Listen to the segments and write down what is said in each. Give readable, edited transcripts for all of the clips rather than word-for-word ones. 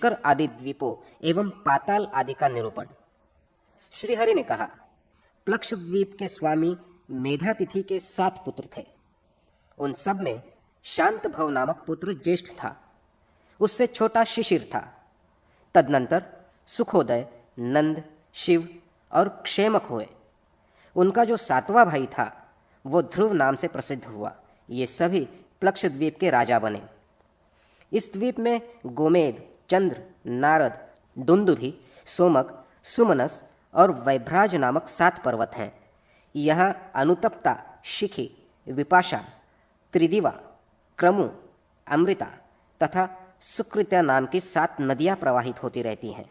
कर आदि द्वीपों एवं पाताल आदि का निरूपण। श्रीहरि ने कहा, प्लक्षद्वीप के स्वामी मेधातिथि के 7 पुत्र थे। उन सब में शांत भव नामक पुत्र ज्येष्ठ था, उससे छोटा शिशिर था। तदनंतर सुखोदय, नंद, शिव और क्षेमक हुए। उनका जो 7वां भाई था वो ध्रुव नाम से प्रसिद्ध हुआ। ये सभी प्लक्षद्वीप के राजा बने। इस द्वीप में गोमेद, चंद्र, नारद, दुंदुभि, सोमक, सुमनस और वैभ्राज नामक 7 पर्वत हैं। यहाँ अनुतप्ता, शिखी, विपाशा, त्रिदिवा, क्रमु, अमृता तथा सुकृत्या नाम की 7 नदियाँ प्रवाहित होती रहती हैं।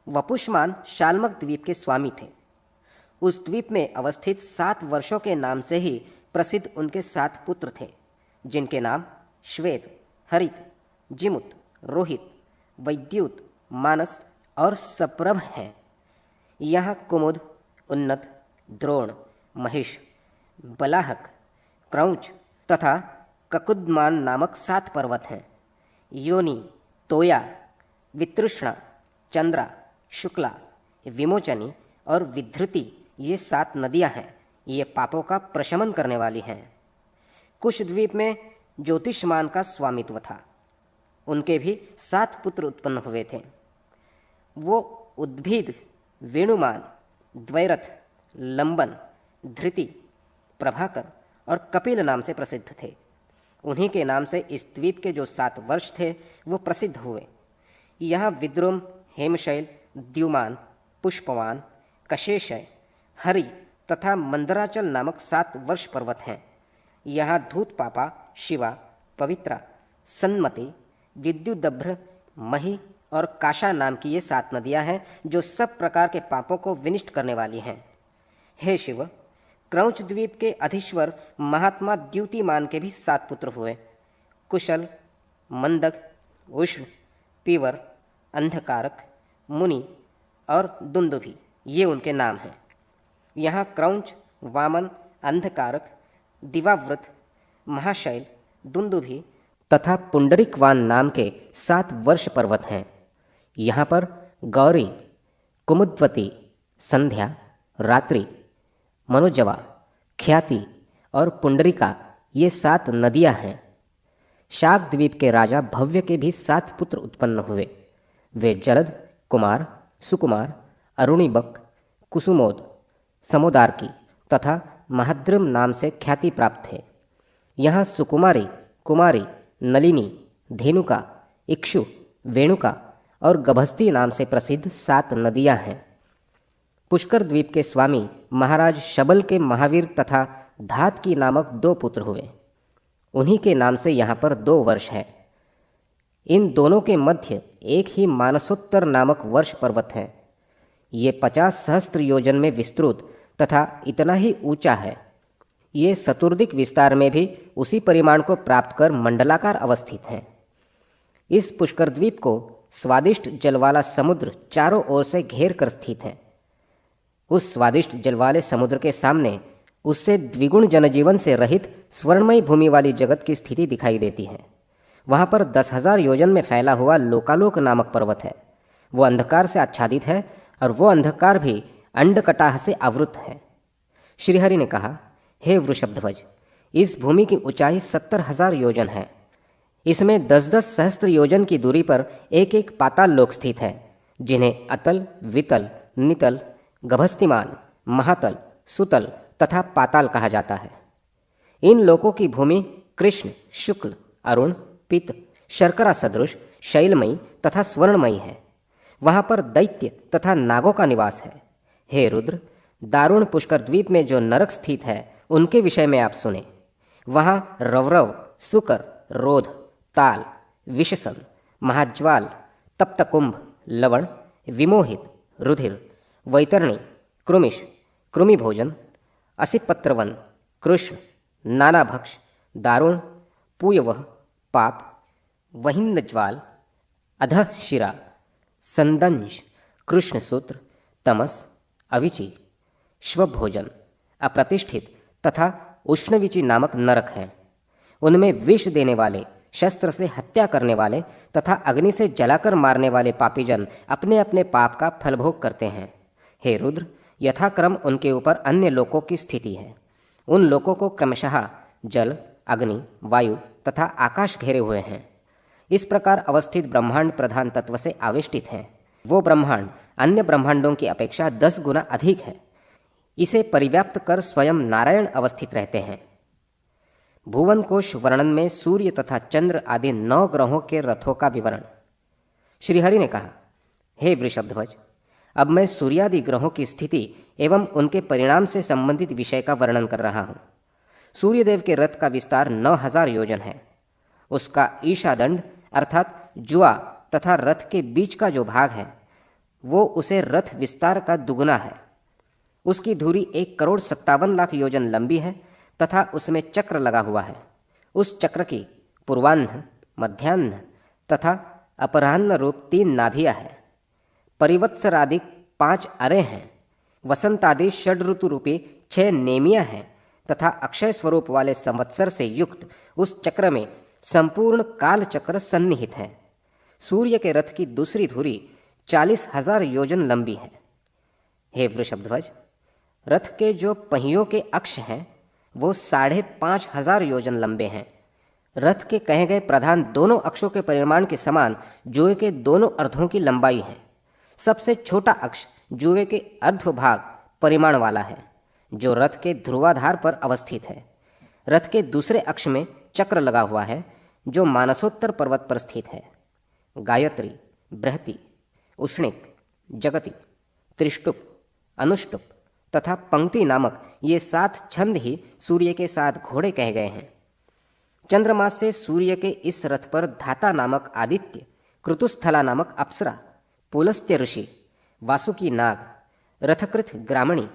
वपुष्मान शाल्मक द्वीप के स्वामी थे। उस द्वीप में अवस्थित 7 वर्षों के नाम से ही प्रसिद्ध उनके 7 पुत्र थे, जिनके नाम श्वेत, हरित, जिमुत, रोहित, वैद्युत, मानस और सप्रभ हैं। यहाँ कुमुद, उन्नत, द्रोण, महिष, बलाहक, क्रौच तथा ककुद्मान नामक 7 पर्वत हैं। योनि, तोया, वितृष्णा, चंद्रा, शुक्ला, विमोचनी और विधृति ये 7 नदियां हैं। ये पापों का प्रशमन करने वाली हैं। कुश द्वीप में ज्योतिषमान का स्वामित्व था। उनके भी 7 पुत्र उत्पन्न हुए थे। वो उद्भिद, वेणुमान, द्वैरथ, लंबन, धृति, प्रभाकर और कपिल नाम से प्रसिद्ध थे। उन्हीं के नाम से इस द्वीप के जो 7 वर्ष थे वो प्रसिद्ध हुए। यहाँ विद्रुम, हेमशैल, द्युमान, पुष्पवान, कशेशय, हरि तथा मंदराचल नामक 7 वर्ष पर्वत हैं। यहाँ धूतपापा, शिवा, पवित्रा, सन्मति, विद्युदभ्र, मही और काशा नाम की ये 7 नदियाँ हैं जो सब प्रकार के पापों को विनिष्ट करने वाली हैं। हे शिव, क्रौच द्वीप के अधीश्वर महात्मा द्युतिमान के भी 7 पुत्र हुए। कुशल, मंदक, उष्ण, पीवर, अंधकारक, मुनि और दुंदुभि ये उनके नाम हैं। यहाँ क्रौच, वामन, अंधकारक, दिवाव्रत, महाशैल, दुंदुभि तथा पुंडरिकवान नाम के 7 वर्ष पर्वत हैं। यहाँ पर गौरी, कुमुद्वती, संध्या, रात्रि, मनोजवा, ख्याति और पुंडरिका ये 7 नदियाँ हैं। शाक द्वीप के राजा भव्य के भी 7 पुत्र उत्पन्न हुए। वे जलद, कुमार, सुकुमार, अरुणिबक, कुसुमोद, समोदार्की तथा महद्रम नाम से ख्याति प्राप्त थे। यहाँ सुकुमारी, कुमारी, नलिनी, धेनुका, इक्षु, वेणुका और गभस्ती नाम से प्रसिद्ध 7 नदियाँ हैं। पुष्कर द्वीप के स्वामी महाराज शबल के महावीर तथा धातकी नामक 2 पुत्र हुए। उन्हीं के नाम से यहाँ पर 2 वर्ष है। इन दोनों के मध्य एक ही मानसोत्तर नामक वर्ष पर्वत है। ये 50 सहस्त्र योजन में विस्तृत तथा इतना ही ऊंचा है। ये चतुर्दिक विस्तार में भी उसी परिमाण को प्राप्त कर मंडलाकार अवस्थित हैं। इस पुष्कर द्वीप को स्वादिष्ट जल वाला समुद्र चारों ओर से घेर कर स्थित है। उस स्वादिष्ट जल वाले समुद्र के सामने उससे द्विगुण जनजीवन से रहित स्वर्णमयी भूमि वाली जगत की स्थिति दिखाई देती है। वहाँ पर 10,000 योजन में फैला हुआ लोकालोक नामक पर्वत है। वो अंधकार से आच्छादित है और वो अंधकार भी अंडकटाह से आवृत है। श्रीहरि ने कहा, हे वृषभध्वज, इस भूमि की ऊंचाई 70,000 योजन है। इसमें 10-10 सहस्त्र योजन की दूरी पर एक एक पाताल लोक स्थित है, जिन्हें अतल, वितल, नितल, गभस्तिमान, महातल, सुतल तथा पाताल कहा जाता है। इन लोकों की भूमि कृष्ण, शुक्ल, अरुण, पित्त, शर्करा सदृश, शैलमयी तथा स्वर्णमयी है। वहाँ पर दैत्य तथा नागों का निवास है। हे रुद्र, दारुण पुष्कर द्वीप में जो नरक स्थित है उनके विषय में आप सुने। वहाँ रवरव, सुकर, रोध, ताल, विषसन, महाज्वाल, तप्तकुंभ, लवण, विमोहित, रुधिर, वैतरणी, कृमिश, कृमिभोजन, असिपत्रवन, कृष्ण, नानाभक्ष, दारुण, पूयवह, पाप, वहिन्नज्वाल, अधः शिरा, संदंश, कृष्णसूत्र, तमस, अविचि, श्वभोजन, अप्रतिष्ठित तथा उष्णविचि नामक नरक हैं। उनमें विष देने वाले शस्त्र से हत्या करने वाले तथा अग्नि से जलाकर मारने वाले पापीजन अपने अपने पाप का फलभोग करते हैं। हे रुद्र, यथाक्रम उनके ऊपर अन्य लोकों की स्थिति है। उन लोकों को क्रमशः जल, अग्नि, वायु तथा आकाश घेरे हुए हैं। इस प्रकार अवस्थित ब्रह्मांड प्रधान तत्व से आविष्टित हैं। वो ब्रह्मांड अन्य ब्रह्मांडों की अपेक्षा 10 गुना अधिक है। इसे परिव्याप्त कर स्वयं नारायण अवस्थित रहते हैं। भुवन कोश वर्णन में सूर्य तथा चंद्र आदि 9 ग्रहों के रथों का विवरण। श्रीहरि ने कहा, हे वृषभध्वज, अब मैं सूर्यादि ग्रहों की स्थिति एवं उनके परिणाम से संबंधित विषय का वर्णन कर रहा हूँ। सूर्यदेव के रथ का विस्तार 9000 योजन है। उसका ईशादंड अर्थात जुआ तथा रथ के बीच का जो भाग है वो उसे रथ विस्तार का दुगुना है। उसकी धुरी 1,57,00,000 योजन लंबी है तथा उसमें चक्र लगा हुआ है। उस चक्र की पूर्वाह्न, मध्याह्न तथा अपराह्न रूप 3 नाभियाँ हैं। परिवत्सरादि 5 अरे हैं। वसंतादि षड ऋतु रूपी 6 नेमियाँ हैं तथा अक्षय स्वरूप वाले संवत्सर से युक्त उस चक्र में संपूर्ण काल चक्र सन्निहित है। सूर्य के रथ की दूसरी धुरी 40,000 योजन लंबी है। हे वृषभध्वज, रथ के जो पहियों के अक्ष हैं वो 5,500 योजन लंबे हैं। रथ के कहे गए प्रधान दोनों अक्षों के परिमाण के समान जुए के दोनों अर्धों की लंबाई है। सबसे छोटा अक्ष जुए के अर्धभाग परिमाण वाला है, जो रथ के ध्रुवाधार पर अवस्थित है। रथ के दूसरे अक्ष में चक्र लगा हुआ है, जो मानसोत्तर पर्वत पर स्थित है। गायत्री, बृहति, उष्णिक, जगति, त्रिष्टुप, अनुष्टुप तथा पंक्ति नामक ये 7 छंद ही सूर्य के 7 घोड़े कहे गए हैं। चंद्रमा से सूर्य के इस रथ पर धाता नामक आदित्य, कृतुस्थला नामक अप्सरा, पुलस्त्य ऋषि, वासुकी नाग, रथकृत ग्रामणी,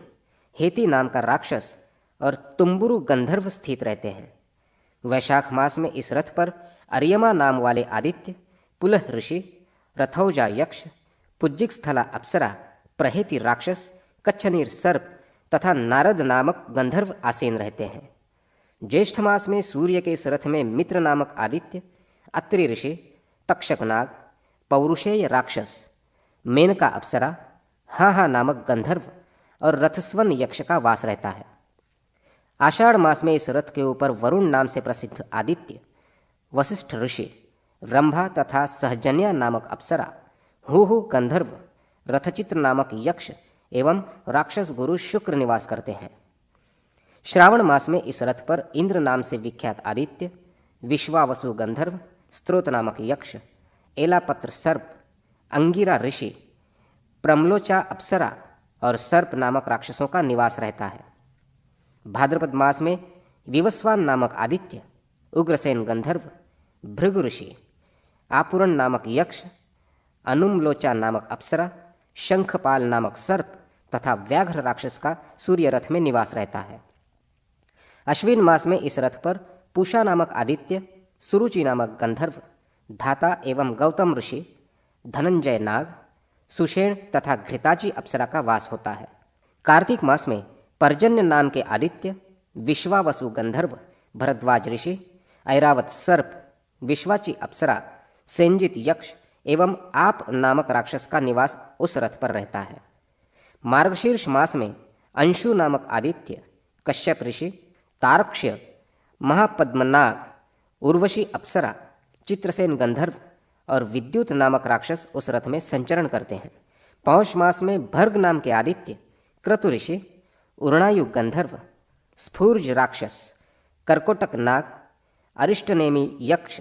हेति नाम का राक्षस और तुम्बुरु गंधर्व स्थित रहते हैं। वैशाख मास में इस रथ पर अर्यमा नाम वाले आदित्य, पुलह ऋषि, रथौजा यक्ष, पुज्जिक स्थला अप्सरा, प्रहेति राक्षस, कच्छनीर सर्प तथा नारद नामक गंधर्व आसीन रहते हैं। ज्येष्ठ मास में सूर्य के इस रथ में मित्र नामक आदित्य, अत्रि ऋषि, तक्षक नाग, पौरुषेय राक्षस, मेनका अप्सरा, हा नामक गंधर्व और रथस्वन यक्ष का वास रहता है। आषाढ़ मास में इस रथ के ऊपर वरुण नाम से प्रसिद्ध आदित्य, वशिष्ठ ऋषि, रंभा तथा सहजन्या नामक अप्सरा, हु गंधर्व, रथचित्र नामक यक्ष एवं राक्षस गुरु शुक्र निवास करते हैं। श्रावण मास में इस रथ पर इंद्र नाम से विख्यात आदित्य, विश्वावसु गंधर्व, स्त्रोत नामक यक्ष, एलापत्र सर्प, अंगिरा ऋषि, प्रमलोचा अप्सरा और सर्प नामक राक्षसों का निवास रहता है। भाद्रपद मास में विवस्वान नामक आदित्य, उग्रसेन गंधर्व, भृगु ऋषि, आपुरण नामक यक्ष, अनुमलोचा नामक अप्सरा, शंखपाल नामक सर्प तथा व्याघ्र राक्षस का सूर्य रथ में निवास रहता है। अश्विन मास में इस रथ पर पूषा नामक आदित्य, सुरुचि नामक गंधर्व, धाता एवं गौतम ऋषि, धनंजय नाग, सुषेण तथा घृताची अप्सरा का वास होता है। कार्तिक मास में पर्जन्य नाम के आदित्य, विश्वावसु गंधर्व, भरद्वाज ऋषि, ऐरावत सर्प, विश्वाची अप्सरा, सेंजित यक्ष एवं आप नामक राक्षस का निवास उस रथ पर रहता है। मार्गशीर्ष मास में अंशु नामक आदित्य, कश्यप ऋषि, तारक्ष्य, महापद्मनाग, उर्वशी अप्सरा, चित्रसेन गंधर्व और विद्युत नामक राक्षस उस रथ में संचरण करते हैं। पौष मास में भर्ग नाम के आदित्य, क्रतु ऋषि, उर्णायु गंधर्व, स्फूर्ज राक्षस, कर्कोटक नाग, अरिष्टनेमी यक्ष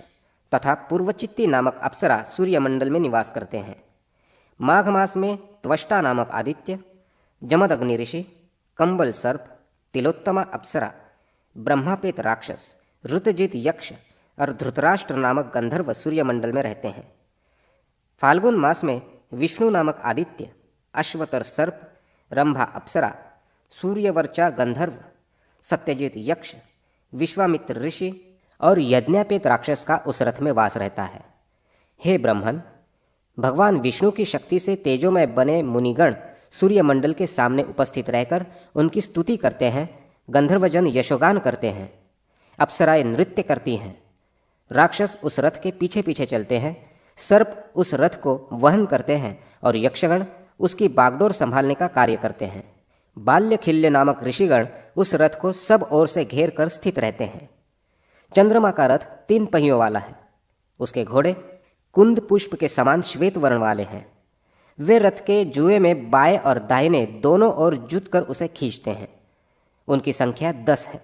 तथा पूर्वचित्ती नामक अप्सरा सूर्यमंडल में निवास करते हैं। माघ मास में त्वष्टा नामक आदित्य, जमदग्नि ऋषि, कंबल सर्प, तिलोत्तमा अप्सरा, ब्रह्मापेत राक्षस, ऋतजित यक्ष और धृतराष्ट्र नामक गंधर्व सूर्यमंडल में रहते हैं। फाल्गुन मास में विष्णु नामक आदित्य, अश्वतर सर्प, रंभा अप्सरा, सूर्यवर्चा गंधर्व, सत्यजित यक्ष, विश्वामित्र ऋषि और यज्ञापेत राक्षस का उस रथ में वास रहता है। हे ब्रह्मन, भगवान विष्णु की शक्ति से तेजोमय बने मुनिगण सूर्यमंडल के सामने उपस्थित रहकर उनकी स्तुति करते हैं, गंधर्वजन यशोगान करते हैं, अप्सराएं नृत्य करती हैं, राक्षस उस रथ के पीछे पीछे चलते हैं, सर्प उस रथ को वहन करते हैं और यक्षगण उसकी बागडोर संभालने का कार्य करते हैं। बाल्यखिल्य नामक ऋषिगण उस रथ को सब ओर से घेर कर स्थित रहते हैं। चंद्रमा का रथ 3 पहियों वाला है। उसके घोड़े कुंद पुष्प के समान श्वेत वर्ण वाले हैं। वे रथ के जुए में बाएं और दाहिने दोनों ओर जुत कर उसे खींचते हैं। उनकी संख्या 10 है।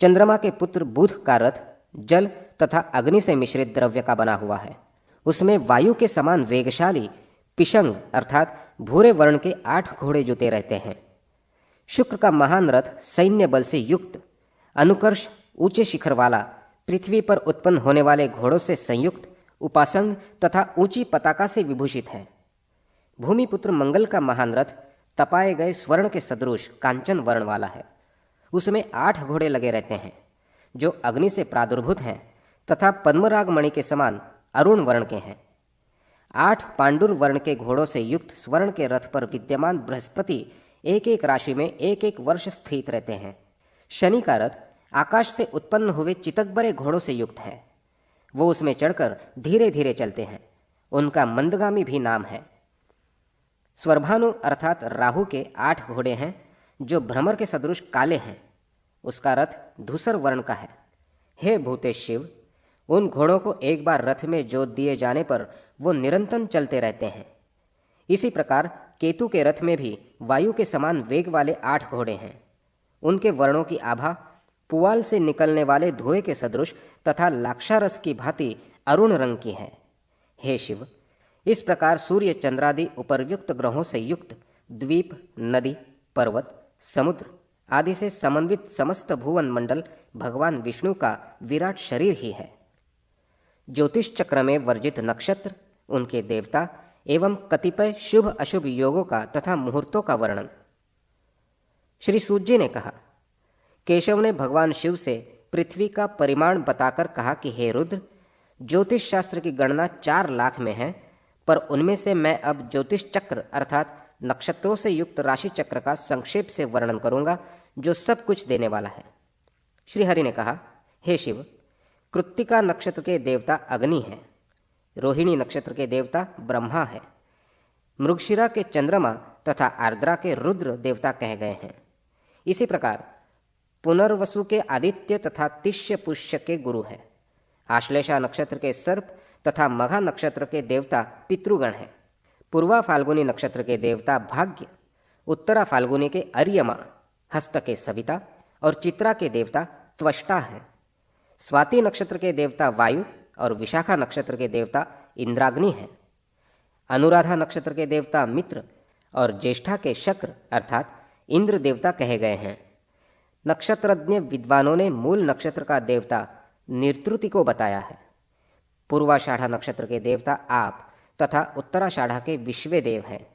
चंद्रमा के पुत्र बुध का रथ जल तथा अग्नि से मिश्रित द्रव्य का बना हुआ है। उसमें वायु के समान वेगशाली पिशंग अर्थात भूरे वर्ण के 8 घोड़े जुते रहते हैं। शुक्र का महान रथ सैन्य बल से युक्त, अनुकर्ष ऊंचे शिखर वाला, पृथ्वी पर उत्पन्न होने वाले घोड़ों से संयुक्त, उपासंग तथा ऊंची पताका से विभूषित है। भूमिपुत्र मंगल का महान रथ तपाए गए स्वर्ण के सदृश कांचन वर्ण वाला है। उसमें 8 घोड़े लगे रहते हैं जो अग्नि से प्रादुर्भूत हैं तथा पद्मराग मणि के समान अरुण वर्ण के हैं। 8 पांडुर वर्ण के घोड़ों से युक्त स्वर्ण के रथ पर विद्यमान बृहस्पति एक एक राशि में एक एक वर्ष स्थित रहते हैं। शनि का रथ आकाश से उत्पन्न हुए चितकबरे घोड़ों से युक्त है। वो उसमें चढ़कर धीरे धीरे चलते हैं। उनका मंदगामी भी नाम है। स्वर्भानु अर्थात राहु के 8 घोड़े हैं जो भ्रमर के सदृश काले हैं। उसका रथ धूसर वर्ण का है। हे भूतेश शिव, उन घोड़ों को एक बार रथ में जोत दिए जाने पर वो निरंतर चलते रहते हैं। इसी प्रकार केतु के रथ में भी वायु के समान वेग वाले 8 घोड़े हैं। उनके वर्णों की आभा पुआल से निकलने वाले धुएं के सदृश तथा लाक्षारस की भांति अरुण रंग की है। हे शिव, इस प्रकार सूर्य चंद्रादि उपर्युक्त ग्रहों से युक्त द्वीप, नदी, पर्वत, समुद्र आदि से समन्वित समस्त भुवन मंडल भगवान विष्णु का विराट शरीर ही है। ज्योतिष चक्र में वर्जित नक्षत्र, उनके देवता एवं कतिपय शुभ अशुभ योगों का तथा मुहूर्तों का वर्णन। श्री सूत जी ने कहा, केशव ने भगवान शिव से पृथ्वी का परिमाण बताकर कहा कि हे रुद्र, ज्योतिष शास्त्र की गणना 4 लाख में है, पर उनमें से मैं अब ज्योतिष चक्र अर्थात नक्षत्रों से युक्त राशि चक्र का संक्षेप से वर्णन करूंगा जो सब कुछ देने वाला है। श्री हरि ने कहा, हे शिव, कृत्तिका नक्षत्र के देवता अग्नि है, रोहिणी नक्षत्र के देवता ब्रह्मा है, मृगशिरा के चंद्रमा तथा आर्द्रा के रुद्र देवता कह गए हैं। इसी प्रकार पुनर्वसु के आदित्य तथा तिष्य पुष्य के गुरु है। आश्लेषा नक्षत्र के सर्प तथा मघा नक्षत्र के देवता पितृगण हैं। पूर्वा फाल्गुनी नक्षत्र के देवता भाग्य, उत्तरा फाल्गुनी के अर्यमा, हस्त के सविता और चित्रा के देवता त्वष्टा हैं। स्वाति नक्षत्र के देवता वायु और विशाखा नक्षत्र के देवता इंद्राग्नि हैं। अनुराधा नक्षत्र के देवता मित्र और ज्येष्ठा के शक्र अर्थात इंद्र देवता कहे गए हैं। नक्षत्रज्ञ विद्वानों ने मूल नक्षत्र का देवता निर्तृति को बताया है। पूर्वाषाढ़ा नक्षत्र के देवता आप तथा उत्तराषाढ़ा के विश्वे देव हैं।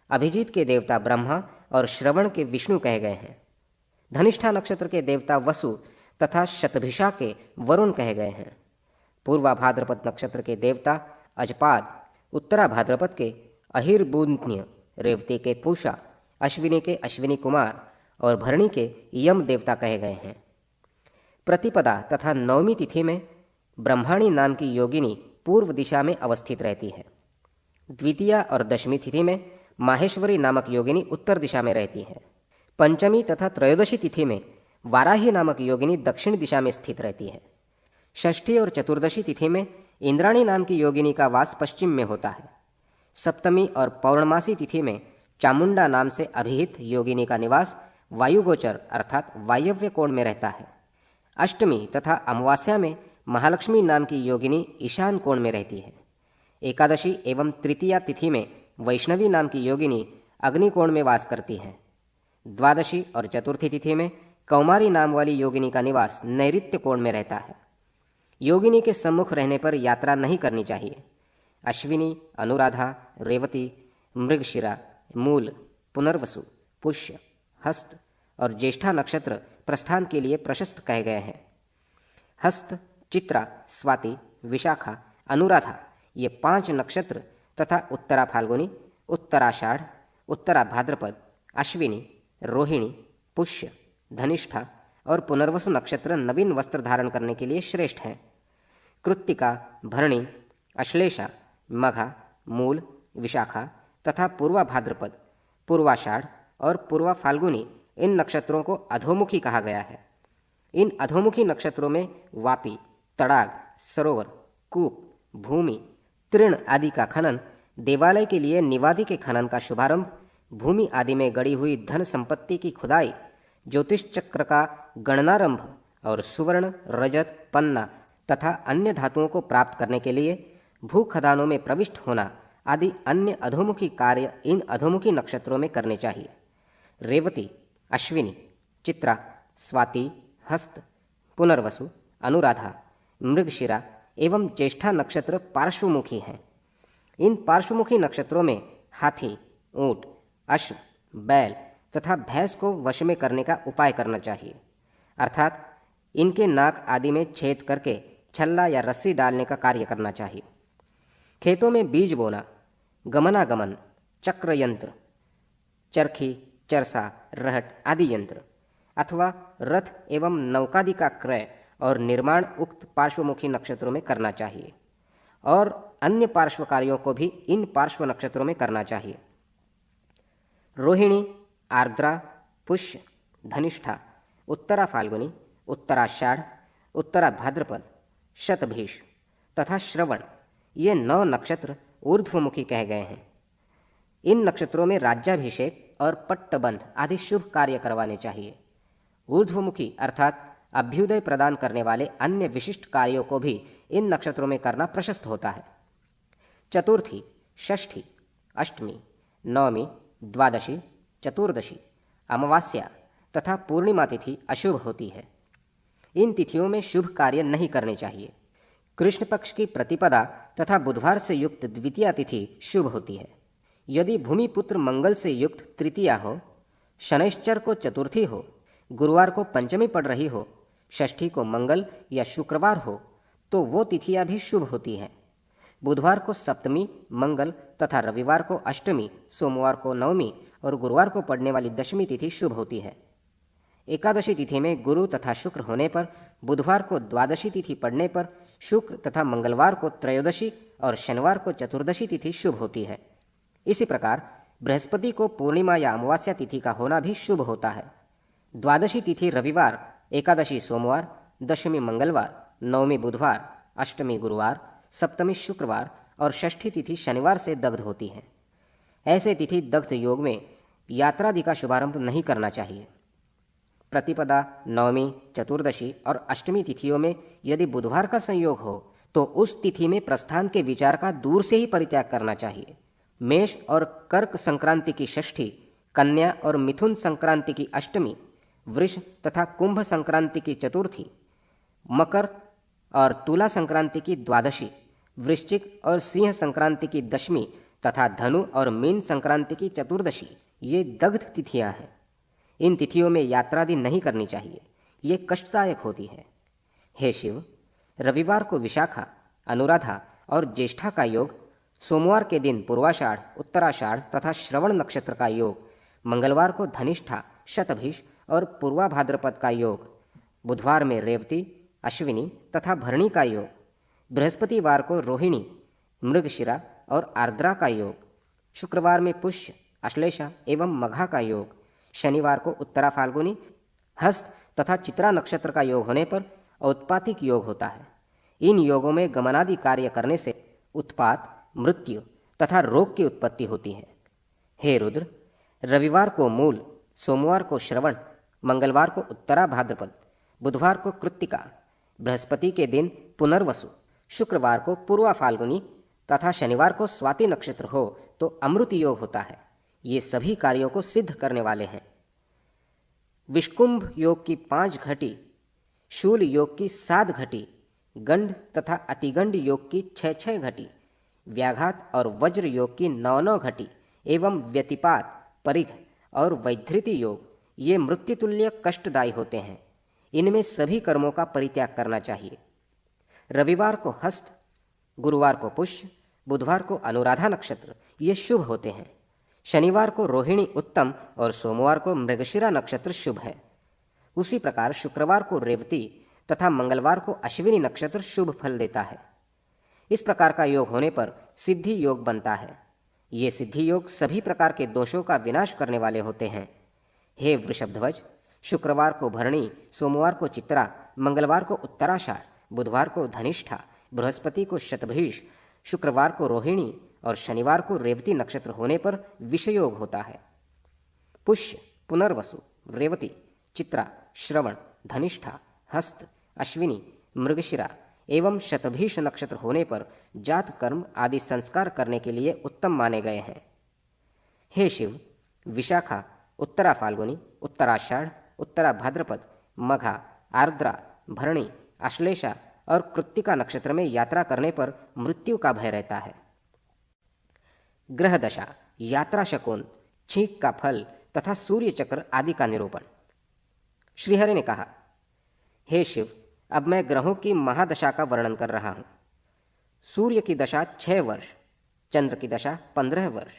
अभिजीत के देवता ब्रह्मा और श्रवण के विष्णु कहे गए हैं। धनिष्ठा नक्षत्र के देवता वसु तथा शतभिषा के वरुण कहे गए हैं। पूर्वा भाद्रपद नक्षत्र के देवता अजपाद, उत्तरा भाद्रपद के अहिर्बुन्य, रेवती के पूषा, अश्विनी के अश्विनी कुमार और भरणी के यम देवता कहे गए हैं। प्रतिपदा तथा नवमी तिथि में ब्रह्माणी नाम की योगिनी पूर्व दिशा में अवस्थित रहती है। द्वितीया और दशमी तिथि में माहेश्वरी नामक योगिनी उत्तर दिशा में रहती है। पंचमी तथा त्रयोदशी तिथि में वाराही नामक योगिनी दक्षिण दिशा में स्थित रहती है। षष्ठी और चतुर्दशी तिथि में इंद्राणी नाम की योगिनी का वास पश्चिम में होता है। सप्तमी और पौर्णमासी तिथि में चामुंडा नाम से अभिहित योगिनी का निवास वायुगोचर अर्थात वायव्य कोण में रहता है। अष्टमी तथा अमावस्या में महालक्ष्मी नाम की योगिनी ईशान कोण में रहती है। एकादशी एवं तृतीया तिथि में वैष्णवी नाम की योगिनी अग्निकोण में वास करती है। द्वादशी और चतुर्थी तिथि में कौमारी नाम वाली योगिनी का निवास नैऋत्य कोण में रहता है। योगिनी के सम्मुख रहने पर यात्रा नहीं करनी चाहिए। अश्विनी, अनुराधा, रेवती, मृगशिरा, मूल, पुनर्वसु, पुष्य, हस्त और ज्येष्ठा नक्षत्र प्रस्थान के लिए प्रशस्त कहे गए हैं। हस्त, चित्रा, स्वाति, विशाखा, अनुराधा ये 5 नक्षत्र तथा उत्तरा फाल्गुनी, उत्तराषाढ़, उत्तरा भाद्रपद, अश्विनी, रोहिणी, पुष्य, धनिष्ठा और पुनर्वसु नक्षत्र नवीन वस्त्र धारण करने के लिए श्रेष्ठ हैं। कृत्तिका, भरणी, अश्लेषा, मघा, मूल, विशाखा तथा पूर्वा भाद्रपद, पूर्वाषाढ़ और पूर्वा फाल्गुनी इन नक्षत्रों को अधोमुखी कहा गया है। इन अधोमुखी नक्षत्रों में वापी, तड़ाग, सरोवर, कूप, भूमि, तृण आदि का खनन, देवालय के लिए निवादि के खनन का शुभारंभ, भूमि आदि में गड़ी हुई धन संपत्ति की खुदाई, ज्योतिष चक्र का गणनारंभ और सुवर्ण, रजत, पन्ना तथा अन्य धातुओं को प्राप्त करने के लिए भू खदानों में प्रविष्ट होना आदि अन्य अधोमुखी कार्य इन अधोमुखी नक्षत्रों में करने चाहिए। रेवती, अश्विनी, चित्रा, स्वाति, हस्त, पुनर्वसु, अनुराधा, मृगशिरा एवं ज्येष्ठा नक्षत्र पार्श्वमुखी हैं। इन पार्श्वमुखी नक्षत्रों में हाथी, ऊंट, अश्व, बैल तथा भैंस को वश में करने का उपाय करना चाहिए, अर्थात इनके नाक आदि में छेद करके छल्ला या रस्सी डालने का कार्य करना चाहिए। खेतों में बीज बोना, गमनागमन, चक्र यंत्र, चरखी, चरसा, रहट आदि यंत्र अथवा रथ एवं नौकादि का क्रय और निर्माण उक्त पार्श्वमुखी नक्षत्रों में करना चाहिए और अन्य पार्श्व कार्यों को भी इन पार्श्व नक्षत्रों में करना चाहिए। रोहिणी, आर्द्रा, पुष्य, धनिष्ठा, उत्तरा फाल्गुनी, उत्तराषाढ़, उत्तरा भाद्रपद, शतभीष तथा श्रवण ये 9 नक्षत्र ऊर्ध्वमुखी कहे गए हैं। इन नक्षत्रों में राज्याभिषेक और पट्टबंध आदि शुभ कार्य करवाने चाहिए। ऊर्ध्वमुखी अर्थात अभ्युदय प्रदान करने वाले अन्य विशिष्ट कार्यों को भी इन नक्षत्रों में करना प्रशस्त होता है। चतुर्थी, षष्ठी, अष्टमी, नवमी, द्वादशी, चतुर्दशी, अमावास्या तथा पूर्णिमा तिथि अशुभ होती है। इन तिथियों में शुभ कार्य नहीं करने चाहिए। कृष्ण पक्ष की प्रतिपदा तथा बुधवार से युक्त द्वितीया तिथि शुभ होती है। यदि भूमिपुत्र मंगल से युक्त तृतीया हो, शनैश्चर को चतुर्थी हो, गुरुवार को पंचमी पड़ रही हो, षष्ठी को मंगल या शुक्रवार हो तो वो तिथियां भी शुभ होती हैं। बुधवार को सप्तमी, मंगल तथा रविवार को अष्टमी, सोमवार को नवमी और गुरुवार को पड़ने वाली दशमी तिथि शुभ होती है। एकादशी तिथि में गुरु तथा शुक्र होने पर, बुधवार को द्वादशी तिथि पड़ने पर, शुक्र तथा मंगलवार को त्रयोदशी और शनिवार को चतुर्दशी तिथि शुभ होती है। इसी प्रकार बृहस्पति को पूर्णिमा या अमावस्या तिथि का होना भी शुभ होता है। द्वादशी तिथि रविवार, एकादशी सोमवार, दशमी मंगलवार, नवमी बुधवार, अष्टमी गुरुवार, सप्तमी शुक्रवार और षष्ठी तिथि शनिवार से दग्ध होती है। ऐसे तिथि दग्ध योग में यात्रादि का शुभारंभ नहीं करना चाहिए। प्रतिपदा, नवमी, चतुर्दशी और अष्टमी तिथियों में यदि बुधवार का संयोग हो तो उस तिथि में प्रस्थान के विचार का दूर से ही परित्याग करना चाहिए। मेष और कर्क संक्रांति की षष्ठी, कन्या और मिथुन संक्रांति की अष्टमी, वृष तथा कुंभ संक्रांति की चतुर्थी, मकर और तुला संक्रांति की द्वादशी, वृश्चिक और सिंह संक्रांति की दशमी तथा धनु और मीन संक्रांति की चतुर्दशी ये दग्ध तिथियां हैं। इन तिथियों में यात्रादि नहीं करनी चाहिए, ये कष्टदायक होती है। हे शिव, रविवार को विशाखा, अनुराधा और ज्येष्ठा का योग, सोमवार के दिन पूर्वाषाढ़, उत्तराषाढ़ तथा श्रवण नक्षत्र का योग, मंगलवार को धनिष्ठा, शतभीष और पूर्वा भाद्रपद का योग, बुधवार में रेवती, अश्विनी तथा भरणी का योग, बृहस्पतिवार को रोहिणी, मृगशिरा और आर्द्रा का योग, शुक्रवार में पुष्य, अश्लेषा एवं मघा का योग, शनिवार को उत्तरा फाल्गुनी, हस्त तथा चित्रा नक्षत्र का योग होने पर औत्पातिक योग होता है। इन योगों में गमनादि कार्य करने से उत्पात, मृत्यु तथा रोग की उत्पत्ति होती है। हे रुद्र, रविवार को मूल, सोमवार को श्रवण, मंगलवार को उत्तरा भाद्रपद, बुधवार को कृत्तिका, बृहस्पति के दिन पुनर्वसु, शुक्रवार को पूर्वा फाल्गुनी तथा शनिवार को स्वाति नक्षत्र हो तो अमृत योग होता है। ये सभी कार्यों को सिद्ध करने वाले हैं। विष्कुंभ योग की 5 घटी, शूल योग की 7 घटी, गंड तथा अतिगंड योग की 6 घटी, व्याघात और वज्र योग की 9 घटी एवं व्यतिपात, परिघ और वैधृति योग ये मृत्युतुल्य कष्टदायी होते हैं। इनमें सभी कर्मों का परित्याग करना चाहिए। रविवार को हस्त, गुरुवार को पुष्य, बुधवार को अनुराधा नक्षत्र ये शुभ होते हैं। शनिवार को रोहिणी उत्तम और सोमवार को मृगशिरा नक्षत्र शुभ है। उसी प्रकार शुक्रवार को रेवती तथा मंगलवार को अश्विनी नक्षत्र शुभ फल देता है। इस प्रकार का योग होने पर सिद्धि योग बनता है। ये सिद्धि योग सभी प्रकार के दोषों का विनाश करने वाले होते हैं। हे वृषभध्वज, शुक्रवार को भरणी, सोमवार को चित्रा, मंगलवार को उत्तराषाढ़, बुधवार को धनिष्ठा, बृहस्पति को शतभिष, शुक्रवार को रोहिणी और शनिवार को रेवती नक्षत्र होने पर विषयोग होता है। पुष्य, पुनर्वसु, रेवती, चित्रा, श्रवण, धनिष्ठा, हस्त, अश्विनी, मृगशिरा एवं शतभिष नक्षत्र होने पर जात कर्म आदि संस्कार करने के लिए उत्तम माने गए हैं। हे शिव, विशाखा, उत्तरा फाल्गुनी, उत्तराषाढ़, उत्तरा भाद्रपद, मघा, आर्द्रा, भरणी, आश्लेषा और कृत्तिका नक्षत्र में यात्रा करने पर मृत्यु का भय रहता है। ग्रह दशा, यात्रा शकुन, छींक का फल तथा सूर्य चक्र आदि का निरूपण। श्रीहरि ने कहा, हे शिव, अब मैं ग्रहों की महादशा का वर्णन कर रहा हूं। सूर्य की दशा 6 वर्ष, चंद्र की दशा 15 वर्ष,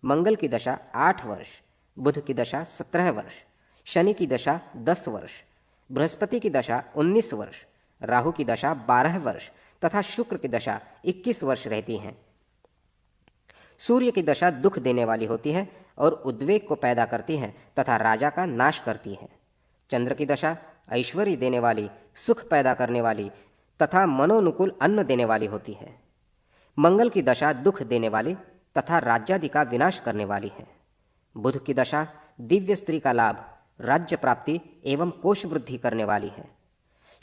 मंगल की दशा 8 वर्ष, बुध की दशा 17 वर्ष, शनि की दशा 10 वर्ष, बृहस्पति की दशा 19 वर्ष, राहु की दशा 12 वर्ष तथा शुक्र की दशा 21 वर्ष रहती हैं। सूर्य की दशा दुख देने वाली होती है और उद्वेग को पैदा करती है तथा राजा का नाश करती है। चंद्र की दशा ऐश्वर्य देने वाली, सुख पैदा करने वाली तथा मनोनुकूल अन्न देने वाली होती है। मंगल की दशा दुख देने वाली तथा राज्यादि का विनाश करने वाली है। बुध की दशा दिव्य स्त्री का लाभ, राज्य प्राप्ति एवं कोश वृद्धि करने वाली है।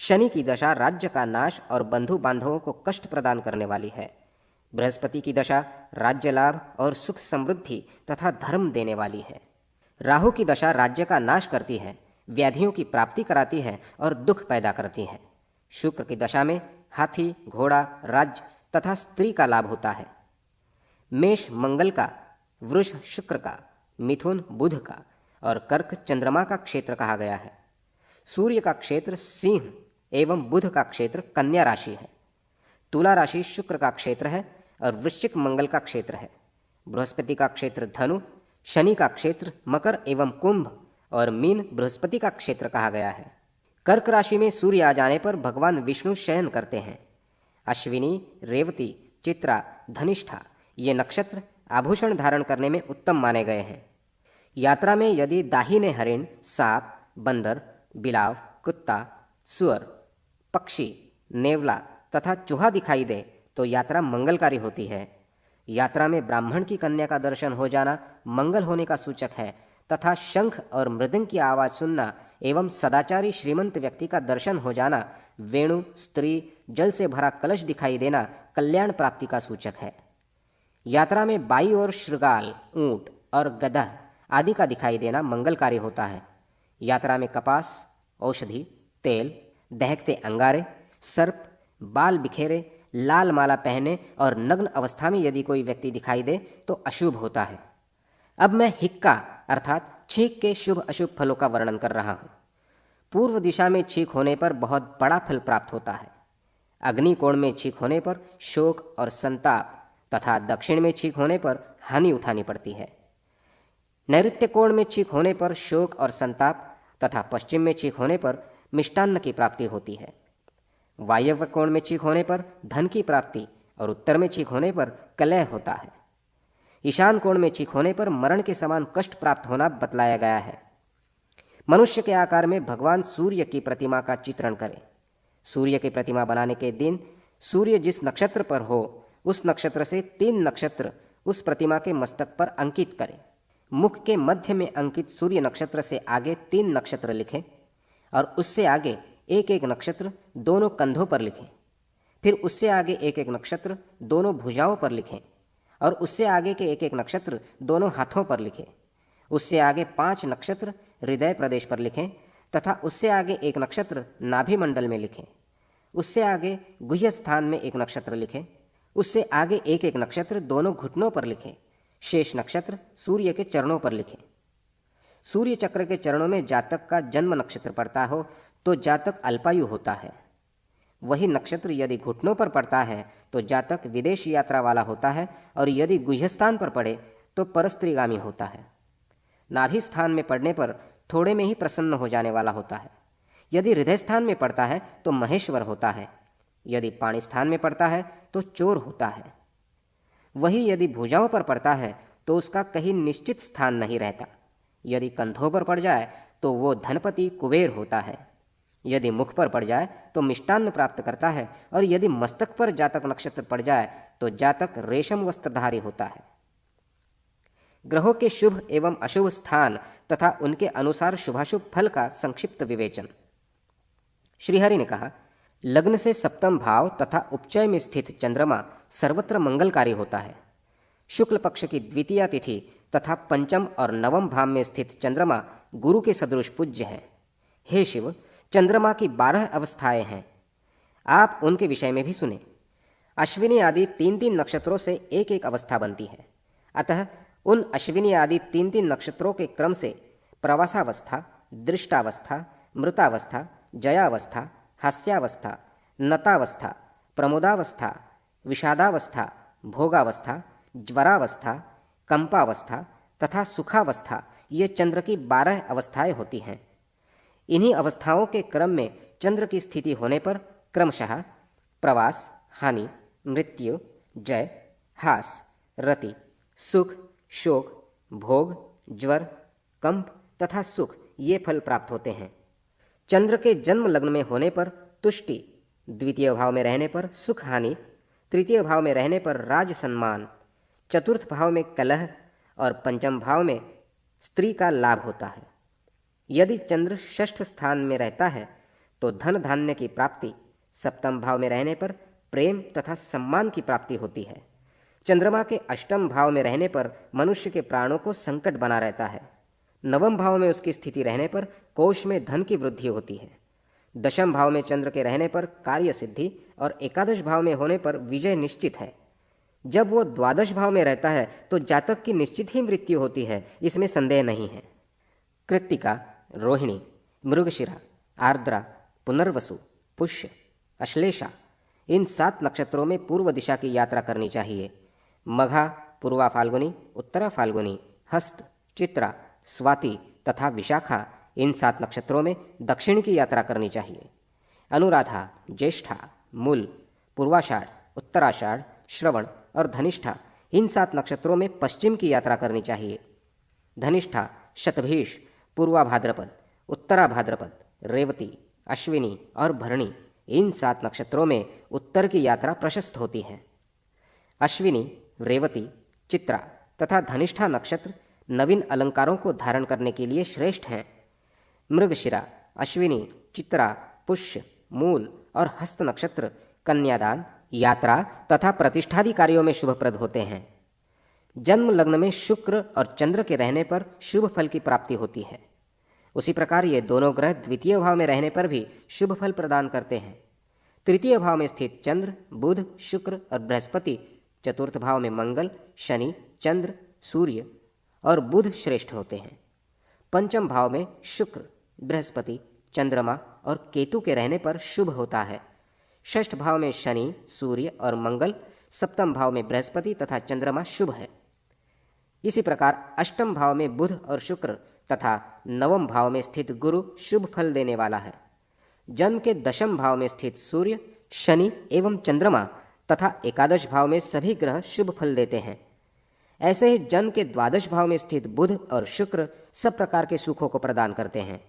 शनि की दशा राज्य का नाश और बंधु बांधवों को कष्ट प्रदान करने वाली है। बृहस्पति की दशा राज्य लाभ और सुख समृद्धि तथा धर्म देने वाली है। राहु की दशा राज्य का नाश करती है, व्याधियों की प्राप्ति कराती है और दुख पैदा करती है। शुक्र की दशा में हाथी, घोड़ा, राज्य तथा स्त्री का लाभ होता है। मेष मंगल का, वृष शुक्र का, मिथुन बुध का और कर्क चंद्रमा का क्षेत्र कहा गया है। सूर्य का क्षेत्र सिंह एवं बुध का क्षेत्र कन्या राशि है। तुला राशि शुक्र का क्षेत्र है और वृश्चिक मंगल का क्षेत्र है। बृहस्पति का क्षेत्र धनु, शनि का क्षेत्र मकर एवं कुंभ और मीन बृहस्पति का क्षेत्र कहा गया है। कर्क राशि में सूर्य आ जाने पर भगवान विष्णु शयन करते हैं। अश्विनी, रेवती, चित्रा, धनिष्ठा ये नक्षत्र आभूषण धारण करने में उत्तम माने गए हैं। यात्रा में यदि दाहिने हरिण, सांप, बंदर, बिलाव, कुत्ता, सुअर, पक्षी, नेवला तथा चूहा दिखाई दे तो यात्रा मंगलकारी होती है। यात्रा में ब्राह्मण की कन्या का दर्शन हो जाना मंगल होने का सूचक है तथा शंख और मृदंग की आवाज सुनना एवं सदाचारी श्रीमंत व्यक्ति का दर्शन हो जाना, वेणु, स्त्री, जल से भरा कलश दिखाई देना कल्याण प्राप्ति का सूचक है। यात्रा में बाई और श्रृगाल, ऊंट और गधा आदि का दिखाई देना मंगलकारी होता है। यात्रा में कपास, औषधि, तेल, दहकते अंगारे, सर्प, बाल बिखेरे, लाल माला पहने और नग्न अवस्था में यदि कोई व्यक्ति दिखाई दे तो अशुभ होता है। अब मैं हिक्का अर्थात छींक के शुभ अशुभ फलों का वर्णन कर रहा हूं। पूर्व दिशा में छींक होने पर बहुत बड़ा फल प्राप्त होता है। अग्नि कोण में छींक होने पर शोक और संताप तथा दक्षिण में छींक होने पर हानि उठानी पड़ती है। नैऋत्य कोण में छींक होने पर शोक और संताप तथा पश्चिम में छींक होने पर मिष्टान्न की प्राप्ति होती है। वायव्य कोण में छींक होने पर धन की प्राप्ति और उत्तर में छींक होने पर कलह होता है। ईशान कोण में छींक होने पर मरण के समान कष्ट प्राप्त होना बतलाया गया है। मनुष्य के आकार में भगवान सूर्य की प्रतिमा का चित्रण करें। सूर्य की प्रतिमा बनाने के दिन सूर्य जिस नक्षत्र पर हो उस नक्षत्र से 3 नक्षत्र उस प्रतिमा के मस्तक पर अंकित करें। मुख के मध्य में अंकित सूर्य नक्षत्र से आगे 3 नक्षत्र लिखें और उससे आगे एक एक नक्षत्र दोनों कंधों पर लिखें। फिर उससे आगे एक एक नक्षत्र दोनों भुजाओं पर लिखें और उससे आगे के एक एक नक्षत्र दोनों हाथों पर लिखें। उससे आगे 5 नक्षत्र हृदय प्रदेश पर लिखें तथा उससे आगे एक नक्षत्र नाभि मंडल में लिखें। उससे आगे गुह्य स्थान में एक नक्षत्र लिखें। उससे आगे एक एक नक्षत्र दोनों घुटनों पर लिखें। शेष नक्षत्र सूर्य के चरणों पर लिखें। सूर्य चक्र के चरणों में जातक का जन्म नक्षत्र पड़ता हो तो जातक अल्पायु होता है। वही नक्षत्र यदि घुटनों पर पड़ता है तो जातक विदेश यात्रा वाला होता है और यदि गुह्यस्थान पर पड़े तो परस्त्रीगामी होता है। नाभि स्थान में पड़ने पर थोड़े में ही प्रसन्न हो जाने वाला होता है। यदि हृदय स्थान में पड़ता है तो महेश्वर होता है, यदि पाणी स्थान में पड़ता है तो चोर होता है। वही यदि भुजाओं पर पड़ता है तो उसका कहीं निश्चित स्थान नहीं रहता। यदि कंधों पर पड़ जाए तो वो धनपति कुबेर होता है, यदि मुख पर पड़ जाए तो मिष्टान्न प्राप्त करता है, और यदि मस्तक पर जातक नक्षत्र पड़ जाए तो जातक रेशम वस्त्रधारी होता है। ग्रहों के शुभ एवं अशुभ स्थान तथा उनके अनुसार शुभाशुभ फल का संक्षिप्त विवेचन। श्रीहरि ने कहा, लग्न से सप्तम भाव तथा उपचय में स्थित चंद्रमा सर्वत्र मंगलकारी होता है। शुक्ल पक्ष की द्वितीया तिथि तथा पंचम और नवम भाव में स्थित चंद्रमा गुरु के सदृश पूज्य है। हे शिव, चंद्रमा की 12 अवस्थाएं हैं, आप उनके विषय में भी सुने। अश्विनी आदि 3-3 नक्षत्रों से एक एक अवस्था बनती है। अतः उन अश्विनी आदि 3-3 नक्षत्रों के क्रम से प्रवासावस्था, दृष्टावस्था, मृतावस्था, जयावस्था, हास्यावस्था, नतावस्था, प्रमोदावस्था, विषादावस्था, भोगावस्था, ज्वरावस्था, कंपावस्था तथा सुखावस्था, ये चंद्र की 12 अवस्थाएं होती हैं। इन्हीं अवस्थाओं के क्रम में चंद्र की स्थिति होने पर क्रमशः प्रवास, हानि, मृत्यु, जय, हास, रति, सुख, शोक, भोग, ज्वर, कंप तथा सुख, ये फल प्राप्त होते हैं। चंद्र के जन्म लग्न में होने पर तुष्टि, द्वितीय भाव में रहने पर सुख हानि, तृतीय भाव में रहने पर राज सम्मान, चतुर्थ भाव में कलह और पंचम भाव में स्त्री का लाभ होता है। यदि चंद्र षष्ठ स्थान में रहता है तो धन धान्य की प्राप्ति, सप्तम भाव में रहने पर प्रेम तथा सम्मान की प्राप्ति होती है। चंद्रमा के अष्टम भाव में रहने पर मनुष्य के प्राणों को संकट बना रहता है। नवम भाव में उसकी स्थिति रहने पर कोष में धन की वृद्धि होती है। दशम भाव में चंद्र के रहने पर कार्य सिद्धि और एकादश भाव में होने पर विजय निश्चित है। जब वो द्वादश भाव में रहता है तो जातक की निश्चित ही मृत्यु होती है, इसमें संदेह नहीं है। कृत्तिका, रोहिणी, मृगशिरा, आर्द्रा, पुनर्वसु, पुष्य, अश्लेषा, इन 7 नक्षत्रों में पूर्व दिशा की यात्रा करनी चाहिए। मघा, पूर्वा फाल्गुनी, उत्तरा फाल्गुनी, हस्त, चित्रा, स्वाति तथा विशाखा, इन 7 नक्षत्रों में दक्षिण की यात्रा करनी चाहिए। अनुराधा, ज्येष्ठा, मूल, पूर्वाषाढ़, उत्तराषाढ़, श्रवण और धनिष्ठा, इन 7 नक्षत्रों में पश्चिम की यात्रा करनी चाहिए। धनिष्ठा, शतभीष, पूर्वा भाद्रपद, उत्तरा भाद्रपद, रेवती, अश्विनी और भरणी, इन 7 नक्षत्रों में उत्तर की यात्रा प्रशस्त होती है। अश्विनी, रेवती, चित्रा तथा धनिष्ठा नक्षत्र नवीन अलंकारों को धारण करने के लिए श्रेष्ठ हैं। मृगशिरा, अश्विनी, चित्रा, पुष्य, मूल और हस्त नक्षत्र कन्यादान, यात्रा तथा प्रतिष्ठादि कार्यों में शुभप्रद होते हैं। जन्म लग्न में शुक्र और चंद्र के रहने पर शुभ फल की प्राप्ति होती है। उसी प्रकार ये दोनों ग्रह द्वितीय भाव में रहने पर भी शुभ फल प्रदान करते हैं। तृतीय भाव में स्थित चंद्र, बुध, शुक्र और बृहस्पति, चतुर्थ भाव में मंगल, शनि, चंद्र, सूर्य और बुध श्रेष्ठ होते हैं। पंचम भाव में शुक्र, बृहस्पति, चंद्रमा और केतु के रहने पर शुभ होता है। षष्ठ भाव में शनि, सूर्य और मंगल, सप्तम भाव में बृहस्पति तथा चंद्रमा शुभ है। इसी प्रकार अष्टम भाव में बुध और शुक्र तथा नवम भाव में स्थित गुरु शुभ फल देने वाला है। जन्म के दशम भाव में स्थित सूर्य, शनि एवं चंद्रमा तथा एकादश भाव में सभी ग्रह शुभ फल देते हैं। ऐसे ही जन्म के द्वादश भाव में स्थित बुध और शुक्र सब प्रकार के सुखों को प्रदान करते हैं।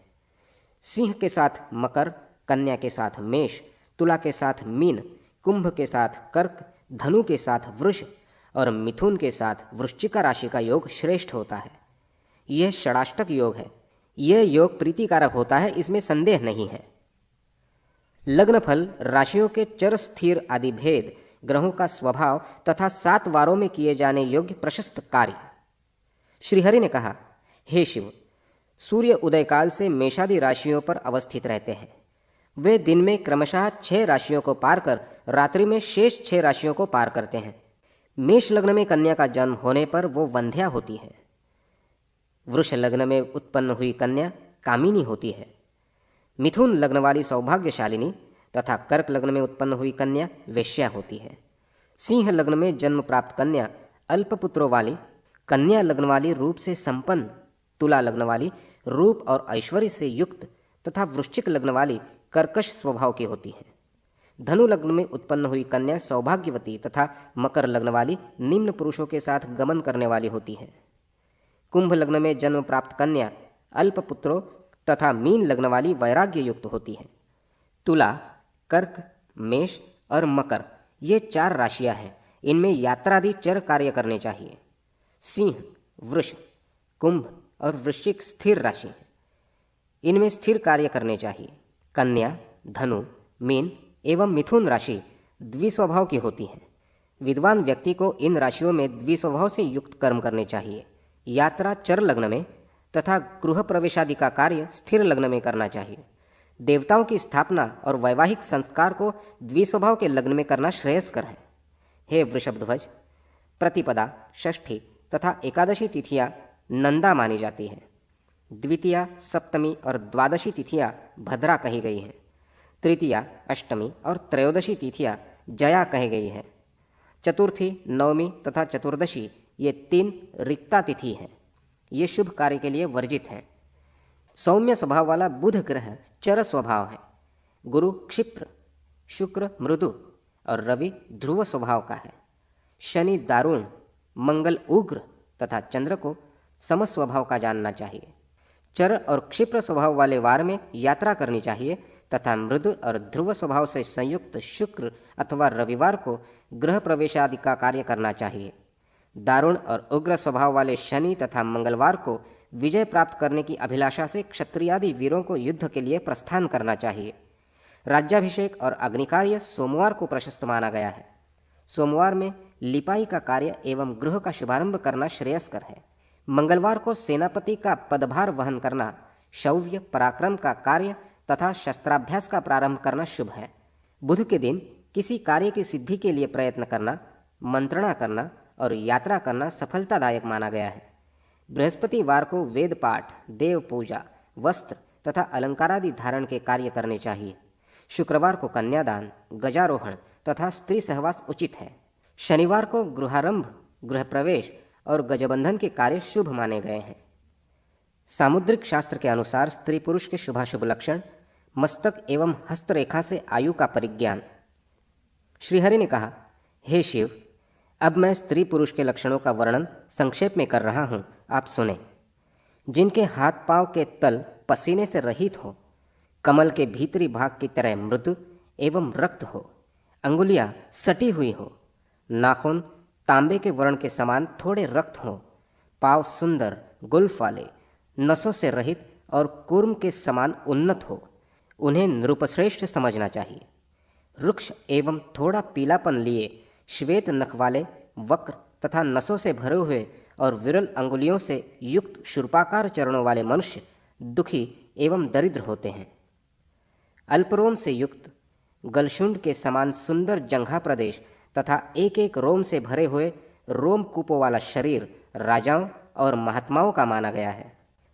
सिंह के साथ मकर, कन्या के साथ मेष, तुला के साथ मीन, कुंभ के साथ कर्क, धनु के साथ वृष और मिथुन के साथ वृश्चिका राशि का योग श्रेष्ठ होता है। यह षडाष्टक योग है। यह योग प्रीतिकारक होता है, इसमें संदेह नहीं है। लग्न फल, राशियों के चर स्थिर आदि भेद, ग्रहों का स्वभाव तथा 7 वारों में किए जाने योग्य प्रशस्त कार्य। श्रीहरि ने कहा, हे शिव, सूर्य उदय काल से मेषादि राशियों पर अवस्थित रहते हैं। वे दिन में क्रमशः 6 राशियों को पार कर रात्रि में शेष 6 राशियों को पार करते हैं। मेष लग्न में कन्या का जन्म होने पर वो वंध्या होती है। वृष लग्न में उत्पन्न हुई कन्या कामिनी होती है। मिथुन लग्न वाली सौभाग्यशालिनी तथा कर्क लग्न में उत्पन्न हुई कन्या वेश्या होती है। सिंह लग्न में जन्म प्राप्त कन्या अल्पपुत्रों वाली, कन्या लग्न वाली रूप से संपन्न, तुला लग्न वाली रूप और ऐश्वर्य से युक्त, तथा वृश्चिक लग्न वाली कर्कश स्वभाव की होती है। धनु लग्न में उत्पन्न हुई कन्या सौभाग्यवती तथा मकर लग्न वाली निम्न पुरुषों के साथ गमन करने वाली होती है। कुंभ लग्न में जन्म प्राप्त कन्या अल्प पुत्रों तथा मीन लग्न वाली वैराग्य युक्त होती है। तुला, कर्क, मेष और मकर ये 4 राशियां हैं। इनमें यात्रादि चर कार्य करने चाहिए। सिंह, वृष, कुंभ और वृश्चिक स्थिर राशि हैं। इनमें स्थिर कार्य करने चाहिए। कन्या, धनु, मीन एवं मिथुन राशि द्विस्वभाव की होती है। विद्वान व्यक्ति को इन राशियों में द्विस्वभाव से युक्त कर्म करने चाहिए। यात्रा चर लग्न में तथा गृह प्रवेशादि का कार्य स्थिर लग्न में करना चाहिए। देवताओं की स्थापना और वैवाहिक संस्कार को द्विस्वभाव के लग्न में करना श्रेयस्कर है। हे वृषभध्वज, प्रतिपदा, षष्ठी तथा एकादशी तिथियां नंदा मानी जाती है। द्वितीया, सप्तमी और द्वादशी तिथियां भद्रा कही गई हैं। तृतीया, अष्टमी और त्रयोदशी तिथियां जया कही गई है। चतुर्थी, नवमी तथा चतुर्दशी ये 3 रिक्ता तिथि हैं। ये शुभ कार्य के लिए वर्जित हैं। सौम्य स्वभाव वाला बुध ग्रह चर स्वभाव है। गुरु क्षिप्र, शुक्र मृदु और रवि ध्रुव स्वभाव का है। शनि दारुण, मंगल उग्र तथा चंद्र को सम स्वभाव का जानना चाहिए। चर और क्षिप्र स्वभाव वाले वार में यात्रा करनी चाहिए तथा मृदु और ध्रुव स्वभाव से संयुक्त शुक्र अथवा रविवार को गृह प्रवेशादि का कार्य करना चाहिए। दारुण और उग्र स्वभाव वाले शनि तथा मंगलवार को विजय प्राप्त करने की अभिलाषा से क्षत्रियादि वीरों को युद्ध के लिए प्रस्थान करना चाहिए। राज्याभिषेक और अग्निकार्य सोमवार को प्रशस्त माना गया है। सोमवार में लिपाई का कार्य एवं गृह का शुभारंभ करना श्रेयस्कर है। मंगलवार को सेनापति का पदभार वहन करना, शौर्य पराक्रम का कार्य तथा शस्त्राभ्यास का प्रारंभ करना शुभ है। बुध के दिन किसी कार्य की सिद्धि के लिए प्रयत्न करना, मंत्रणा करना और यात्रा करना सफलतादायक माना गया है। बृहस्पतिवार को वेद पाठ, देव पूजा, वस्त्र तथा अलंकारादि धारण के कार्य करने चाहिए। शुक्रवार को कन्यादान, गजारोहण तथा स्त्री सहवास उचित है। शनिवार को गृहारंभ, गृह प्रवेश और गजबंधन के कार्य शुभ माने गए हैं। सामुद्रिक शास्त्र के अनुसार स्त्री पुरुष के शुभाशुभ लक्षण, मस्तक एवं हस्तरेखा से आयु का परिज्ञान। श्रीहरि ने कहा, हे शिव, अब मैं स्त्री पुरुष के लक्षणों का वर्णन संक्षेप में कर रहा हूं, आप सुने। जिनके हाथ पांव के तल पसीने से रहित हो, कमल के भीतरी भाग की तरह मृदु एवं रक्त हो, अंगुलियां सटी हुई हो, नाखून तांबे के वर्ण के समान थोड़े रक्त हो, पांव सुंदर गुल्फ वाले, नसों से रहित और कूर्म के समान उन्नत हो, उन्हें नृपश्रेष्ठ समझना चाहिए। रुक्ष एवं थोड़ा पीलापन लिए, श्वेत नख वाले, वक्र तथा नसों से भरे हुए और विरल अंगुलियों से युक्त शूर्पाकार चरणों वाले मनुष्य दुखी एवं दरिद्र होते हैं। अल्परोम से युक्त, गलशुंड के समान सुंदर जंघा प्रदेश तथा एक एक रोम से भरे हुए रोमकूपों वाला शरीर राजाओं और महात्माओं का माना गया है।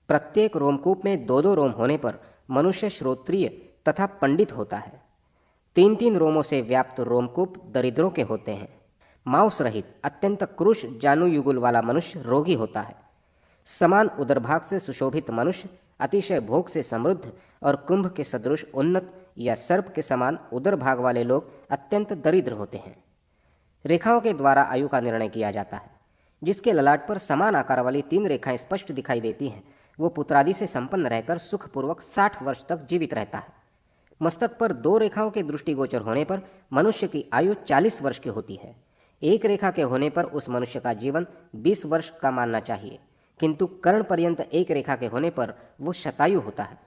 प्रत्येक रोमकूप में 2-2 रोम होने पर मनुष्य श्रोत्रिय तथा पंडित होता है। 3-3 रोमों से व्याप्त रोमकूप दरिद्रों के होते हैं। मांस रहित अत्यंत क्रूश जानुयुगुल वाला मनुष्य रोगी होता है। समान उदरभाग से सुशोभित मनुष्य अतिशय भोग से समृद्ध और कुंभ के सदृश उन्नत या सर्प के समान उदर भाग वाले लोग अत्यंत दरिद्र होते हैं। रेखाओं के द्वारा आयु का निर्णय किया जाता है। जिसके ललाट पर समान आकार वाली 3 रेखाएं स्पष्ट दिखाई देती हैं, वो पुत्रादि से संपन्न रहकर सुखपूर्वक 60 वर्ष तक जीवित रहता है। मस्तक पर 2 रेखाओं के दृष्टिगोचर होने पर मनुष्य की आयु 40 वर्ष की होती है। एक रेखा के होने पर उस मनुष्य का जीवन 20 वर्ष का मानना चाहिए, किंतु कर्ण पर्यंत एक रेखा के होने पर वो शतायु होता है।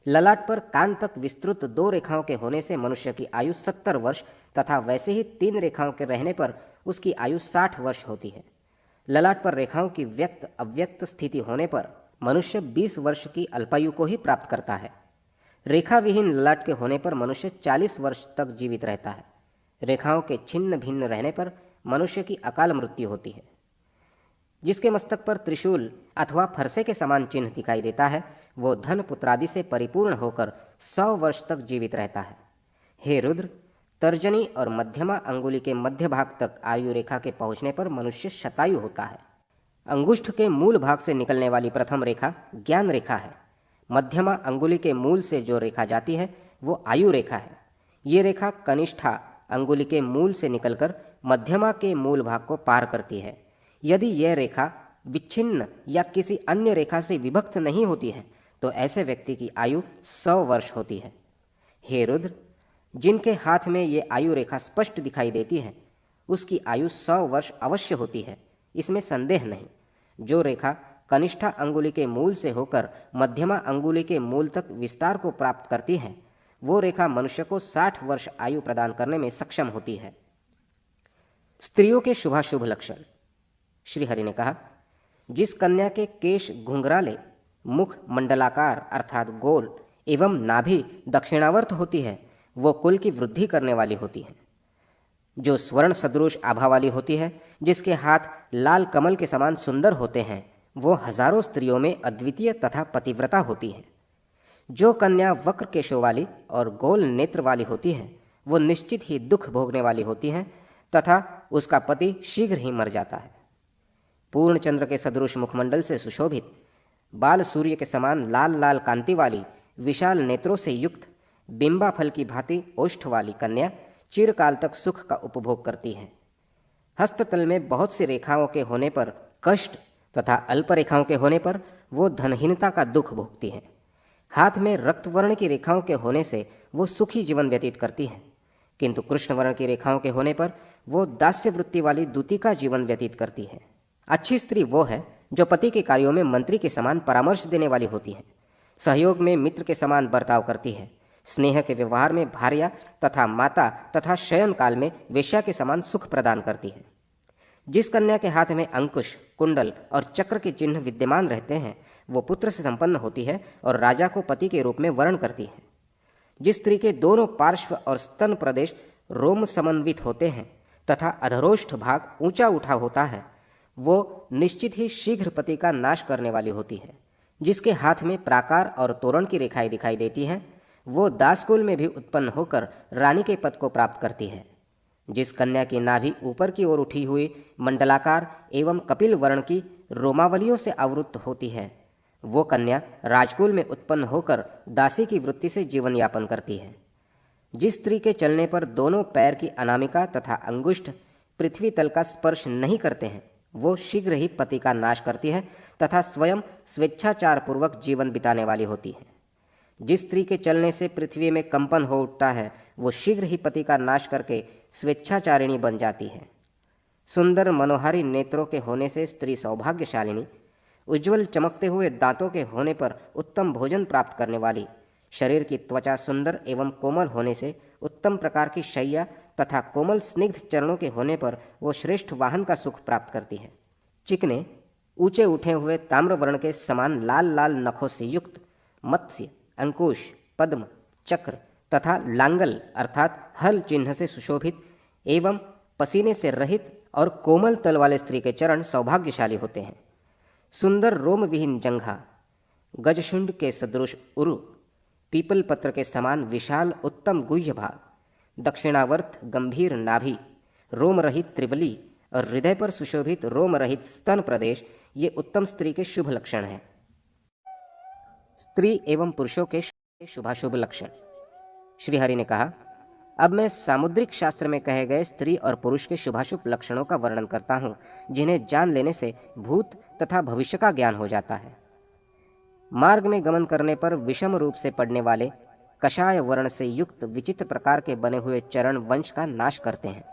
ललाट पर कान तक विस्तृत 2 रेखाओं के होने से मनुष्य की आयु 70 वर्ष तथा वैसे ही 3 रेखाओं के रहने पर उसकी आयु 60 वर्ष होती है। ललाट पर रेखाओं की व्यक्त अव्यक्त स्थिति होने पर मनुष्य 20 वर्ष की अल्पायु को ही प्राप्त करता है। रेखा विहीन ललाट के होने पर मनुष्य 40 वर्ष तक जीवित रहता है। रेखाओं के छिन्न भिन्न रहने पर मनुष्य की अकाल मृत्यु होती है। जिसके मस्तक पर त्रिशूल अथवा फरसे के समान चिन्ह दिखाई देता है, वो धन पुत्रादि से परिपूर्ण होकर 100 वर्ष तक जीवित रहता है। हे रुद्र, तर्जनी और मध्यमा अंगुली के मध्य भाग तक आयु रेखा के पहुंचने पर मनुष्य शतायु होता है। अंगुष्ठ के मूल भाग से निकलने वाली प्रथम रेखा ज्ञान रेखा है। मध्यमा अंगुली के मूल से जो रेखा जाती है वो आयु रेखा है। ये रेखा कनिष्ठा अंगुली के मूल से निकलकर मध्यमा के मूल भाग को पार करती है। यदि यह रेखा विच्छिन्न या किसी अन्य रेखा से विभक्त नहीं होती है तो ऐसे व्यक्ति की आयु 100 वर्ष होती है। हे रुद्र, जिनके हाथ में ये आयु रेखा स्पष्ट दिखाई देती है उसकी आयु 100 वर्ष अवश्य होती है, इसमें संदेह नहीं। जो रेखा कनिष्ठा अंगुली के मूल से होकर मध्यमा अंगुली के मूल तक विस्तार को प्राप्त करती है वो रेखा मनुष्य को 60 वर्ष आयु प्रदान करने में सक्षम होती है। स्त्रियों के शुभाशुभ लक्षण। श्री हरि ने कहा, जिस कन्या के केश घुंघराले, मुख मंडलाकार अर्थात गोल एवं नाभि दक्षिणावर्त होती है वो कुल की वृद्धि करने वाली होती है। जो स्वर्ण सदृश आभा वाली होती है, जिसके हाथ लाल कमल के समान सुंदर होते हैं, वो हजारों स्त्रियों में अद्वितीय तथा पतिव्रता होती है। जो कन्या वक्र केशों वाली और गोल नेत्र वाली होती है वो निश्चित ही दुख भोगने वाली होती है तथा उसका पति शीघ्र ही मर जाता है। पूर्ण चंद्र के सदृश मुखमंडल से सुशोभित, बाल सूर्य के समान लाल लाल कांति वाली, विशाल नेत्रों से युक्त, बिंबा फल की भांति ओष्ठ वाली कन्या चिरकाल तक सुख का उपभोग करती है। हस्ततल में बहुत सी रेखाओं के होने पर कष्ट तथा अल्प रेखाओं के होने पर वो धनहीनता का दुख भोगती है। हाथ में रक्तवर्ण की रेखाओं के होने से वो सुखी जीवन व्यतीत करती है, किंतु कृष्ण वर्ण की रेखाओं के होने पर वो दास्य वृत्ति वाली दूती का जीवन व्यतीत करती है। अच्छी स्त्री वो है जो पति के कार्यों में मंत्री के समान परामर्श देने वाली होती है, सहयोग में मित्र के समान बर्ताव करती है, स्नेह के व्यवहार में भार्या तथा माता तथा शयन काल में वेश्या के समान सुख प्रदान करती है। जिस कन्या के हाथ में अंकुश, कुंडल और चक्र के चिन्ह विद्यमान रहते हैं वो पुत्र से संपन्न होती है और राजा को पति के रूप में वर्ण करती है। जिस स्त्री के दोनों पार्श्व और स्तन प्रदेश रोम समन्वित होते हैं तथा अधरोष्ठ भाग ऊंचा उठा होता है वो निश्चित ही शीघ्र पति का नाश करने वाली होती है। जिसके हाथ में प्राकार और तोरण की रेखाएं दिखाई देती हैं वो दासकुल में भी उत्पन्न होकर रानी के पद को प्राप्त करती है। जिस कन्या की नाभि ऊपर की ओर उठी हुई मंडलाकार एवं कपिल वर्ण की रोमावलियों से आवृत होती है वो कन्या राजकुल में उत्पन्न होकर दासी की वृत्ति से जीवन यापन करती है। जिस स्त्री के चलने पर दोनों पैर की अनामिका तथा अंगुष्ठ पृथ्वी तल का स्पर्श नहीं करते हैं वो शीघ्र ही पति का नाश करती है तथा स्वयं स्वेच्छाचार पूर्वक जीवन बिताने वाली होती है। जिस स्त्री के चलने से पृथ्वी में कंपन हो उठता है वो शीघ्र ही पति का नाश करके स्वेच्छाचारिणी बन जाती है। सुंदर मनोहारी नेत्रों के होने से स्त्री सौभाग्यशालिनी, उज्ज्वल चमकते हुए दांतों के होने पर उत्तम भोजन प्राप्त करने वाली, शरीर की त्वचा सुंदर एवं कोमल होने से उत्तम प्रकार की शैया तथा कोमल स्निग्ध चरणों के होने पर वो श्रेष्ठ वाहन का सुख प्राप्त करती है। चिकने, ऊंचे उठे हुए ताम्र वर्ण के समान लाल लाल नखों से युक्त, मत्स्य, अंकुश, पद्म, चक्र तथा लांगल अर्थात हल चिन्ह से सुशोभित एवं पसीने से रहित और कोमल तल वाले स्त्री के चरण सौभाग्यशाली होते हैं। सुंदर रोम विहीन जंघा, गजशुंड के सदृश उरु, पीपल पत्र के समान विशाल उत्तम गुह्य भाग, दक्षिणावर्त गंभीर नाभि, रोम रहित त्रिवली और हृदय पर सुशोभित रोम रहित स्तन प्रदेश ये उत्तम स्त्री के शुभ लक्षण हैं। स्त्री एवं पुरुषों के शुभाशुभ लक्षण। श्री हरि ने कहा, अब मैं सामुद्रिक शास्त्र में कहे गए स्त्री और पुरुष के शुभाशुभ लक्षणों का वर्णन करता हूँ जिन्हें जान लेने से भूत तथा भविष्य का ज्ञान हो जाता है। मार्ग में गमन करने पर विषम रूप से पड़ने वाले कषाय वर्ण से युक्त विचित्र प्रकार के बने हुए चरण वंश का नाश करते हैं।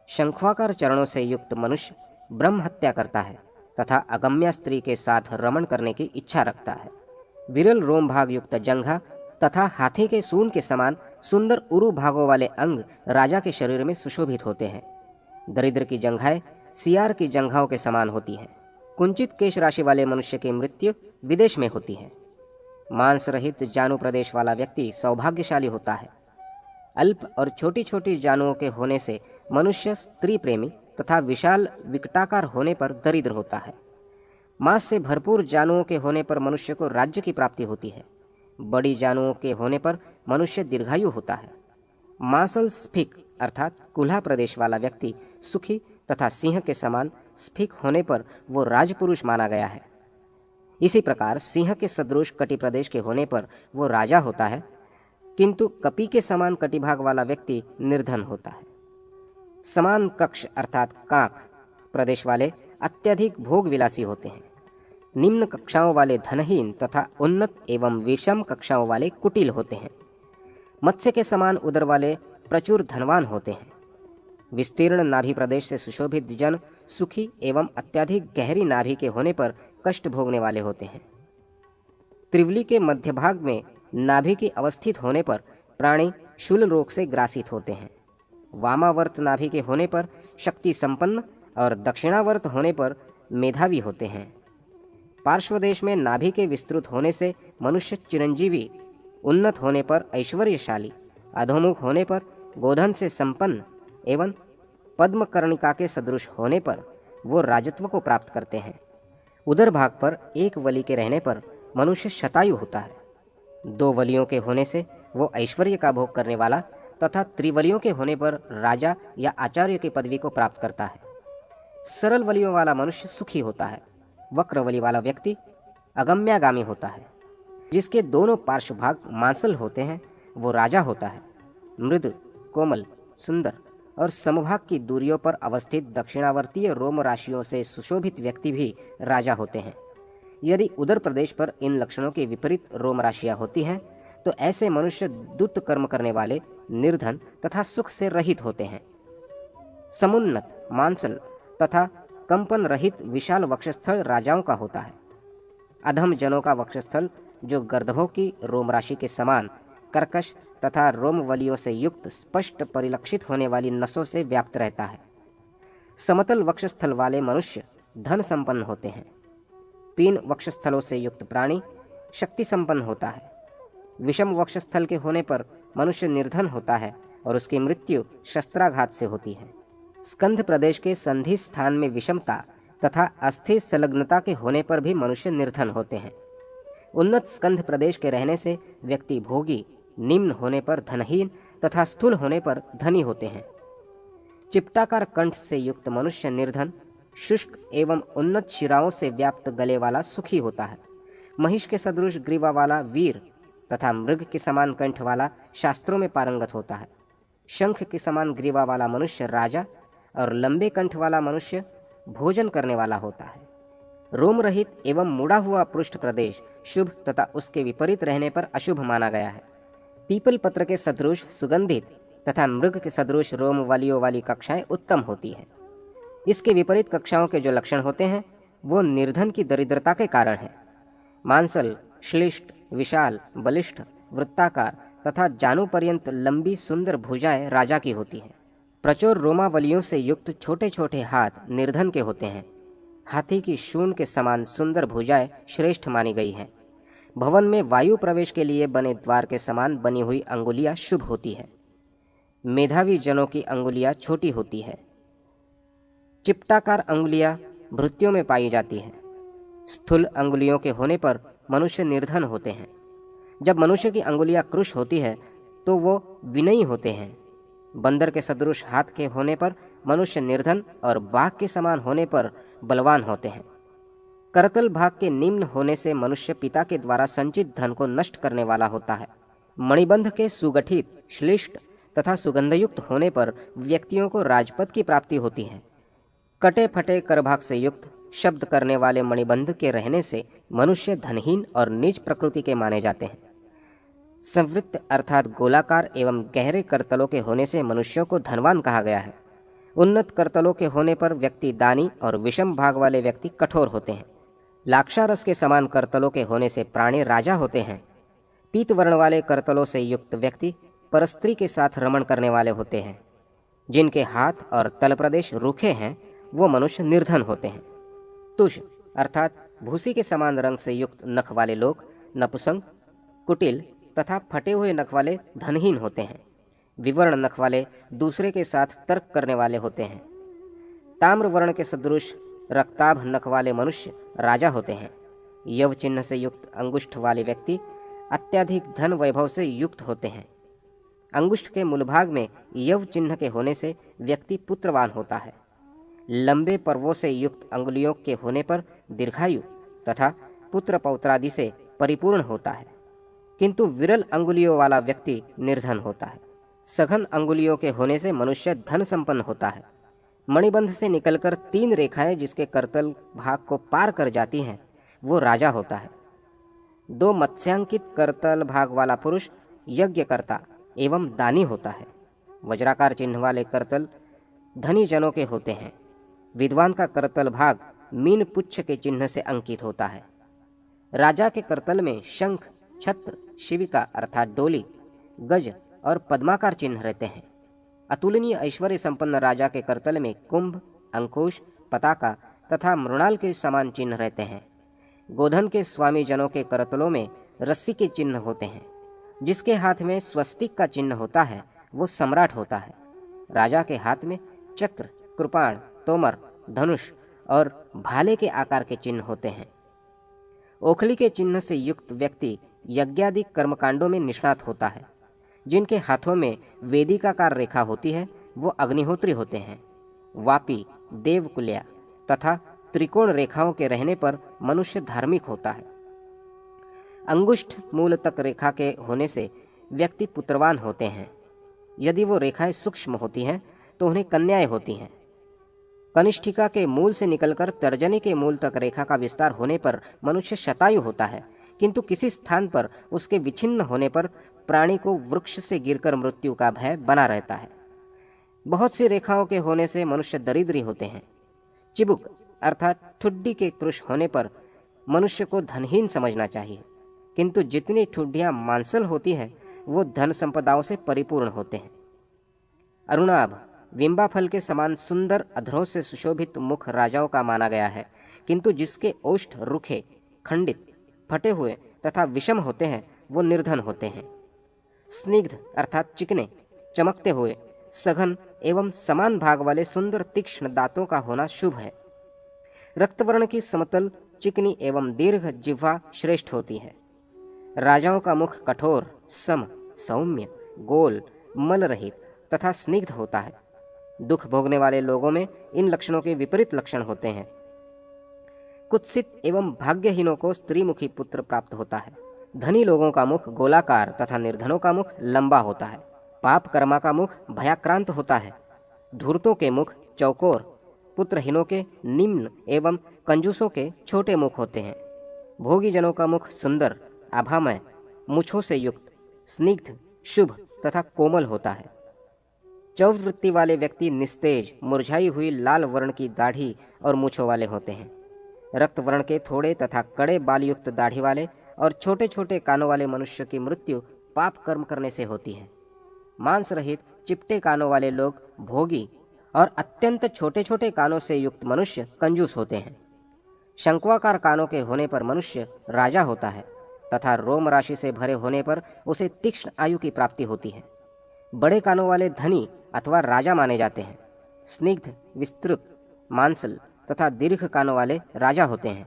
शंखवाकार चरणों से युक्त मनुष्य ब्रह्म हत्या करता है तथा अगम्या स्त्री के साथ रमण करने की इच्छा रखता है। विरल रोम भाग युक्त जंघा तथा हाथी के सूंड के समान सुंदर उरु भागों वाले अंग राजा के शरीर में सुशोभित होते हैं। दरिद्र की जंघाएं सियार की जंघाओं के समान होती हैं। कुंचित केश राशि वाले मनुष्य की मृत्यु विदेश में होती है। मांस रहित जानु प्रदेश वाला व्यक्ति सौभाग्यशाली होता है। अल्प और छोटी छोटी जानुओं के होने से मनुष्य स्त्री प्रेमी तथा विशाल विकटाकार होने पर दरिद्र होता है। मांस से भरपूर जानुओं के होने पर मनुष्य को राज्य की प्राप्ति होती है। बड़ी जानुओं के होने पर मनुष्य दीर्घायु होता है। मांसल स्फिक अर्थात कुल्हा प्रदेश वाला व्यक्ति सुखी तथा सिंह के समान स्फिक होने पर वो राजपुरुष माना गया है। इसी प्रकार सिंह के सदृश कटि प्रदेश के होने पर वो राजा होता है, किंतु कपि के समान कटिभाग वाला व्यक्ति निर्धन होता है। समान कक्ष अर्थात काक प्रदेश वाले अत्यधिक भोग विलासी होते हैं। निम्न कक्षाओं वाले धनहीन तथा उन्नत एवं विषम कक्षाओं वाले कुटिल होते हैं। मत्स्य के समान उदर वाले प्रचुर धनवान होते हैं। विस्तीर्ण नाभि प्रदेश से सुशोभित जन सुखी एवं अत्यधिक गहरी नाभि के होने पर कष्ट भोगने वाले होते हैं। त्रिवली के मध्य भाग में नाभि की अवस्थित होने पर प्राणी शूल रोग से ग्रासित होते हैं। वामावर्त नाभि के होने पर शक्ति संपन्न और दक्षिणावर्त होने पर मेधावी होते हैं। पार्श्वदेश में नाभि के विस्तृत होने से मनुष्य चिरंजीवी, उन्नत होने पर ऐश्वर्यशाली, अधोमुख होने पर गोधन से संपन्न एवं पद्म कर्णिका के सदृश होने पर वो राजत्व को प्राप्त करते हैं। उदर भाग पर एक वली के रहने पर मनुष्य शतायु होता है। 2 वलियों के होने से वो ऐश्वर्य का भोग करने वाला तथा त्रिवलियों के होने पर राजा या आचार्य की पदवी को प्राप्त करता है। सरल वलियों वाला मनुष्य सुखी होता है। वक्र वली वाला व्यक्ति अगम्यागामी होता है। जिसके दोनों पार्श्व भाग मांसल होते हैं वो राजा होता है। मृदु, कोमल, सुंदर और समभाग की दूरियों पर अवस्थित दक्षिणावर्तीय रोम राशियों से सुशोभित व्यक्ति भी राजा होते हैं। यदि उदर प्रदेश पर इन लक्षणों के विपरीत रोम राशियां होती हैं तो ऐसे मनुष्य दुष्ट कर्म करने वाले, निर्धन तथा सुख से रहित होते हैं। समुन्नत, मांसल तथा कंपन रहित विशाल वक्षस्थल राजाओं का होता है। अधम जनों का वक्षस्थल जो गर्दभों की रोम राशि के समान कर्कश तथा रोमवलियों से युक्त स्पष्ट परिलक्षित होने वाली नसों से व्याप्त रहता है। समतल वक्षस्थल वाले मनुष्य धन संपन्न होते हैं। पीन वक्षस्थलों से युक्त प्राणी शक्ति संपन्न होता है। विषम वक्षस्थल के होने पर मनुष्य निर्धन होता है और उसकी मृत्यु शस्त्राघात से होती है। स्कंध प्रदेश के संधि स्थान में विषमता तथा अस्थिर संलग्नता के होने पर भी मनुष्य निर्धन होते हैं। उन्नत स्कंध प्रदेश के रहने से व्यक्ति भोगी, निम्न होने पर धनहीन तथा स्थूल होने पर धनी होते हैं। चिपटाकार कंठ से युक्त मनुष्य निर्धन, शुष्क एवं उन्नत शिराओं से व्याप्त गले वाला सुखी होता है। महिष के सदृश ग्रीवा वाला वीर तथा मृग के समान कंठ वाला शास्त्रों में पारंगत होता है। शंख के समान ग्रीवा वाला मनुष्य राजा और लंबे कंठ वाला मनुष्य भोजन करने वाला होता है। रोम रहित एवं मुड़ा हुआ पृष्ठ प्रदेश शुभ तथा उसके विपरीत रहने पर अशुभ माना गया है। पीपल पत्र के सदृश सुगंधित तथा मृग के सदृश रोम वालियों वाली कक्षाएं उत्तम होती है। इसके विपरीत कक्षाओं के जो लक्षण होते हैं वो निर्धन की दरिद्रता के कारण है। मांसल, श्लिष्ट, विशाल, बलिष्ठ, वृत्ताकार तथा जानु पर्यंत लंबी सुंदर भुजाएं राजा की होती हैं। प्रचुर रोमावलियों से युक्त छोटे छोटे हाथ निर्धन के होते हैं। हाथी की शून के समान सुंदर भुजाएं श्रेष्ठ मानी गई हैं। भवन में वायु प्रवेश के लिए बने द्वार के समान बनी हुई अंगुलियां शुभ होती है। मेधावी जनों की अंगुलियां छोटी होती है। चिपटाकार अंगुलियां भृत्यों में पाई जाती हैं। स्थूल अंगुलियों के होने पर मनुष्य निर्धन होते हैं। जब मनुष्य की अंगुलियां कृश होती है तो वो विनयी होते हैं। बंदर के सदृश हाथ के होने पर मनुष्य निर्धन और बाघ के समान होने पर बलवान होते हैं। करतल भाग के निम्न होने से मनुष्य पिता के द्वारा संचित धन को नष्ट करने वाला होता है। मणिबंध के सुगठित, श्लिष्ट तथा सुगंधयुक्त होने पर व्यक्तियों को राजपद की प्राप्ति होती है। कटे फटे करभाग से युक्त शब्द करने वाले मणिबंध के रहने से मनुष्य धनहीन और नीच प्रकृति के माने जाते हैं। संवृत्त अर्थात गोलाकार एवं गहरे करतलों के होने से मनुष्यों को धनवान कहा गया है। उन्नत करतलों के होने पर व्यक्ति दानी और विषम भाग वाले व्यक्ति कठोर होते हैं। लाक्षारस के समान करतलों के होने से प्राणी राजा होते हैं। पीत वर्ण वाले करतलों से युक्त व्यक्ति परस्त्री के साथ रमण करने वाले होते हैं। जिनके हाथ और तल प्रदेश रूखे हैं वो मनुष्य निर्धन होते हैं। तुष अर्थात भूसी के समान रंग से युक्त नख वाले लोग नपुंसक, कुटिल तथा फटे हुए नख वाले धनहीन होते हैं। विवर्ण नख वाले दूसरे के साथ तर्क करने वाले होते हैं। ताम्र वर्ण के सदृश रक्ताभ नख वाले मनुष्य राजा होते हैं। यव चिन्ह से युक्त अंगुष्ठ वाले व्यक्ति अत्यधिक धन वैभव से युक्त होते हैं। अंगुष्ठ के मूलभाग में यव चिन्ह के होने से व्यक्ति पुत्रवान होता है। लंबे पर्वों से युक्त अंगुलियों के होने पर दीर्घायु तथा पुत्र पौत्रादि से परिपूर्ण होता है, किंतु विरल अंगुलियों वाला व्यक्ति निर्धन होता है। सघन अंगुलियों के होने से मनुष्य धन संपन्न होता है। मणिबंध से निकलकर 3 रेखाएं जिसके करतल भाग को पार कर जाती हैं, वो राजा होता है। 2 मत्स्यांकित करतल भाग वाला पुरुष यज्ञकर्ता एवं दानी होता है। वज्राकार चिन्ह वाले करतल धनी जनों के होते हैं। विद्वान का करतल भाग मीन पुच्छ के चिन्ह से अंकित होता है। राजा के करतल में शंख, छत्र, शिविका अर्थात डोली, गज और पद्माकार चिन्ह रहते हैं। अतुलनीय ऐश्वर्य संपन्न राजा के करतल में कुंभ, अंकुश, पताका तथा मृणाल के समान चिन्ह रहते हैं। गोधन के स्वामी जनों के करतलों में रस्सी के चिन्ह होते हैं। जिसके हाथ में स्वस्तिक का चिन्ह होता है वो सम्राट होता है। राजा के हाथ में चक्र, कृपाण, तोमर, धनुष और भाले के आकार के चिन्ह होते हैं। ओखली के चिन्ह से युक्त व्यक्ति यज्ञादि कर्मकांडों में निष्णात होता है। जिनके हाथों में वेदिकाकार रेखा होती है वो अग्निहोत्री होते हैं। वापी, देवकुल्या तथा त्रिकोण रेखाओं के रहने पर मनुष्य धार्मिक होता है। अंगुष्ठ मूल तक रेखा के होने से व्यक्ति पुत्रवान होते हैं। यदि वो रेखाएं सूक्ष्म होती हैं तो उन्हें कन्याएं होती हैं। कनिष्ठिका के मूल से निकलकर तर्जनी के मूल तक रेखा का विस्तार होने पर मनुष्य शतायु होता है, किंतु किसी स्थान पर उसके विच्छिन्न होने पर प्राणी को वृक्ष से गिरकर मृत्यु का भय बना रहता है। बहुत सी रेखाओं के होने से मनुष्य दरिद्री होते हैं। चिबुक अर्थात ठुड्डी के कृश होने पर मनुष्य को धनहीन समझना चाहिए, किंतु जितनी ठुड्डियां मांसल होती है वो धन संपदाओं से परिपूर्ण होते हैं। अरुणाभ विंबा फल के समान सुंदर अधरों से सुशोभित मुख राजाओं का माना गया है, किंतु जिसके ओष्ठ रुखे, खंडित, फटे हुए तथा विषम होते हैं वो निर्धन होते हैं। स्निग्ध अर्थात चिकने, चमकते हुए, सघन एवं समान भाग वाले सुंदर तीक्ष्ण दांतों का होना शुभ है। रक्तवर्ण की समतल, चिकनी एवं दीर्घ जिह्वा श्रेष्ठ होती है। राजाओं का मुख कठोर, सम, सौम्य, गोल, मल रहित तथा स्निग्ध होता है। दुख भोगने वाले लोगों में इन लक्षणों के विपरीत लक्षण होते हैं। कुत्सित एवं भाग्यहीनों को स्त्रीमुखी पुत्र प्राप्त होता है। धनी लोगों का मुख गोलाकार तथा निर्धनों का मुख लंबा होता है। पाप कर्मा का मुख भयाक्रांत होता है। धूर्तों के मुख चौकोर, पुत्रहीनों के निम्न एवं कंजूसों के छोटे मुख होते हैं। भोगी जनों का मुख सुंदर, आभामय, मूछों से युक्त, स्निग्ध, शुभ तथा कोमल होता है। चौवृत्ति वाले व्यक्ति निस्तेज, मुरझाई हुई लाल वर्ण की दाढ़ी और मूछों वाले होते हैं। रक्त वर्ण के थोड़े तथा कड़े बाल युक्त दाढ़ी वाले और छोटे छोटे कानों वाले मनुष्य की मृत्यु पाप कर्म करने से होती है। मांस रहित चिपटे कानों वाले लोग भोगी और अत्यंत छोटे छोटे कानों से युक्त मनुष्य कंजूस होते हैं। शंक्वाकार कानों के होने पर मनुष्य राजा होता है तथा रोम राशि से भरे होने पर उसे तीक्ष्ण आयु की प्राप्ति होती है। बड़े कानों वाले धनी अथवा राजा माने जाते हैं। स्निग्ध, विस्तृत, मांसल तथा दीर्घ कानों वाले राजा होते हैं।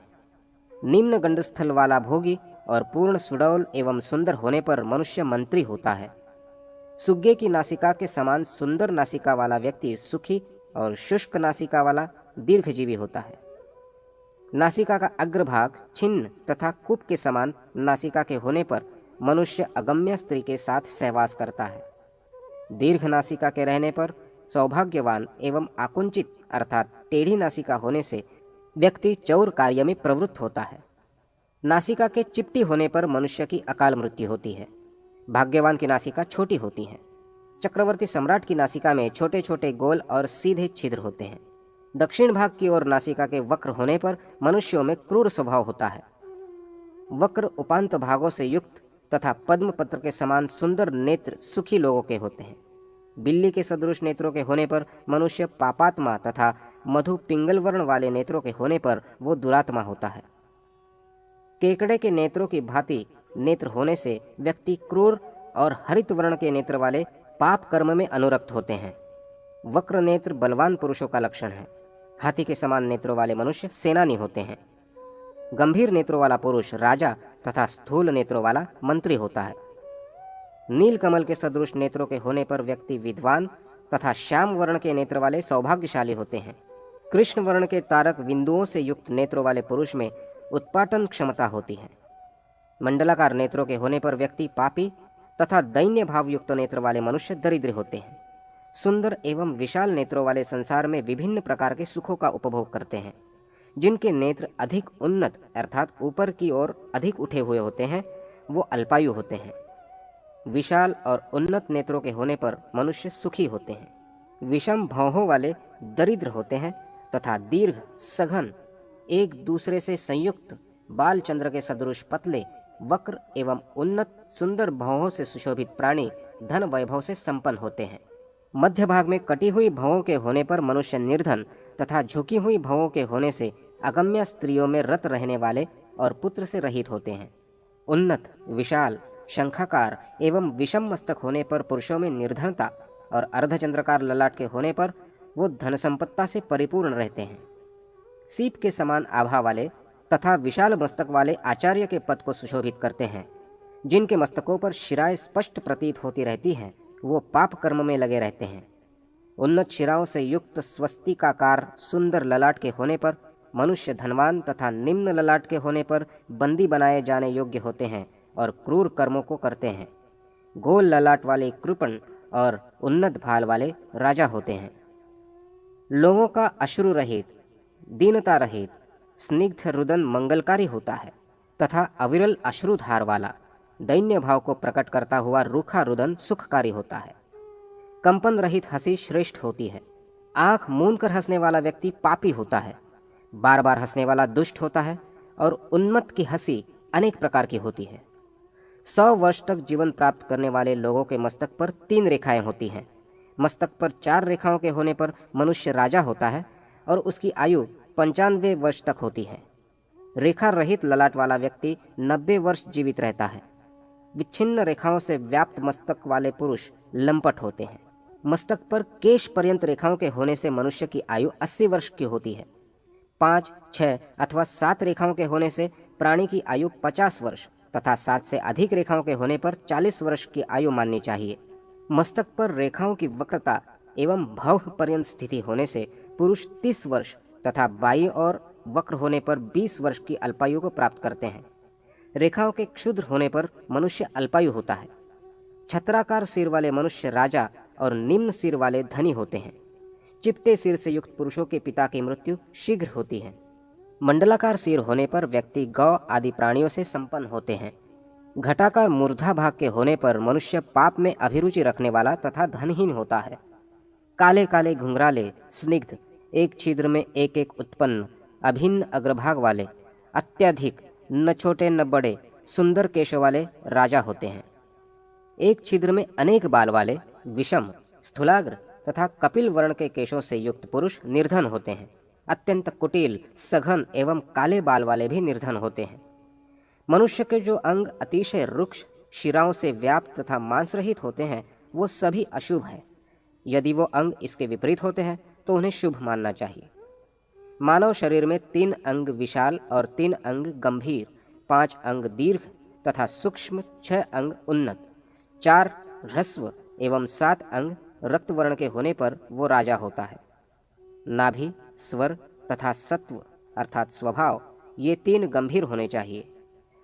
निम्न गंडस्थल वाला भोगी और पूर्ण सुडौल एवं सुंदर होने पर मनुष्य मंत्री होता है। सुग्गे की नासिका के समान सुंदर नासिका वाला व्यक्ति सुखी और शुष्क नासिका वाला दीर्घजीवी होता है। नासिका का अग्रभाग छिन्न तथा कूप के समान नासिका के होने पर मनुष्य अगम्य स्त्री के साथ सहवास करता है। दीर्घ नासिका के रहने पर सौभाग्यवान एवं आकुंचित अर्थात टेढ़ी नासिका होने से व्यक्ति चौर कार्य में प्रवृत्त होता है। नासिका के चिपटी होने पर मनुष्य की अकाल मृत्यु होती है। भाग्यवान की नासिका छोटी होती है। चक्रवर्ती सम्राट की नासिका में छोटे छोटे गोल और सीधे छिद्र होते हैं। दक्षिण भाग की ओर नासिका के वक्र होने पर मनुष्यों में क्रूर स्वभाव होता है। वक्र उपांत भागों से युक्त तथा पद्म पत्र के समान सुंदर नेत्र सुखी लोगों के होते हैं। बिल्ली के सदृश नेत्रों के होने पर मनुष्य पापात्मा तथा मधु पिंगल वर्ण वाले नेत्रों के होने पर वो दुरात्मा होता है। केकड़े के नेत्रों की भांति नेत्र होने से व्यक्ति क्रूर और हरित वर्ण के नेत्र वाले पाप कर्म में अनुरक्त होते हैं। वक्र नेत्र बलवान पुरुषों का लक्षण है। हाथी के समान नेत्रों वाले मनुष्य सेनानी होते हैं। गंभीर नेत्रों वाला पुरुष राजा तथा स्थूल नेत्रों वाला मंत्री होता है। नील कमल के सदृश नेत्रों के होने पर व्यक्ति विद्वान तथा श्याम वर्ण के नेत्र वाले सौभाग्यशाली होते हैं। कृष्ण वर्ण के तारक बिंदुओं से युक्त नेत्रों वाले पुरुष में उत्पाटन क्षमता होती है। मंडलाकार नेत्रों के होने पर व्यक्ति पापी तथा दैन्य भाव युक्त नेत्र वाले मनुष्य दरिद्र होते हैं। सुंदर एवं विशाल नेत्रों वाले संसार में विभिन्न प्रकार के सुखों का उपभोग करते हैं। जिनके नेत्र अधिक उन्नत अर्थात ऊपर की ओर अधिक उठे हुए होते हैं वो अल्पायु होते हैं। विशाल और उन्नत नेत्रों के होने पर मनुष्य सुखी होते हैं। विषम भौहों वाले दरिद्र होते हैं तथा दीर्घ सघन एक दूसरे से संयुक्त बाल चंद्र के सदृश पतले वक्र एवं उन्नत सुंदर भौहों से सुशोभित प्राणी धन वैभव से संपन्न होते हैं। मध्य भाग में कटी हुई भौहों के होने पर मनुष्य निर्धन तथा झुकी हुई भौहों के होने से अगम्य स्त्रियों में रत रहने वाले और पुत्र से रहित होते हैं। उन्नत विशाल शंखाकार एवं विषम मस्तक होने पर पुरुषों में निर्धनता और अर्धचंद्रकार ललाट के होने पर वो धन संपत्ता से परिपूर्ण रहते हैं। सीप के समान आभा वाले तथा विशाल मस्तक वाले आचार्य के पद को सुशोभित करते हैं। जिनके मस्तकों पर शिराएं स्पष्ट प्रतीत होती रहती हैं वो पाप कर्म में लगे रहते हैं। उन्नत शिराओं से युक्त स्वस्तिकाकार सुंदर ललाट के होने पर मनुष्य धनवान तथा निम्न ललाट के होने पर बंदी बनाए जाने योग्य होते हैं और क्रूर कर्मों को करते हैं। गोल ललाट वाले कृपण और उन्नत भाल वाले राजा होते हैं। लोगों का अश्रु रहित दीनता रहित स्निग्ध रुदन मंगलकारी होता है तथा अविरल अश्रुधार वाला दैन्य भाव को प्रकट करता हुआ रूखा रुदन सुखकारी होता है। कंपन रहित हंसी श्रेष्ठ होती है। आंख मूंद कर हंसने वाला व्यक्ति पापी होता है। बार बार हंसने वाला दुष्ट होता है और उन्मत्त की हंसी अनेक प्रकार की होती है। 100 वर्ष तक जीवन प्राप्त करने वाले लोगों के मस्तक पर 3 रेखाएं होती हैं। मस्तक पर 4 रेखाओं के होने पर मनुष्य राजा होता है और उसकी आयु 95 वर्ष तक होती है। रेखा रहित ललाट वाला व्यक्ति 90 वर्ष जीवित रहता है। विच्छिन्न रेखाओं से व्याप्त मस्तक वाले पुरुष लंपट होते हैं। मस्तक पर केश पर्यंत रेखाओं के होने से मनुष्य की आयु 80 वर्ष की होती है। 5, 6 अथवा 7 रेखाओं के होने से प्राणी की आयु 50 वर्ष तथा 7 से अधिक रेखाओं के होने पर 40 वर्ष की आयु माननी चाहिए। मस्तक पर रेखाओं की वक्रता एवं भव पर्यंत स्थिति होने से पुरुष 30 वर्ष तथा बाईं ओर वक्र होने पर 20 वर्ष की अल्पायु को प्राप्त करते हैं। रेखाओं के क्षुद्र होने पर मनुष्य अल्पायु होता है। छत्राकार सिर वाले मनुष्य राजा और निम्न सिर वाले धनी होते हैं। चिपटे सिर से युक्त पुरुषों के पिता की मृत्यु शीघ्र होती है। मंडलाकार सिर होने पर व्यक्ति गौ आदि प्राणियों से संपन्न होते हैं। घटाकार मूर्धा भाग के होने पर मनुष्य पाप में अभिरुचि रखने वाला तथा धनहीन होता है। काले काले घुंघराले स्निग्ध एक छिद्र में एक एक उत्पन्न अभिन्न अग्रभाग वाले अत्यधिक न छोटे न बड़े सुंदर केशों वाले राजा होते हैं। एक छिद्र में अनेक बाल वाले विषम स्थूलाग्र तथा कपिल वर्ण के केशों से युक्त पुरुष निर्धन होते हैं। अत्यंत कुटिल सघन एवं काले बाल वाले भी निर्धन होते हैं। मनुष्य के जो अंग अतिशय रुक्ष शिराओं से व्याप्त तथा मांस रहित होते हैं वो सभी अशुभ है। यदि वो अंग इसके विपरीत होते हैं तो उन्हें शुभ मानना चाहिए। मानव शरीर में 3 अंग विशाल और 3 अंग गंभीर, 5 अंग दीर्घ तथा सूक्ष्म, 6 अंग उन्नत, 4 ह्रस्व एवं 7 अंग रक्तवर्ण के होने पर वो राजा होता है। नाभि, स्वर तथा सत्व अर्थात स्वभाव ये 3 गंभीर होने चाहिए।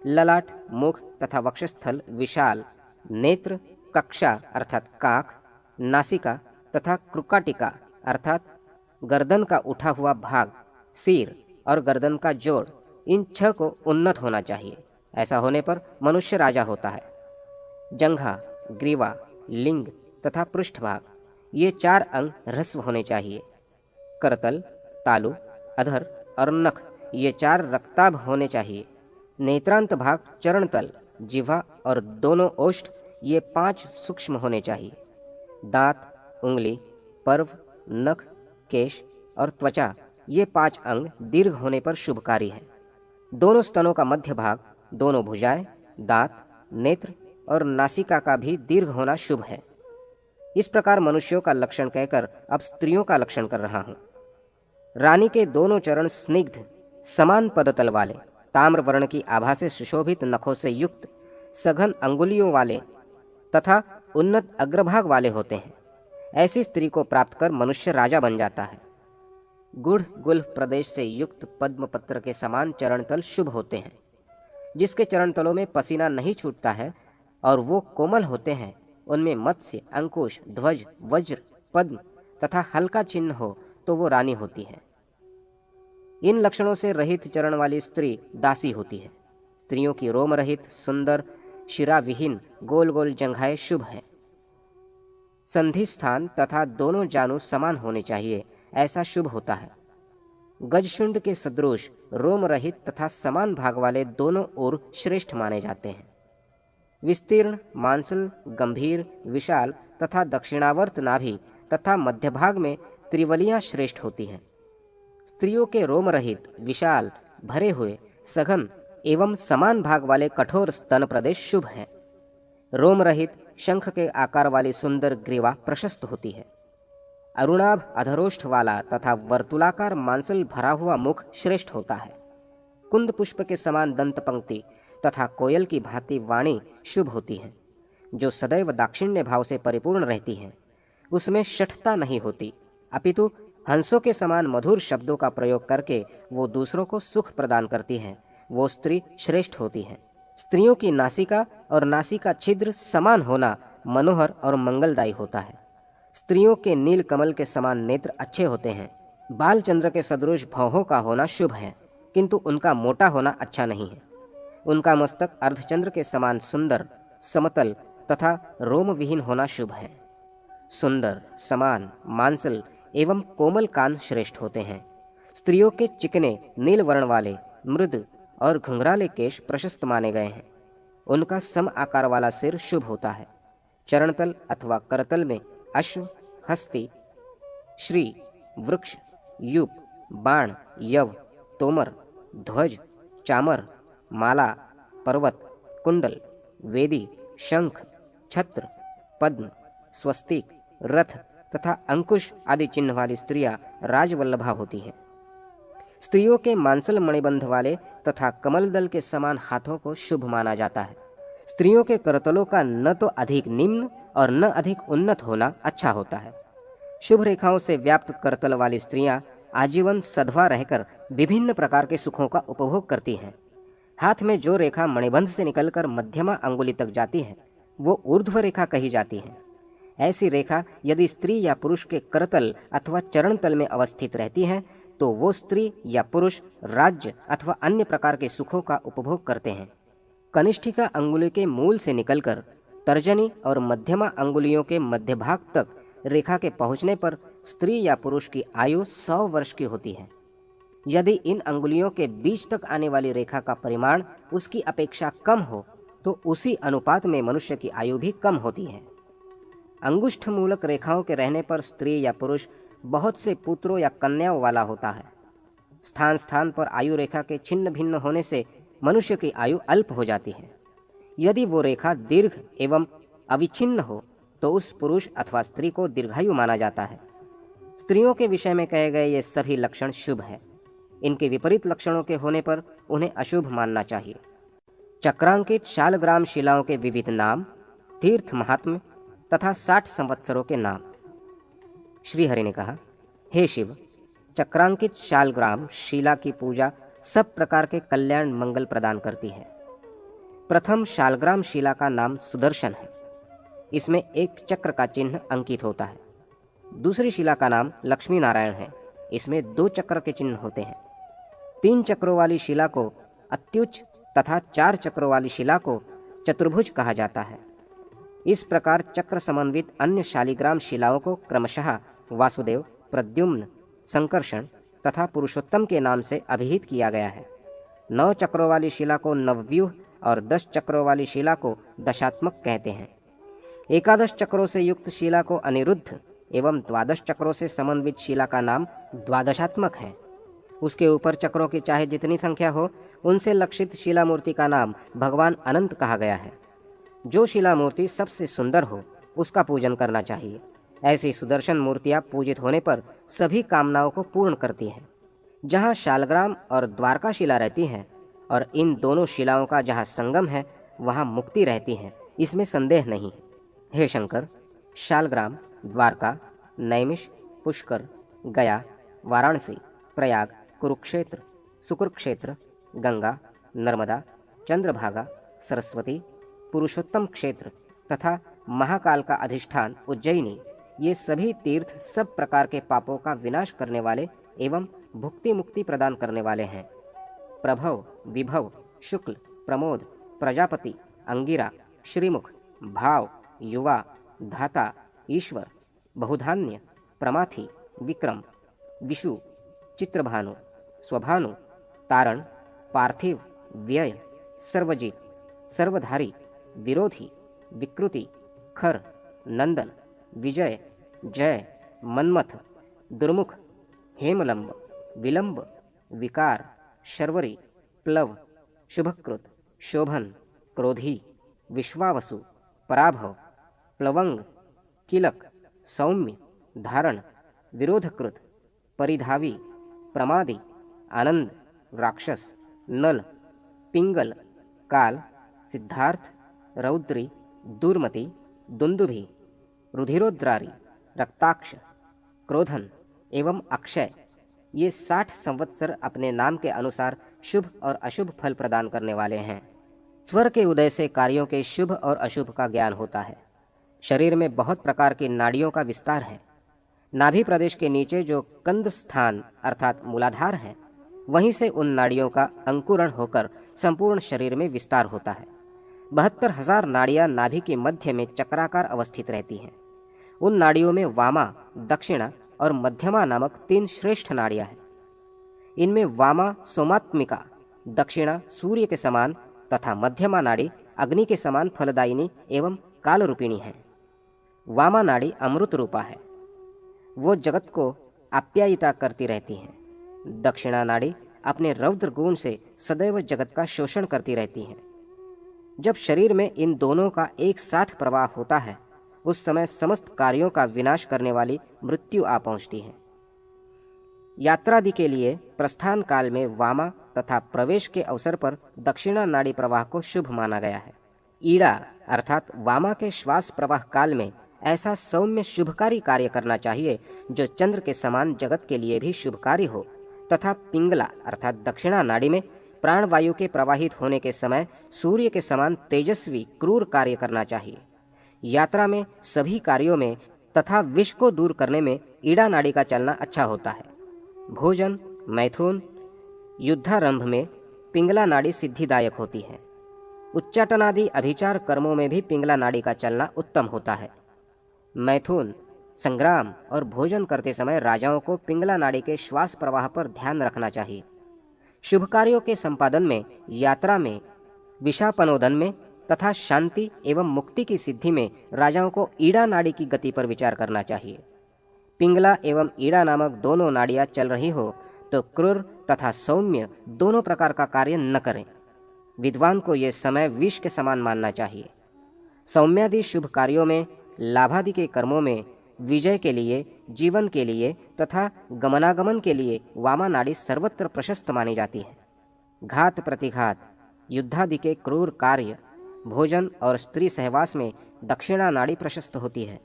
ललाट, मुख तथा वक्षस्थल विशाल, नेत्र, कक्षा अर्थात काख, नासिका तथा क्रुकाटिका अर्थात गर्दन का उठा हुआ भाग, सिर और गर्दन का जोड़, इन 6 को उन्नत होना चाहिए। ऐसा होने पर मनुष्य राजा होता है। जंघा, ग्रीवा, लिंग तथा पृष्ठभाग ये 4 अंग ह्रस्व होने चाहिए। करतल, तालु, अधर और नख ये 4 रक्ताभ होने चाहिए। नेत्रांत भाग, चरणतल, जिह्वा और दोनों ओष्ठ ये 5 सूक्ष्म होने चाहिए। दांत, उंगली, पर्व, नख, केश और त्वचा ये 5 अंग दीर्घ होने पर शुभकारी है। दोनों स्तनों का मध्य भाग, दोनों भुजाएं, दांत, नेत्र और नासिका का भी दीर्घ होना शुभ है। इस प्रकार मनुष्यों का लक्षण कहकर अब स्त्रियों का लक्षण कर रहा हूं। रानी के दोनों चरण स्निग्ध समान पदतल वाले, ताम्र वर्ण की आभा से सुशोभित नखों से युक्त, सघन अंगुलियों वाले तथा उन्नत अग्रभाग वाले होते हैं। ऐसी स्त्री को प्राप्त कर मनुष्य राजा बन जाता है। गुढ़ गुल्फ प्रदेश से युक्त पद्म पत्र के समान चरण तल शुभ होते हैं। जिसके चरण तलों में पसीना नहीं छूटता है और वो कोमल होते हैं, उनमें मत्स्य, अंकुश, ध्वज, वज्र, पद्म तथा हल्का चिन्ह हो तो वो रानी होती है। इन लक्षणों से रहित चरण वाली स्त्री दासी होती है। स्त्रियों की रोम रहित, सुंदर, शिरा विहीन, गोल गोल जंघाएं शुभ है। संधि स्थान तथा दोनों जानू समान होने चाहिए, ऐसा शुभ होता है। गजशुंड के सदृश रोम रहित तथा समान भाग वाले दोनों ओर श्रेष्ठ माने जाते हैं। विस्तीर्ण, मांसल, गंभीर, विशाल तथा दक्षिणावर्त नाभि तथा मध्य भाग में त्रिवलियां श्रेष्ठ होती हैं। स्त्रियों के रोम रहित, विशाल, भरे हुए, सघन एवं समान भाग वाले कठोर स्तन प्रदेश शुभ हैं। रोम रहित, शंख के आकार वाली सुंदर ग्रीवा प्रशस्त होती है। अरुणाभ अधरोष्ठ वाला तथा वर्तुलाकार मांसल भरा हुआ मुख श्रेष्ठ होता है। कुंद पुष्प के समान दंत पंक्ति तथा कोयल की भांति वाणी शुभ होती है। जो सदैव दाक्षिण्य भाव से परिपूर्ण रहती है, उसमें शठता नहीं होती, अपितु हंसों के समान मधुर शब्दों का प्रयोग करके वो दूसरों को सुख प्रदान करती है। वो स्त्री श्रेष्ठ होती है। स्त्रियों की नासिका और नासिका छिद्र समान होना मनोहर और मंगलदायी होता है। स्त्रियों के नील कमल के समान नेत्र अच्छे होते हैं। बाल चंद्र के सदृश भौहों का होना शुभ है, किंतु उनका मोटा होना अच्छा नहीं है। उनका मस्तक अर्धचंद्र के समान सुंदर, समतल तथा रोम विहीन होना शुभ है। सुंदर, समान, मांसल एवं कोमल कान श्रेष्ठ होते हैं। स्त्रियों के चिकने नील वर्ण वाले, मृद और घुंघराले केश प्रशस्त माने गए हैं। उनका सम आकार वाला सिर शुभ होता है। चरणतल अथवा करतल में अश्व, हस्ती, श्री, वृक्ष, यूप, बाण, यव, तोमर, ध्वज, चामर, माला, पर्वत, कुंडल, वेदी, शंख, छत्र, पद्म, स्वस्तिक, रथ तथा अंकुश आदि चिन्ह वाली स्त्रियां राजवल्लभा होती हैं। स्त्रियों के मांसल मणिबंध वाले तथा कमल दल के समान हाथों को शुभ माना जाता है। स्त्रियों के करतलों का न तो अधिक निम्न और न अधिक उन्नत होना अच्छा होता है। शुभ रेखाओं से व्याप्त करतल वाली स्त्रियां आजीवन सधवा रहकर विभिन्न प्रकार के सुखों का उपभोग करती हैं। हाथ में जो रेखा मणिबंध से निकलकर मध्यमा अंगुली तक जाती है, वो ऊर्ध्व रेखा कही जाती है। ऐसी रेखा यदि स्त्री या पुरुष के करतल अथवा चरण तल में अवस्थित रहती है, तो वो स्त्री या पुरुष राज्य अथवा अन्य प्रकार के सुखों का उपभोग करते हैं। कनिष्ठिका अंगुली के मूल से निकलकर तर्जनी और मध्यमा अंगुलियों के मध्य भाग तक रेखा के पहुंचने पर स्त्री या पुरुष की आयु 100 वर्ष की होती है। यदि इन अंगुलियों के बीच तक आने वाली रेखा का परिमाण उसकी अपेक्षा कम हो, तो उसी अनुपात में मनुष्य की आयु भी कम होती है। अंगुष्ठ मूलक रेखाओं के रहने पर स्त्री या पुरुष बहुत से पुत्रों या कन्याओं वाला होता है। स्थान स्थान पर आयु रेखा के छिन्न भिन्न होने से मनुष्य की आयु अल्प हो जाती है। यदि वो रेखा दीर्घ एवं अविच्छिन्न हो, तो उस पुरुष अथवा स्त्री को दीर्घायु माना जाता है। स्त्रियों के विषय में कहे गए ये सभी लक्षण शुभ है। इनके विपरीत लक्षणों के होने पर उन्हें अशुभ मानना चाहिए। चक्रांकित शालग्राम शिलाओं के विविध नाम, तीर्थ महात्म्य तथा 60 संवत्सरों के नाम। श्रीहरि ने कहा, हे शिव, चक्रांकित शालग्राम शिला की पूजा सब प्रकार के कल्याण मंगल प्रदान करती है। प्रथम शालग्राम शिला का नाम सुदर्शन है। इसमें एक चक्र का चिन्ह अंकित होता है। दूसरी शिला का नाम लक्ष्मी नारायण है। इसमें 2 चक्र के चिन्ह होते हैं। 3 चक्रों वाली शिला को अत्युच्च तथा 4 चक्रों वाली शिला को चतुर्भुज कहा जाता है। इस प्रकार चक्र समन्वित अन्य शालिग्राम शिलाओं को क्रमशः वासुदेव, प्रद्युम्न, संकर्षण तथा पुरुषोत्तम के नाम से अभिहित किया गया है। 9 चक्रों वाली शिला को नवव्यूह और 10 चक्रों वाली शिला को दशात्मक कहते हैं। 11 चक्रों से युक्त शिला को अनिरुद्ध एवं 12 चक्रों से समन्वित शिला का नाम द्वादशात्मक है। उसके ऊपर चक्रों की चाहे जितनी संख्या हो, उनसे लक्षित शिला मूर्ति का नाम भगवान अनंत कहा गया है। जो शिला मूर्ति सबसे सुंदर हो, उसका पूजन करना चाहिए। ऐसी सुदर्शन मूर्तियां पूजित होने पर सभी कामनाओं को पूर्ण करती हैं। जहाँ शालग्राम और द्वारका शिला रहती हैं और इन दोनों शिलाओं का जहाँ संगम है, वहाँ मुक्ति रहती है, इसमें संदेह नहीं है। हे शंकर, शालग्राम, द्वारका, नैमिष, पुष्कर, गया, वाराणसी, प्रयाग, कुरुक्षेत्र, सुकुरुक्षेत्र, गंगा, नर्मदा, चंद्रभागा, सरस्वती, पुरुषोत्तम क्षेत्र तथा महाकाल का अधिष्ठान उज्जैनी, ये सभी तीर्थ सब प्रकार के पापों का विनाश करने वाले एवं भुक्ति मुक्ति प्रदान करने वाले हैं। प्रभव, विभव, शुक्ल, प्रमोद, प्रजापति, अंगिरा, श्रीमुख, भाव, युवा, धाता, ईश्वर, बहुधान्य, प्रमाथि, विक्रम, विशु, चित्रभानु, स्वभानु, तारण, पार्थिव, व्यय, सर्वजित, सर्वधारी, विरोधी, विकृति, खर, नंदन, विजय, जय, मन्मथ, दुर्मुख, हेमलंब, विलंब, विकार, शर्वरी, प्लव, शुभकृत, शोभन, क्रोधी, विश्वावसु, पराभव, प्लवंग, किलक, सौम्य, धारण, विरोधकृत, परिधावी, प्रमादी, आनंद, राक्षस, नल, पिंगल, काल, सिद्धार्थ, रौद्री, दुर्मति, दुंदुभि, रुधिरोद्रारी, रक्ताक्ष, क्रोधन एवं अक्षय, ये 60 संवत्सर अपने नाम के अनुसार शुभ और अशुभ फल प्रदान करने वाले हैं। स्वर के उदय से कार्यों के शुभ और अशुभ का ज्ञान होता है। शरीर में बहुत प्रकार की नाड़ियों का विस्तार है। नाभि प्रदेश के नीचे जो कंद स्थान अर्थात मूलाधार है, वहीं से उन नाड़ियों का अंकुरण होकर संपूर्ण शरीर में विस्तार होता है। 72,000 नाड़ियां नाभि के मध्य में चक्राकार अवस्थित रहती हैं। उन नाड़ियों में वामा, दक्षिणा और मध्यमा नामक 3 श्रेष्ठ नाड़ियां हैं। इनमें वामा सोमात्मिका, दक्षिणा सूर्य के समान तथा मध्यमा नाड़ी अग्नि के समान फलदायिनी एवं काल रूपिणी है। वामा नाड़ी अमृत रूपा है, वो जगत को आप्यायिता करती रहती है। दक्षिणा नाड़ी अपने रौद्र गुण से सदैव जगत का शोषण करती रहती है। जब शरीर में इन दोनों का एक साथ प्रवाह होता है, उस समय समस्त कार्यों का विनाश करने वाली मृत्यु आ पहुंचती है। यात्रादि के लिए प्रस्थान काल में वामा तथा प्रवेश के अवसर पर दक्षिणा नाड़ी प्रवाह को शुभ माना गया है। ईड़ा अर्थात वामा के श्वास प्रवाह काल में ऐसा सौम्य शुभकारी कार्य करना चाहिए जो चंद्र के समान जगत के लिए भी शुभकारी हो, तथा पिंगला अर्थात दक्षिणा नाड़ी में प्राणवायु के प्रवाहित होने के समय सूर्य के समान तेजस्वी क्रूर कार्य करना चाहिए। यात्रा में सभी कार्यों में तथा विष को दूर करने में ईड़ा नाड़ी का चलना अच्छा होता है। भोजन, मैथुन, युद्धारंभ में पिंगला नाड़ी सिद्धिदायक होती है। उच्चाटनादि अभिचार कर्मों में भी पिंगला नाड़ी का चलना उत्तम होता है। मैथुन, संग्राम और भोजन करते समय राजाओं को पिंगला नाड़ी के श्वास प्रवाह पर ध्यान रखना चाहिए। शुभ कार्यों के संपादन में, यात्रा में, विषापनोदन में तथा शांति एवं मुक्ति की सिद्धि में राजाओं को ईड़ा नाड़ी की गति पर विचार करना चाहिए। पिंगला एवं ईड़ा नामक दोनों नाड़ियां चल रही हो तो क्रूर तथा सौम्य दोनों प्रकार का कार्य न करें। विद्वान को यह समय विष के समान मानना चाहिए। सौम्यादि शुभ कार्यों में, लाभादि के कर्मों में, विजय के लिए, जीवन के लिए तथा गमनागमन के लिए वामा नाड़ी सर्वत्र प्रशस्त मानी जाती है। घात प्रतिघात, युद्धादि के क्रूर कार्य, भोजन और स्त्री सहवास में दक्षिणा नाड़ी प्रशस्त होती है।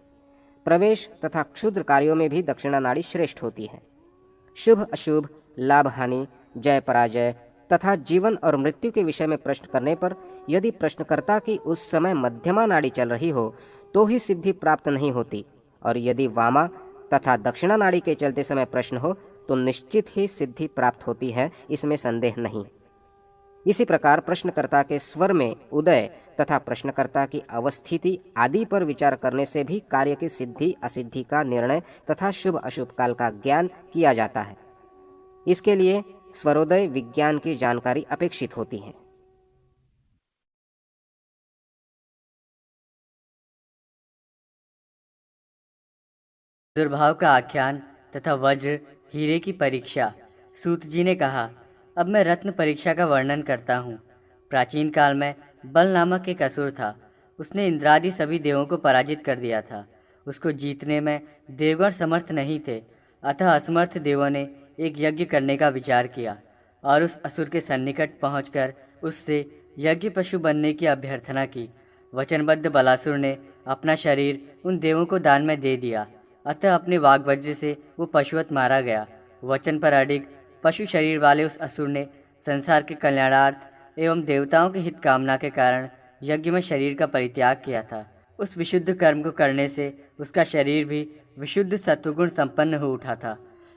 प्रवेश तथा क्षुद्र कार्यों में भी दक्षिणा नाड़ी श्रेष्ठ होती है। शुभ अशुभ, लाभ हानि, जय पराजय तथा जीवन और मृत्यु के विषय में प्रश्न करने पर यदि प्रश्नकर्ता की उस समय मध्यमा नाड़ी चल रही हो तो ही सिद्धि प्राप्त नहीं होती, और यदि वामा तथा दक्षिणा नाड़ी के चलते समय प्रश्न हो तो निश्चित ही सिद्धि प्राप्त होती है, इसमें संदेह नहीं। इसी प्रकार प्रश्नकर्ता के स्वर में उदय तथा प्रश्नकर्ता की अवस्थिति आदि पर विचार करने से भी कार्य की सिद्धि असिद्धि का निर्णय तथा शुभ अशुभ काल का ज्ञान किया जाता है। इसके लिए स्वरोदय विज्ञान की जानकारी अपेक्षित होती है। दुर्भाव का आख्यान तथा वज्र हीरे की परीक्षा। सूत जी ने कहा, अब मैं रत्न परीक्षा का वर्णन करता हूँ। प्राचीन काल में बल नामक एक असुर था। उसने इंद्रादि सभी देवों को पराजित कर दिया था। उसको जीतने में देवगण समर्थ नहीं थे, अतः असमर्थ देवों ने एक यज्ञ करने का विचार किया और उस असुर के सन्निकट पहुंचकर उससे यज्ञ पशु बनने की अभ्यर्थना की। वचनबद्ध बलासुर ने अपना शरीर उन देवों को दान में दे दिया, अतः अपने वाग्वज्र से वो पशुवत मारा गया। वचन पर अडिग पशु शरीर वाले उस असुर ने संसार के कल्याणार्थ एवं देवताओं के हित कामना के कारण यज्ञ में शरीर का परित्याग किया था। उस विशुद्ध कर्म को करने से उसका शरीर भी विशुद्ध सत्वगुण संपन्न हो उठा था।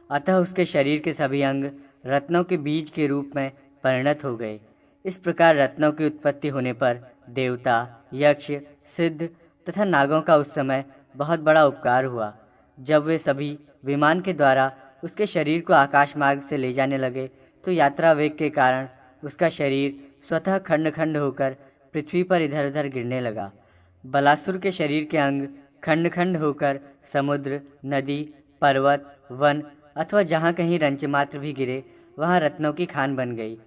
अतः उसके शरीर के सभी अंग रत्नों के बीज के रूप में परिणत हो गए। इस प्रकार रत्नों की उत्पत्ति होने पर देवता, यक्ष, सिद्ध तथा नागों का उस समय बहुत बड़ा उपकार हुआ। जब वे सभी विमान के द्वारा उसके शरीर को आकाश मार्ग से ले जाने लगे तो यात्रा वेग के कारण उसका शरीर स्वतः खंड खंड होकर पृथ्वी पर इधर उधर गिरने लगा। बलासुर के शरीर के अंग खंड खंड होकर समुद्र, नदी, पर्वत, वन अथवा जहाँ कहीं रंच मात्र भी गिरे वहाँ रत्नों की खान बन गई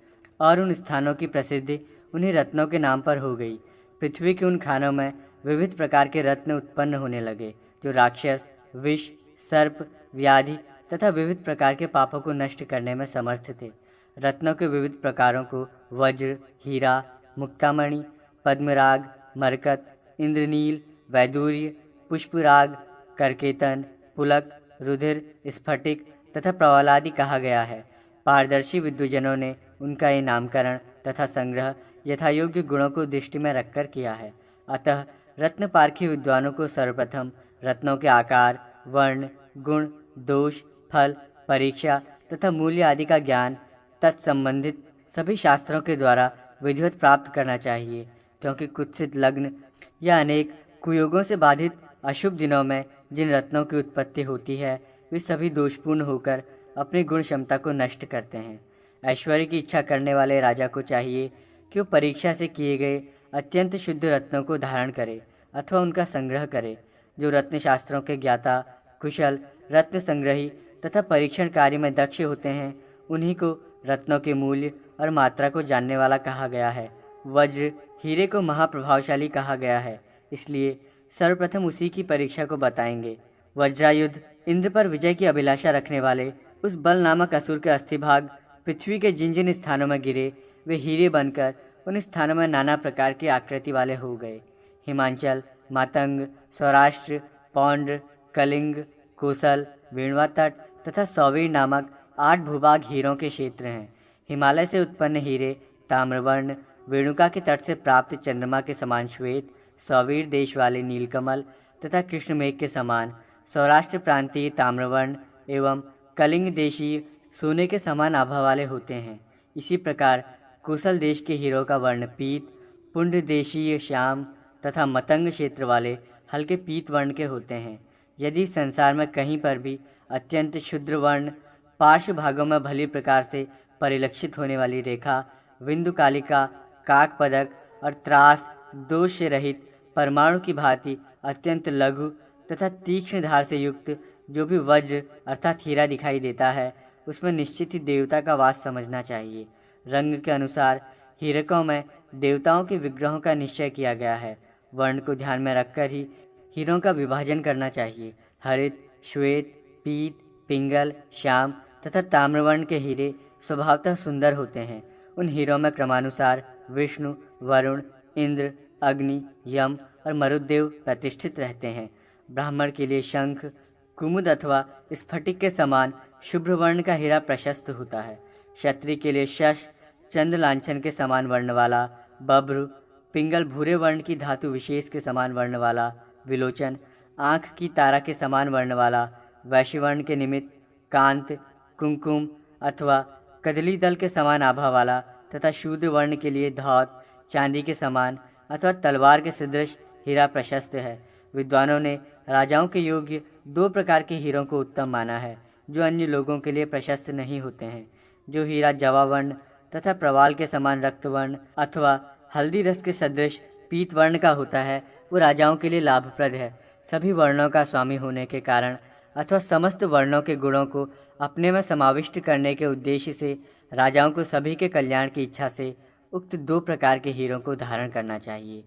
और उन स्थानों की प्रसिद्धि उन्हीं रत्नों के नाम पर हो गई। पृथ्वी के उन खानों में विविध प्रकार के रत्न उत्पन्न होने लगे जो राक्षस, विष, सर्प, व्याधि तथा विविध प्रकार के पापों को नष्ट करने में समर्थ थे। रत्नों के विविध प्रकारों को वज्र, हीरा, मुक्तामणि, पद्मराग, मरकत, इंद्रनील, वैदूर्य, पुष्पराग, करकेतन, पुलक, रुधिर, स्फटिक तथा प्रवालादि कहा गया है। पारदर्शी विद्वजनों ने उनका ये नामकरण तथा संग्रह यथायोग्य गुणों को दृष्टि में रखकर किया है। अतः रत्न पारखी विद्वानों को सर्वप्रथम रत्नों के आकार, वर्ण, गुण, दोष, फल, परीक्षा तथा मूल्य आदि का ज्ञान तत्संबंधित सभी शास्त्रों के द्वारा विधिवत प्राप्त करना चाहिए, क्योंकि कुत्सित लग्न या अनेक कुयोगों से बाधित अशुभ दिनों में जिन रत्नों की उत्पत्ति होती है वे सभी दोषपूर्ण होकर अपनी गुण क्षमता को नष्ट करते हैं। ऐश्वर्य की इच्छा करने वाले राजा को चाहिए कि वो परीक्षा से किए गए अत्यंत शुद्ध रत्नों को धारण करे अथवा उनका संग्रह करे। जो रत्न शास्त्रों के ज्ञाता, कुशल, रत्न संग्रही तथा परीक्षण कार्य में दक्ष होते हैं उन्हीं को रत्नों के मूल्य और मात्रा को जानने वाला कहा गया है। वज्र, हीरे को महाप्रभावशाली कहा गया है, इसलिए सर्वप्रथम उसी की परीक्षा को बताएंगे। वज्रायुध इंद्र पर विजय की अभिलाषा रखने वाले उस बल नामक असुर के अस्थिभाग पृथ्वी के जिन जिन स्थानों में गिरे वे हीरे बनकर उन स्थानों में नाना प्रकार की आकृति वाले हो गए। हिमांचल, मातंग, सौराष्ट्र, पौंड्र, कलिंग, कोसल, वेणुवा तट तथा सौवीर नामक 8 भूभाग हीरों के क्षेत्र हैं। हिमालय से उत्पन्न हीरे ताम्रवर्ण, वेणुका के तट से प्राप्त चंद्रमा के समान श्वेत, सौवीर देश वाले नीलकमल तथा कृष्णमेघ के समान, सौराष्ट्र प्रांतीय ताम्रवर्ण एवं कलिंग देशीय सोने के समान आभा वाले होते हैं। इसी प्रकार कोसल देश के हीरों का वर्ण पीत, पुंड देशीय श्याम तथा मतंग क्षेत्र वाले हल्के पीत वर्ण के होते हैं। यदि संसार में कहीं पर भी अत्यंत क्षुद्र वर्ण पार्श्व भागों में भली प्रकार से परिलक्षित होने वाली रेखा, विंदु कालिका, काक पदक और त्रास दोष से रहित परमाणु की भांति अत्यंत लघु तथा तीक्ष्ण धार से युक्त जो भी वज्र अर्थात हीरा दिखाई देता है उसमें निश्चित ही देवता का वास समझना चाहिए। रंग के अनुसार हीरकों में देवताओं के विग्रहों का निश्चय किया गया है। वर्ण को ध्यान में रखकर ही हीरों का विभाजन करना चाहिए। हरित, श्वेत, पीत, पिंगल, श्याम तथा ताम्रवर्ण के हीरे स्वभावतः सुंदर होते हैं। उन हीरों में क्रमानुसार विष्णु, वरुण, इंद्र, अग्नि, यम और मरुदेव प्रतिष्ठित रहते हैं। ब्राह्मण के लिए शंख, कुमुद अथवा स्फटिक के समान शुभ्र वर्ण का हीरा प्रशस्त होता है। क्षत्रिय के लिए शश, चंद्र लांछन के समान वर्ण वाला बभ्र, पिंगल भूरे वर्ण की धातु विशेष के समान वर्ण वाला विलोचन, आँख की तारा के समान वर्ण वाला वैश्य वर्ण के निमित्त कांत, कुमकुम अथवा कदली दल के समान आभा वाला तथा शूद्र वर्ण के लिए धौत, चांदी के समान अथवा तलवार के सदृश हीरा प्रशस्त है। विद्वानों ने राजाओं के योग्य 2 प्रकार के हीरों को उत्तम माना है जो अन्य लोगों के लिए प्रशस्त नहीं होते हैं। जो हीरा जवा वर्ण तथा प्रवाल के समान रक्त वर्ण अथवा हल्दी रस के सदृश पीत वर्ण का होता है वो राजाओं के लिए लाभप्रद है। सभी वर्णों का स्वामी होने के कारण अथवा समस्त वर्णों के गुणों को अपने में समाविष्ट करने के उद्देश्य से राजाओं को सभी के कल्याण की इच्छा से उक्त 2 प्रकार के हीरों को धारण करना चाहिए।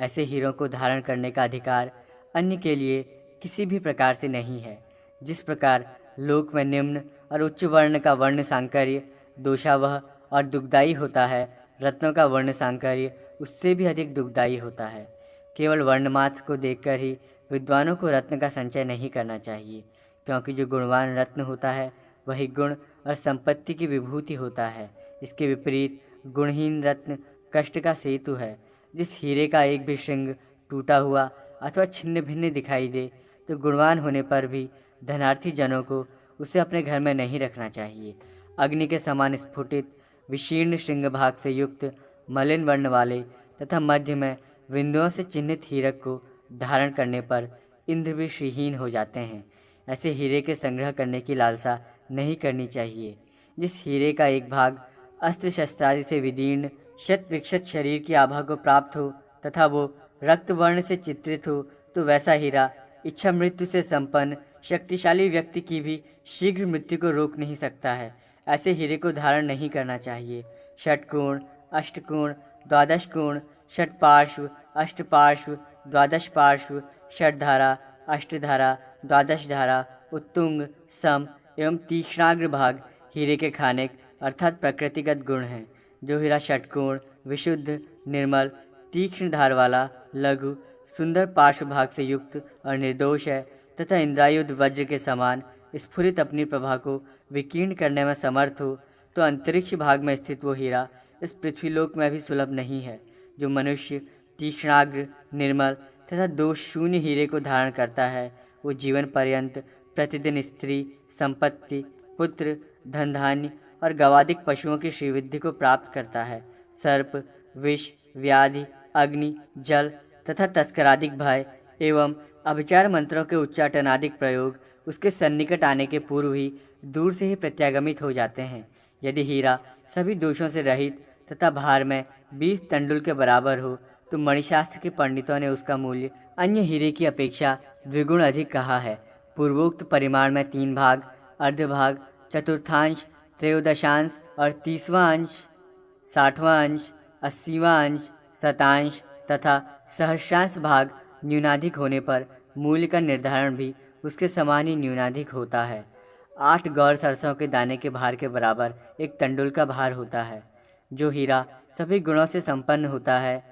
ऐसे हीरों को धारण करने का अधिकार अन्य के लिए किसी भी प्रकार से नहीं है। जिस प्रकार लोक में निम्न और उच्च वर्ण का वर्ण सांकर्य दोषावह और दुखदायी होता है, रत्नों का वर्ण सांकर्य उससे भी अधिक दुखदायी होता है। केवल वर्णमात्र को देखकर ही विद्वानों को रत्न का संचय नहीं करना चाहिए, क्योंकि जो गुणवान रत्न होता है वही गुण और संपत्ति की विभूति होता है। इसके विपरीत गुणहीन रत्न कष्ट का सेतु है। जिस हीरे का एक भी श्रृंग टूटा हुआ अथवा छिन्न भिन्न दिखाई दे तो गुणवान होने पर भी धनार्थी जनों को उसे अपने घर में नहीं रखना चाहिए। अग्नि के समान स्फुटित विशीर्ण श्रृंग भाग से युक्त मलिन वर्ण वाले तथा मध्य में बिंदुओं से चिन्हित हीरक को धारण करने पर इंद्र भी श्रीहीन हो जाते हैं। ऐसे हीरे के संग्रह करने की लालसा नहीं करनी चाहिए। जिस हीरे का एक भाग अस्त्र शस्त्रादि से विदीर्ण शत विक्षत शरीर की आभा को प्राप्त हो तथा वो रक्त वर्ण से चित्रित हो तो वैसा हीरा इच्छा मृत्यु से संपन्न शक्तिशाली व्यक्ति की भी शीघ्र मृत्यु को रोक नहीं सकता है। ऐसे हीरे को धारण नहीं करना चाहिए। षटकोण, अष्टकोण, द्वादश कोण, षटपार्श्व, अष्टपार्श्व, द्वादश पार्श्व, षटधारा, अष्टधारा, द्वादश धारा, उत्तुंग, सम एवं तीक्ष्णाग्र भाग हीरे के खानेक अर्थात प्रकृतिगत गुण हैं। जो हीरा षटकोण, विशुद्ध, निर्मल, तीक्ष्ण धार वाला, लघु, सुंदर पार्श्व भाग से युक्त और निर्दोष है तथा इंद्रायुध वज्र के समान स्फुरित अपनी प्रभा को विकीर्ण करने में समर्थ हो तो अंतरिक्ष भाग में स्थित वो हीरा इस पृथ्वीलोक में भी सुलभ नहीं है। जो मनुष्य तीक्ष्णाग्र, निर्मल तथा दोष शून्य हीरे को धारण करता है वो जीवन पर्यंत प्रतिदिन स्त्री, संपत्ति, पुत्र, धन धान्य और गवादिक पशुओं की श्रीवृद्धि को प्राप्त करता है। सर्प, विष, व्याधि, अग्नि, जल तथा तस्करादिक भय एवं अभिचार मंत्रों के उच्चाटनादिक प्रयोग उसके सन्निकट आने के पूर्व ही दूर से ही प्रत्यागमित हो जाते हैं। यदि हीरा सभी दोषों से रहित तथा भार में 20 तंडुल के बराबर हो तो मणिशास्त्र के पंडितों ने उसका मूल्य अन्य हीरे की अपेक्षा द्विगुण अधिक कहा है। पूर्वोक्त परिमाण में 3 भाग, अर्धभाग, चतुर्थांश, त्रयोदशांश और 30वां अंश, 60वां अंश, 80वां अंश, शतांश तथा सहस्रांश भाग न्यूनाधिक होने पर मूल्य का निर्धारण भी उसके समान ही न्यूनाधिक होता है। 8 गौर सरसों के दाने के भार के बराबर एक तंडुल का भार होता है। जो हीरा सभी गुणों से संपन्न होता है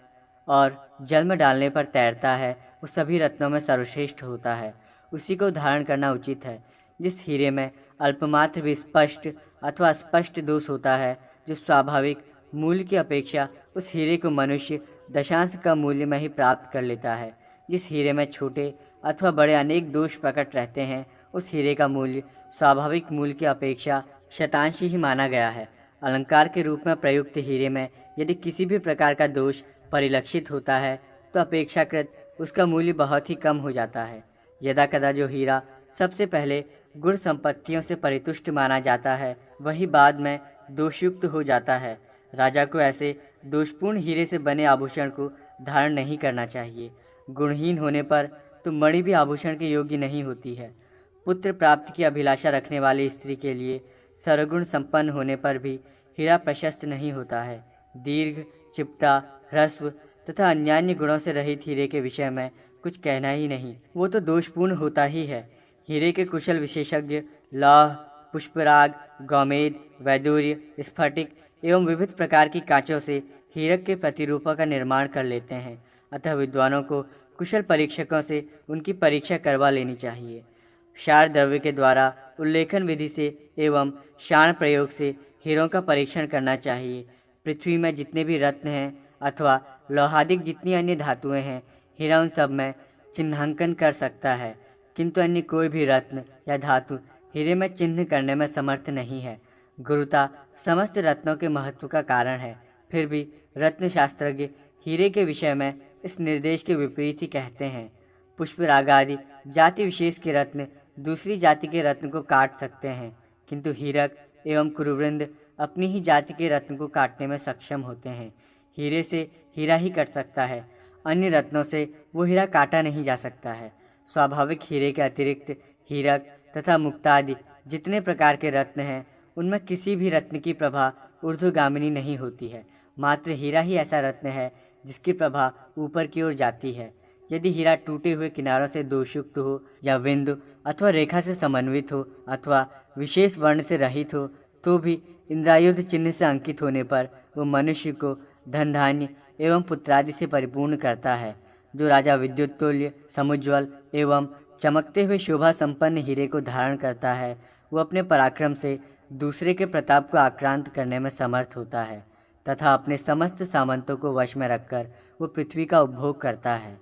और जल में डालने पर तैरता है वो सभी रत्नों में सर्वश्रेष्ठ होता है। उसी को धारण करना उचित है। जिस हीरे में अल्पमात्र भी स्पष्ट अथवा स्पष्ट दोष होता है जो स्वाभाविक मूल्य की अपेक्षा उस हीरे को मनुष्य दशांश का मूल्य में ही प्राप्त कर लेता है। जिस हीरे में छोटे अथवा बड़े अनेक दोष प्रकट रहते हैं उस हीरे का मूल्य स्वाभाविक मूल्य की अपेक्षा शतांश ही माना गया है। अलंकार के रूप में प्रयुक्त हीरे में यदि किसी भी प्रकार का दोष परिलक्षित होता है तो अपेक्षाकृत उसका मूल्य बहुत ही कम हो जाता है। यदा कदा जो हीरा सबसे पहले गुण संपत्तियों से परितुष्ट माना जाता है वही बाद में दोषयुक्त हो जाता है। राजा को ऐसे दोषपूर्ण हीरे से बने आभूषण को धारण नहीं करना चाहिए। गुणहीन होने पर तो मणि भी आभूषण के योग्य नहीं होती है। पुत्र प्राप्ति की अभिलाषा रखने वाली स्त्री के लिए सर्वगुण संपन्न होने पर भी हीरा प्रशस्त नहीं होता है। दीर्घ, चिपटा, ह्रस्व तथा अन्यान्य गुणों से रहित हीरे के विषय में कुछ कहना ही नहीं, वो तो दोषपूर्ण होता ही है। हीरे के कुशल विशेषज्ञ लौह, पुष्पराग, गोमेद, वैदूर्य, स्फटिक एवं विविध प्रकार की कांचों से हीरक के प्रतिरूपों का निर्माण कर लेते हैं। अतः विद्वानों को कुशल परीक्षकों से उनकी परीक्षा करवा लेनी चाहिए। क्षार द्रव्य के द्वारा उल्लेखन विधि से एवं शाण प्रयोग से हीरों का परीक्षण करना चाहिए। पृथ्वी में जितने भी रत्न हैं अथवा लौहादिक जितनी अन्य धातुएं हैं, हीरा उन सब में चिन्हांकन कर सकता है, किंतु अन्य कोई भी रत्न या धातु हीरे में चिन्ह करने में समर्थ नहीं है। गुरुता समस्त रत्नों के महत्व का कारण है, फिर भी रत्न शास्त्रज्ञ हीरे के विषय में इस निर्देश के विपरीत ही कहते हैं। पुष्पराग आदि जाति विशेष के रत्न दूसरी जाति के रत्न को काट सकते हैं, किंतु हीरक एवं कुरुवृंद अपनी ही जाति के रत्न को काटने में सक्षम होते हैं। हीरे से हीरा ही कट सकता है, अन्य रत्नों से वो हीरा काटा नहीं जा सकता है। स्वाभाविक हीरे के अतिरिक्त हीरक तथा मुक्तादि जितने प्रकार के रत्न हैं उनमें किसी भी रत्न की प्रभा ऊर्ध्वगामिनी नहीं होती है। मात्र हीरा ही ऐसा रत्न है जिसकी प्रभा ऊपर की ओर जाती है। यदि हीरा टूटे हुए किनारों से दोषयुक्त हो या बिंदु अथवा रेखा से समन्वित हो अथवा विशेष वर्ण से रहित हो तो भी इंद्रायुध चिन्ह से अंकित होने पर वो मनुष्य को धन धान्य एवं पुत्रादि से परिपूर्ण करता है। जो राजा विद्युत तुल्य, समुज्वल एवं चमकते हुए शोभा संपन्न हीरे को धारण करता है वो अपने पराक्रम से दूसरे के प्रताप को आक्रांत करने में समर्थ होता है तथा अपने समस्त सामंतों को वश में रखकर वो पृथ्वी का उपभोग करता है।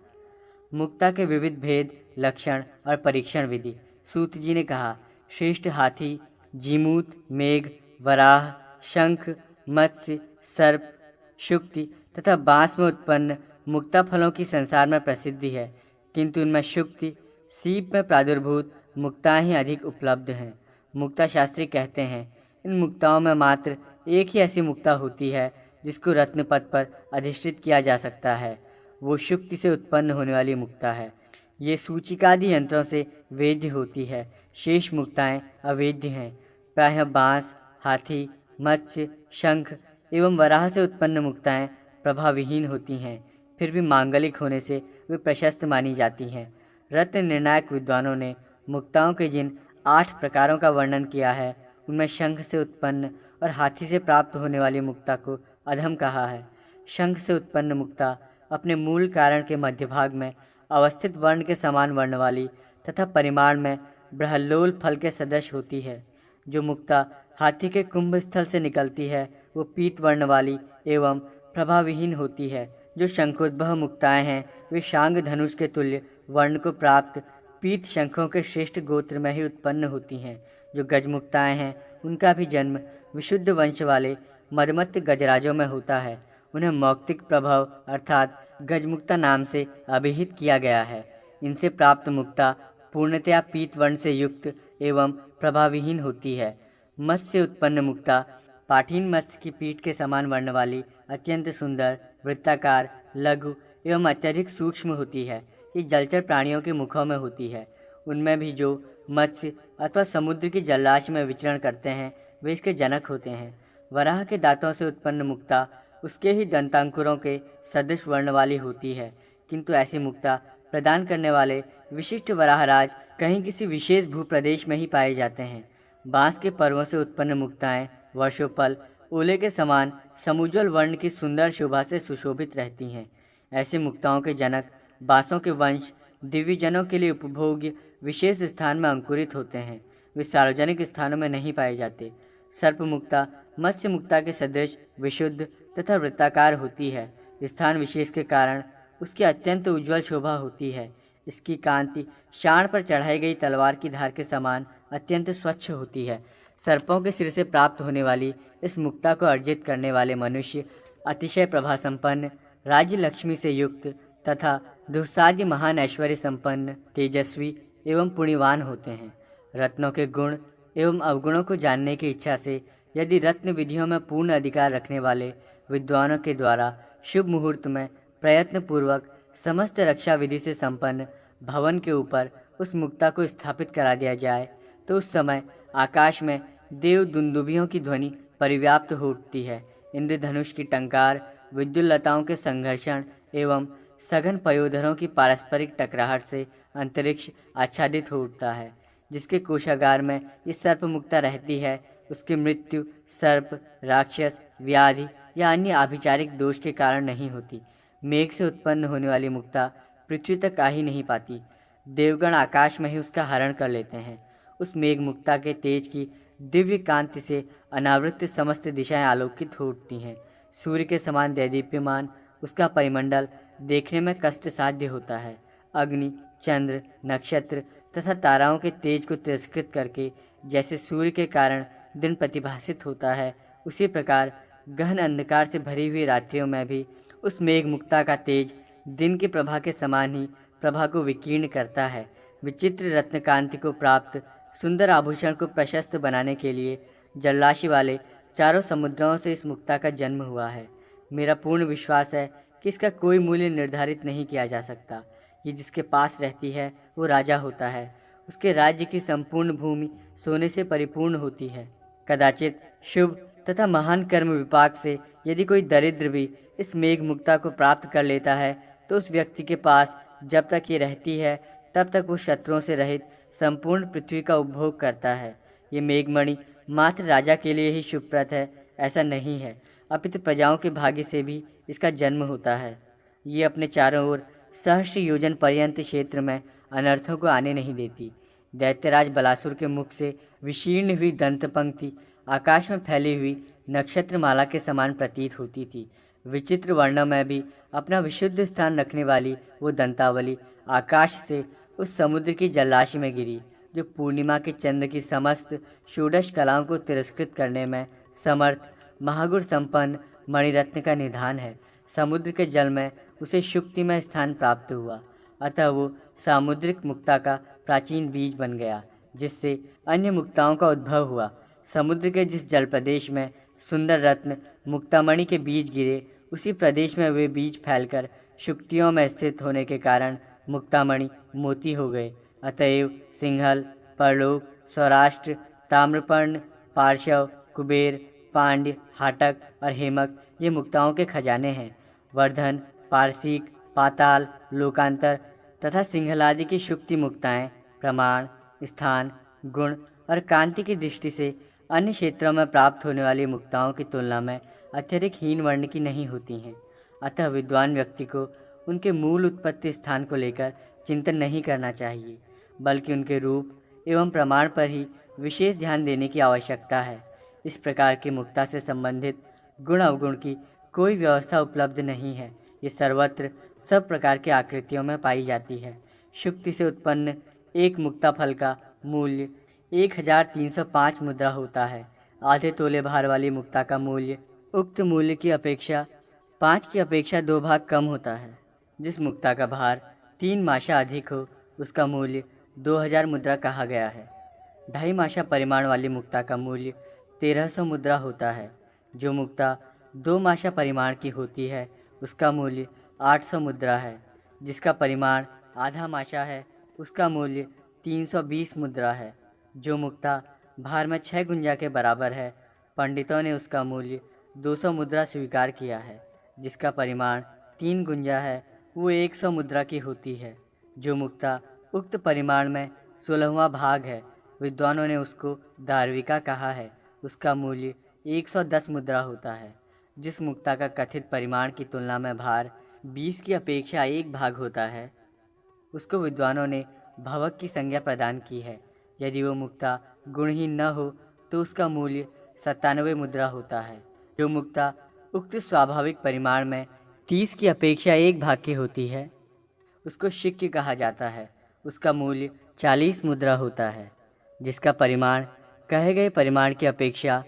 मुक्ता के विविध भेद, लक्षण और परीक्षण विधि। सूत जी ने कहा, श्रेष्ठ हाथी, जीमूत, मेघ, वराह, शंख, मत्स्य, सर्प, शुक्ति तथा बांस में उत्पन्न मुक्ता फलों की संसार में प्रसिद्धि है, किंतु उनमें शुक्ति, सीप में प्रादुर्भूत मुक्ताएं ही अधिक उपलब्ध हैं। मुक्ता शास्त्री कहते हैं, इन मुक्ताओं में मात्र एक ही ऐसी मुक्ता होती है जिसको रत्नपद पर अधिष्ठित किया जा सकता है। वो शुक्ति से उत्पन्न होने वाली मुक्ता है। ये सूचिकादि यंत्रों से वेद्य होती है। शेष मुक्ताएं अवेद्य हैं। प्रायः बांस, हाथी, मत्स्य, शंख एवं वराह से उत्पन्न मुक्ताएं प्रभावहीन होती हैं, फिर भी मांगलिक होने से वे प्रशस्त मानी जाती हैं। रत्न निर्णायक विद्वानों ने मुक्ताओं के जिन 8 प्रकारों का वर्णन किया है, उनमें शंख से उत्पन्न और हाथी से प्राप्त होने वाली मुक्ता को अधम कहा है। शंख से उत्पन्न मुक्ता अपने मूल कारण के मध्य भाग में अवस्थित वर्ण के समान वर्ण वाली तथा परिमाण में बृहल्लोल फल के सदृश होती है। जो मुक्ता हाथी के कुंभ स्थल से निकलती है, वो पीत वर्ण वाली एवं प्रभावहीन होती है। जो शंखोद्भव मुक्ताएं हैं, वे शांग धनुष के तुल्य वर्ण को प्राप्त पीत शंखों के श्रेष्ठ गोत्र में ही उत्पन्न होती हैं। जो गजमुक्ताएं हैं, उनका भी जन्म विशुद्ध वंश वाले मदमत्त गजराजों में होता है। उन्हें मौक्तिक प्रभाव अर्थात गजमुक्ता नाम से अभिहित किया गया है। इनसे प्राप्त मुक्ता पूर्णतया पीत वर्ण से युक्त एवं प्रभावहीन होती है। मत्स्य से उत्पन्न मुक्ता पाठीन मत्स्य की पीठ के समान वर्ण वाली, अत्यंत सुंदर, वृत्ताकार, लघु एवं अत्यधिक सूक्ष्म होती है। ये जलचर प्राणियों के मुखों में होती है। उनमें भी जो मत्स्य अथवा समुद्र की जलराशि में विचरण करते हैं, वे इसके जनक होते हैं। वराह के दांतों से उत्पन्न मुक्ता उसके ही दंतांकुरों के सदृश वर्ण वाली होती है, किंतु ऐसी मुक्ता प्रदान करने वाले विशिष्ट वराहराज कहीं किसी विशेष भूप्रदेश में ही पाए जाते हैं। बांस के पर्वों से उत्पन्न मुक्ताएं वर्षोपल ओले के समान समुज्वल वर्ण की सुंदर शोभा से सुशोभित रहती हैं। ऐसी मुक्ताओं के जनक बांसों के वंश दिव्यजनों के लिए उपभोग्य विशेष स्थान में अंकुरित होते हैं। वे सार्वजनिक स्थानों में नहीं पाए जाते। सर्प मुक्ता मत्स्य मुक्ता के सदृश विशुद्ध तथा वृत्ताकार होती है। स्थान विशेष के कारण उसकी अत्यंत उज्ज्वल शोभा होती है। इसकी कांति शाण पर चढ़ाई गई तलवार की धार के समान अत्यंत स्वच्छ होती है। सर्पों के सिर से प्राप्त होने वाली इस मुक्ता को अर्जित करने वाले मनुष्य अतिशय प्रभा संपन्न, राज्य लक्ष्मी से युक्त तथा दुस्साध्य महान ऐश्वर्य संपन्न, तेजस्वी एवं पुण्यवान होते हैं। रत्नों के गुण एवं अवगुणों को जानने की इच्छा से यदि रत्न विधियों में पूर्ण अधिकार रखने वाले विद्वानों के द्वारा शुभ मुहूर्त में प्रयत्न पूर्वक समस्त रक्षा विधि से संपन्न भवन के ऊपर उस मुक्ता को स्थापित करा दिया जाए, तो उस समय आकाश में देव दुंदुभियों की ध्वनि परिव्याप्त हो उठती है। इंद्रधनुष की टंकार, विद्युल्लताओं के संघर्षण एवं सघन पयोधरों की पारस्परिक टकराहट से अंतरिक्ष आच्छादित हो उठता है। जिसके कोशागार में ये सर्प मुक्ता रहती है, उसकी मृत्यु सर्प, राक्षस, व्याधि या अन्य आभिचारिक दोष के कारण नहीं होती। मेघ से उत्पन्न होने वाली मुक्ता पृथ्वी तक आ ही नहीं पाती। देवगण आकाश में ही उसका हरण कर लेते हैं। उस मेघ मुक्ता के तेज की दिव्य कांति से अनावृत समस्त दिशाएं आलोकित हो उठती हैं। सूर्य के समान दैदीप्यमान उसका परिमंडल देखने में कष्ट साध्य होता है। अग्नि, चंद्र, नक्षत्र तथा ताराओं के तेज को तिरस्कृत करके जैसे सूर्य के कारण दिन प्रतिभासित होता है, उसी प्रकार गहन अंधकार से भरी हुई रात्रियों में भी उस मेघ मुक्ता का तेज दिन की प्रभा के समान ही प्रभा को विकीर्ण करता है। विचित्र रत्नकांति को प्राप्त सुंदर आभूषण को प्रशस्त बनाने के लिए जलराशि वाले चारों समुद्रों से इस मुक्ता का जन्म हुआ है। मेरा पूर्ण विश्वास है कि इसका कोई मूल्य निर्धारित नहीं किया जा सकता। ये जिसके पास रहती है वो राजा होता है। उसके राज्य की संपूर्ण भूमि सोने से परिपूर्ण होती है। कदाचित शुभ तथा महान कर्म विपाक से यदि कोई दरिद्र भी इस मेघ मुक्ता को प्राप्त कर लेता है, तो उस व्यक्ति के पास जब तक ये रहती है तब तक वो शत्रुओं से रहित संपूर्ण पृथ्वी का उपभोग करता है। ये मेघमणि मात्र राजा के लिए ही शुभप्रद है, ऐसा नहीं है, अपितु प्रजाओं के भाग्य से भी इसका जन्म होता है। ये अपने चारों ओर सहस्र योजन पर्यंत क्षेत्र में अनर्थों को आने नहीं देती। दैत्यराज बलासुर के मुख से विशीर्ण हुई दंत पंक्ति आकाश में फैली हुई नक्षत्रमाला के समान प्रतीत होती थी। विचित्र वर्णों में भी अपना विशुद्ध स्थान रखने वाली वो दंतावली आकाश से उस समुद्र की जलराशि में गिरी जो पूर्णिमा के चंद्र की समस्त षोडश कलाओं को तिरस्कृत करने में समर्थ महागुण संपन्न मणिरत्न का निधान है। समुद्र के जल में उसे शुक्तिमय स्थान प्राप्त हुआ, अतः वो सामुद्रिक मुक्ता का प्राचीन बीज बन गया, जिससे अन्य मुक्ताओं का उद्भव हुआ। समुद्र के जिस जल प्रदेश में सुंदर रत्न मुक्तामणि के बीज गिरे, उसी प्रदेश में वे बीज फैलकर शुक्तियों में स्थित होने के कारण मुक्तामणि मोती हो गए। अतएव सिंहल, परलोक, सौराष्ट्र, ताम्रपर्ण, पार्श्व, कुबेर, पांड्य, हाटक और हेमक ये मुक्ताओं के खजाने हैं। वर्धन, पारसिक, पाताल, लोकांतर तथा सिंहलादि की शुक्ति मुक्ताएं प्रमाण, स्थान, गुण और कांति की दृष्टि से अन्य क्षेत्रों में प्राप्त होने वाली मुक्ताओं की तुलना में अत्यधिक हीन वर्ण की नहीं होती हैं। अतः विद्वान व्यक्ति को उनके मूल उत्पत्ति स्थान को लेकर चिंतन नहीं करना चाहिए, बल्कि उनके रूप एवं प्रमाण पर ही विशेष ध्यान देने की आवश्यकता है। इस प्रकार की मुक्ता से संबंधित गुण अवगुण की कोई व्यवस्था उपलब्ध नहीं है। ये सर्वत्र सब प्रकार की आकृतियों में पाई जाती है। शुक्ति से उत्पन्न एक मुक्ता फल का मूल्य 1305 मुद्रा होता है। आधे तोले भार वाली मुक्ता का मूल्य उक्त मूल्य की अपेक्षा 5 की अपेक्षा 2 भाग कम होता है। जिस मुक्ता का भार 3 माशा अधिक हो, उसका मूल्य 2000 मुद्रा कहा गया है। 2.5 माशा परिमाण वाली मुक्ता का मूल्य 1300 मुद्रा होता है। जो मुक्ता 2 माशा परिमाण की होती है, उसका मूल्य 800 मुद्रा है। जिसका परिमाण आधा माशा है, उसका मूल्य 320 मुद्रा है। जो मुक्ता भार में 6 गुंजा के बराबर है, पंडितों ने उसका मूल्य 200 मुद्रा स्वीकार किया है। जिसका परिमाण 3 गुंजा है, वो 100 मुद्रा की होती है। जो मुक्ता उक्त परिमाण में 16वां भाग है, विद्वानों ने उसको दार्विका कहा है। उसका मूल्य 110 मुद्रा होता है। जिस मुक्ता का कथित परिमाण की तुलना में भार 20 की अपेक्षा 1 भाग होता है, उसको विद्वानों ने भवक की संज्ञा प्रदान की है। यदि वो मुक्ता गुणहीन न हो तो उसका मूल्य 97 मुद्रा होता है। जो मुक्ता उक्त स्वाभाविक परिमाण में 30 की अपेक्षा 1 भाग की होती है, उसको शिक्य कहा जाता है। उसका मूल्य 40 मुद्रा होता है। जिसका परिमाण कहे गए परिमाण की अपेक्षा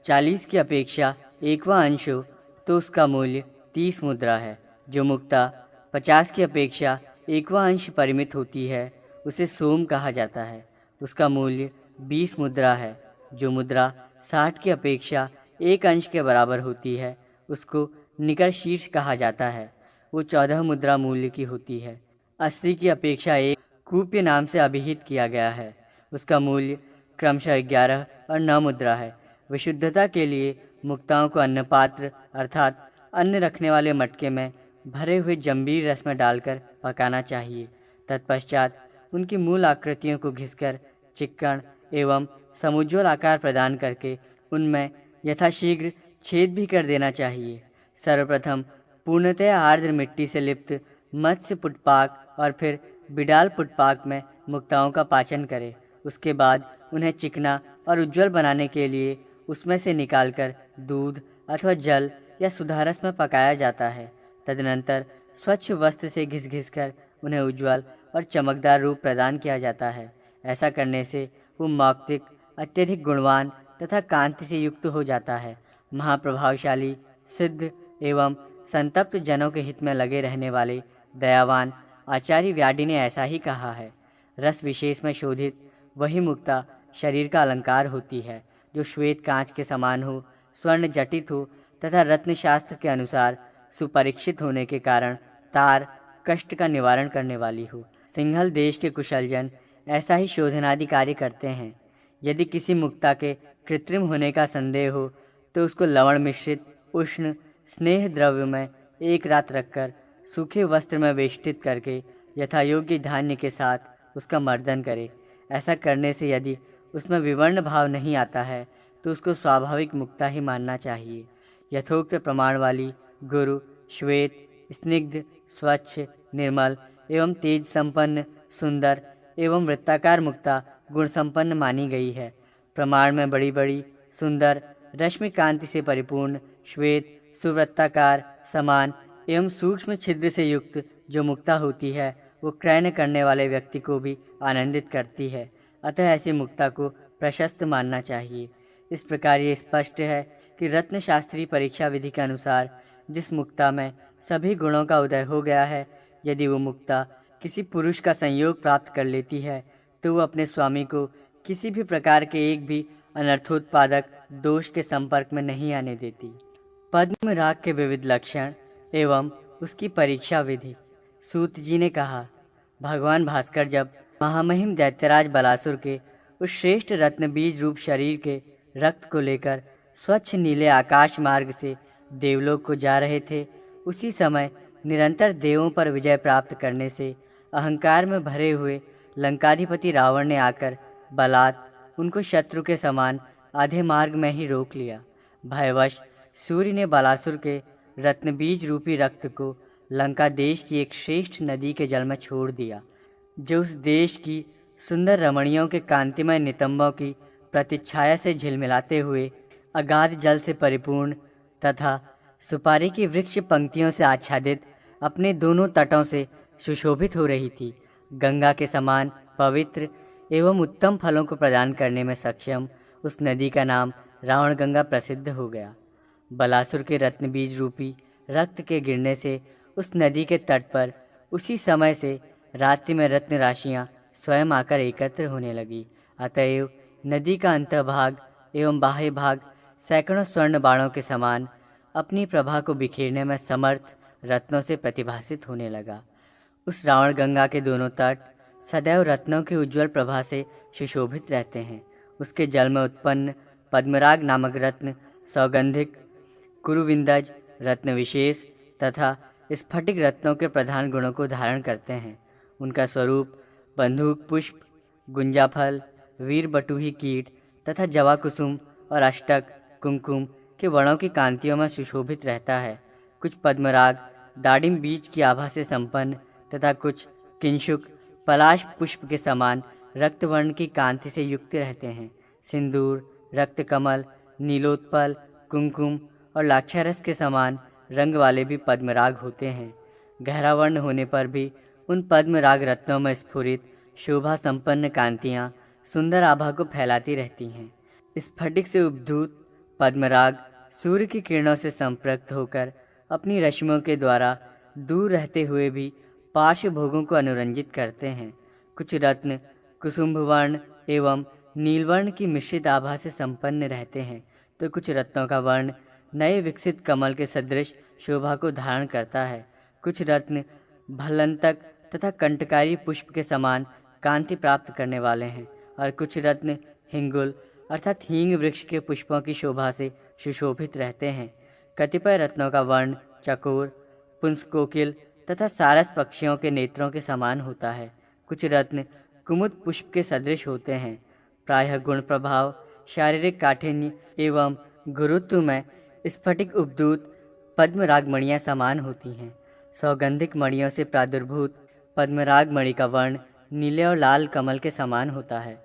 40 की अपेक्षा 1वां अंश हो तो उसका मूल्य 30 मुद्रा है। जो मुक्ता 50 की अपेक्षा 1वां अंश परिमित होती है, उसे सोम कहा जाता है। उसका मूल्य 20 मुद्रा है। जो मुद्रा 60 की अपेक्षा 1 अंश के बराबर होती है, उसको निकर शीर्ष कहा जाता है। वो 14 मुद्रा मूल्य की होती है। 80 की अपेक्षा 1 कूप्य नाम से अभिहित किया गया है। उसका मूल्य क्रमशः 11 और 9 मुद्रा है। विशुद्धता के लिए मुक्ताओं को अन्न पात्र अर्थात अन्न रखने वाले मटके में भरे हुए जंबीर रस में डालकर पकाना चाहिए। तत्पश्चात उनकी मूल आकृतियों को घिसकर चिक्कण एवं समुज्ज्वल आकार प्रदान करके उनमें यथाशीघ्र छेद भी कर देना चाहिए। सर्वप्रथम पूर्णतः आर्द्र मिट्टी से लिप्त मत्स्य पुटपाक और फिर बिडाल पुटपाक में मुक्ताओं का पाचन करें। उसके बाद उन्हें चिकना और उज्ज्वल बनाने के लिए उसमें से निकालकर दूध अथवा जल या सुधारस में पकाया जाता है। तदनंतर स्वच्छ वस्त्र से घिस कर उन्हें उज्ज्वल और चमकदार रूप प्रदान किया जाता है। ऐसा करने से वो मौक्तिक अत्यधिक गुणवान तथा कांति से युक्त हो जाता है। महाप्रभावशाली, सिद्ध एवं संतप्त जनों के हित में लगे रहने वाले दयावान आचार्य व्याधि ने ऐसा ही कहा है। रस विशेष में शोधित वही मुक्ता शरीर का अलंकार होती है, जो श्वेत कांच के समान हो, स्वर्ण जटित हो तथा रत्न शास्त्र के अनुसार सुपरीक्षित होने के कारण तार कष्ट का निवारण करने वाली हो। सिंहल देश के कुशलजन ऐसा ही शोधनादि कार्य करते हैं। यदि किसी मुक्ता के कृत्रिम होने का संदेह हो तो उसको लवण मिश्रित उष्ण स्नेह द्रव्य में 1 रात रखकर सूखे वस्त्र में वेष्टित करके यथा योग्य धान्य के साथ उसका मर्दन करे। ऐसा करने से यदि उसमें विवर्ण भाव नहीं आता है तो उसको स्वाभाविक मुक्ता ही मानना चाहिए। यथोक्त प्रमाण वाली गुरु, श्वेत, स्निग्ध, स्वच्छ, निर्मल एवं तेज संपन्न, सुंदर एवं वृत्ताकार मुक्ता गुण संपन्न मानी गई है। प्रमाण में बड़ी बड़ी, सुंदर, रश्मि कांति से परिपूर्ण, श्वेत, सुवृत्ताकार, समान एवं सूक्ष्म छिद्र से युक्त जो मुक्ता होती है वो क्रयण करने वाले व्यक्ति को भी आनंदित करती है। अतः ऐसी मुक्ता को प्रशस्त मानना चाहिए। इस प्रकार ये स्पष्ट है कि रत्न शास्त्रीय परीक्षा विधि के अनुसार जिस मुक्ता में सभी गुणों का उदय हो गया है, यदि वो मुक्ता किसी पुरुष का संयोग प्राप्त कर लेती है तो वो अपने स्वामी को किसी भी प्रकार के एक भी अनर्थोत्पादक दोष के संपर्क में नहीं आने देती। पद्म राग के विविध लक्षण एवं उसकी परीक्षा विधि। सूत जी ने कहा, भगवान भास्कर जब महामहिम दैत्यराज बलासुर के उस श्रेष्ठ रत्न बीज रूप शरीर के रक्त को लेकर स्वच्छ नीले आकाश मार्ग से देवलोक को जा रहे थे, उसी समय निरंतर देवों पर विजय प्राप्त करने से अहंकार में भरे हुए लंकाधिपति रावण ने आकर बलात् उनको शत्रु के समान आधे मार्ग में ही रोक लिया। भयवश सूर्य ने बलासुर के रत्नबीज रूपी रक्त को लंका देश की एक श्रेष्ठ नदी के जल में छोड़ दिया, जो उस देश की सुंदर रमणियों के कांतिमय नितंबों की प्रतिच्छाया से झिलमिलाते हुए अगाध जल से परिपूर्ण तथा सुपारी की वृक्ष पंक्तियों से आच्छादित अपने दोनों तटों से सुशोभित हो रही थी। गंगा के समान पवित्र एवं उत्तम फलों को प्रदान करने में सक्षम उस नदी का नाम रावण गंगा प्रसिद्ध हो गया। बलासुर के रत्न बीज रूपी रक्त के गिरने से उस नदी के तट पर उसी समय से रात्रि में रत्न राशियां स्वयं आकर एकत्र होने लगी। अतएव नदी का अंतभाग एवं बाह्य भाग सैकड़ों स्वर्ण बाणों के समान अपनी प्रभा को बिखेरने में समर्थ रत्नों से प्रतिभासित होने लगा। उस रावण गंगा के दोनों तट सदैव रत्नों की उज्ज्वल प्रभा से सुशोभित रहते हैं। उसके जल में उत्पन्न पद्मराग नामक रत्न सौगंधिक, कुरुविंदज रत्न विशेष तथा स्फटिक रत्नों के प्रधान गुणों को धारण करते हैं। उनका स्वरूप बंदूक पुष्प, गुंजाफल, वीर बटुही कीट तथा जवा कुसुम और अष्टक कुमकुम के वर्णों की कांतियों में सुशोभित रहता है। कुछ पद्मराग दाडिम बीज की आभा से संपन्न तथा कुछ किंशुक पलाश पुष्प के समान रक्तवर्ण की कांति से युक्त रहते हैं। सिंदूर, रक्तकमल, नीलोत्पल, कुमकुम और लाक्षारस के समान रंग वाले भी पद्मराग होते हैं। गहरा वर्ण होने पर भी उन पद्मराग रत्नों में स्फुरित शोभा संपन्न कांतियाँ सुंदर आभा को फैलाती रहती हैं। स्फटिक से उद्भूत पद्मराग सूर्य की किरणों से संपृक्त होकर अपनी रश्मियों के द्वारा दूर रहते हुए भी पार्श्व भोगों को अनुरंजित करते हैं। कुछ रत्न कुसुम्भवर्ण एवं नीलवर्ण की मिश्रित आभा से संपन्न रहते हैं, तो कुछ रत्नों का वर्ण नए विकसित कमल के सदृश शोभा को धारण करता है। कुछ रत्न भल्लंतक तथा कंटकारी पुष्प के समान कांति प्राप्त करने वाले हैं और कुछ रत्न हिंगुल अर्थात हींग वृक्ष के पुष्पों की शोभा से सुशोभित रहते हैं। कतिपय रत्नों का वर्ण चकोर, पुंसकोकिल तथा सारस पक्षियों के नेत्रों के समान होता है। कुछ रत्न कुमुद पुष्प के सदृश होते हैं। प्रायः गुण प्रभाव, शारीरिक काठिन्य एवं गुरुत्व में स्फटिक उपदूत पद्मराग मणियाँ समान होती हैं। सौगंधिक मणियों से प्रादुर्भूत पद्मराग मणि का वर्ण नीले और लाल कमल के समान होता है।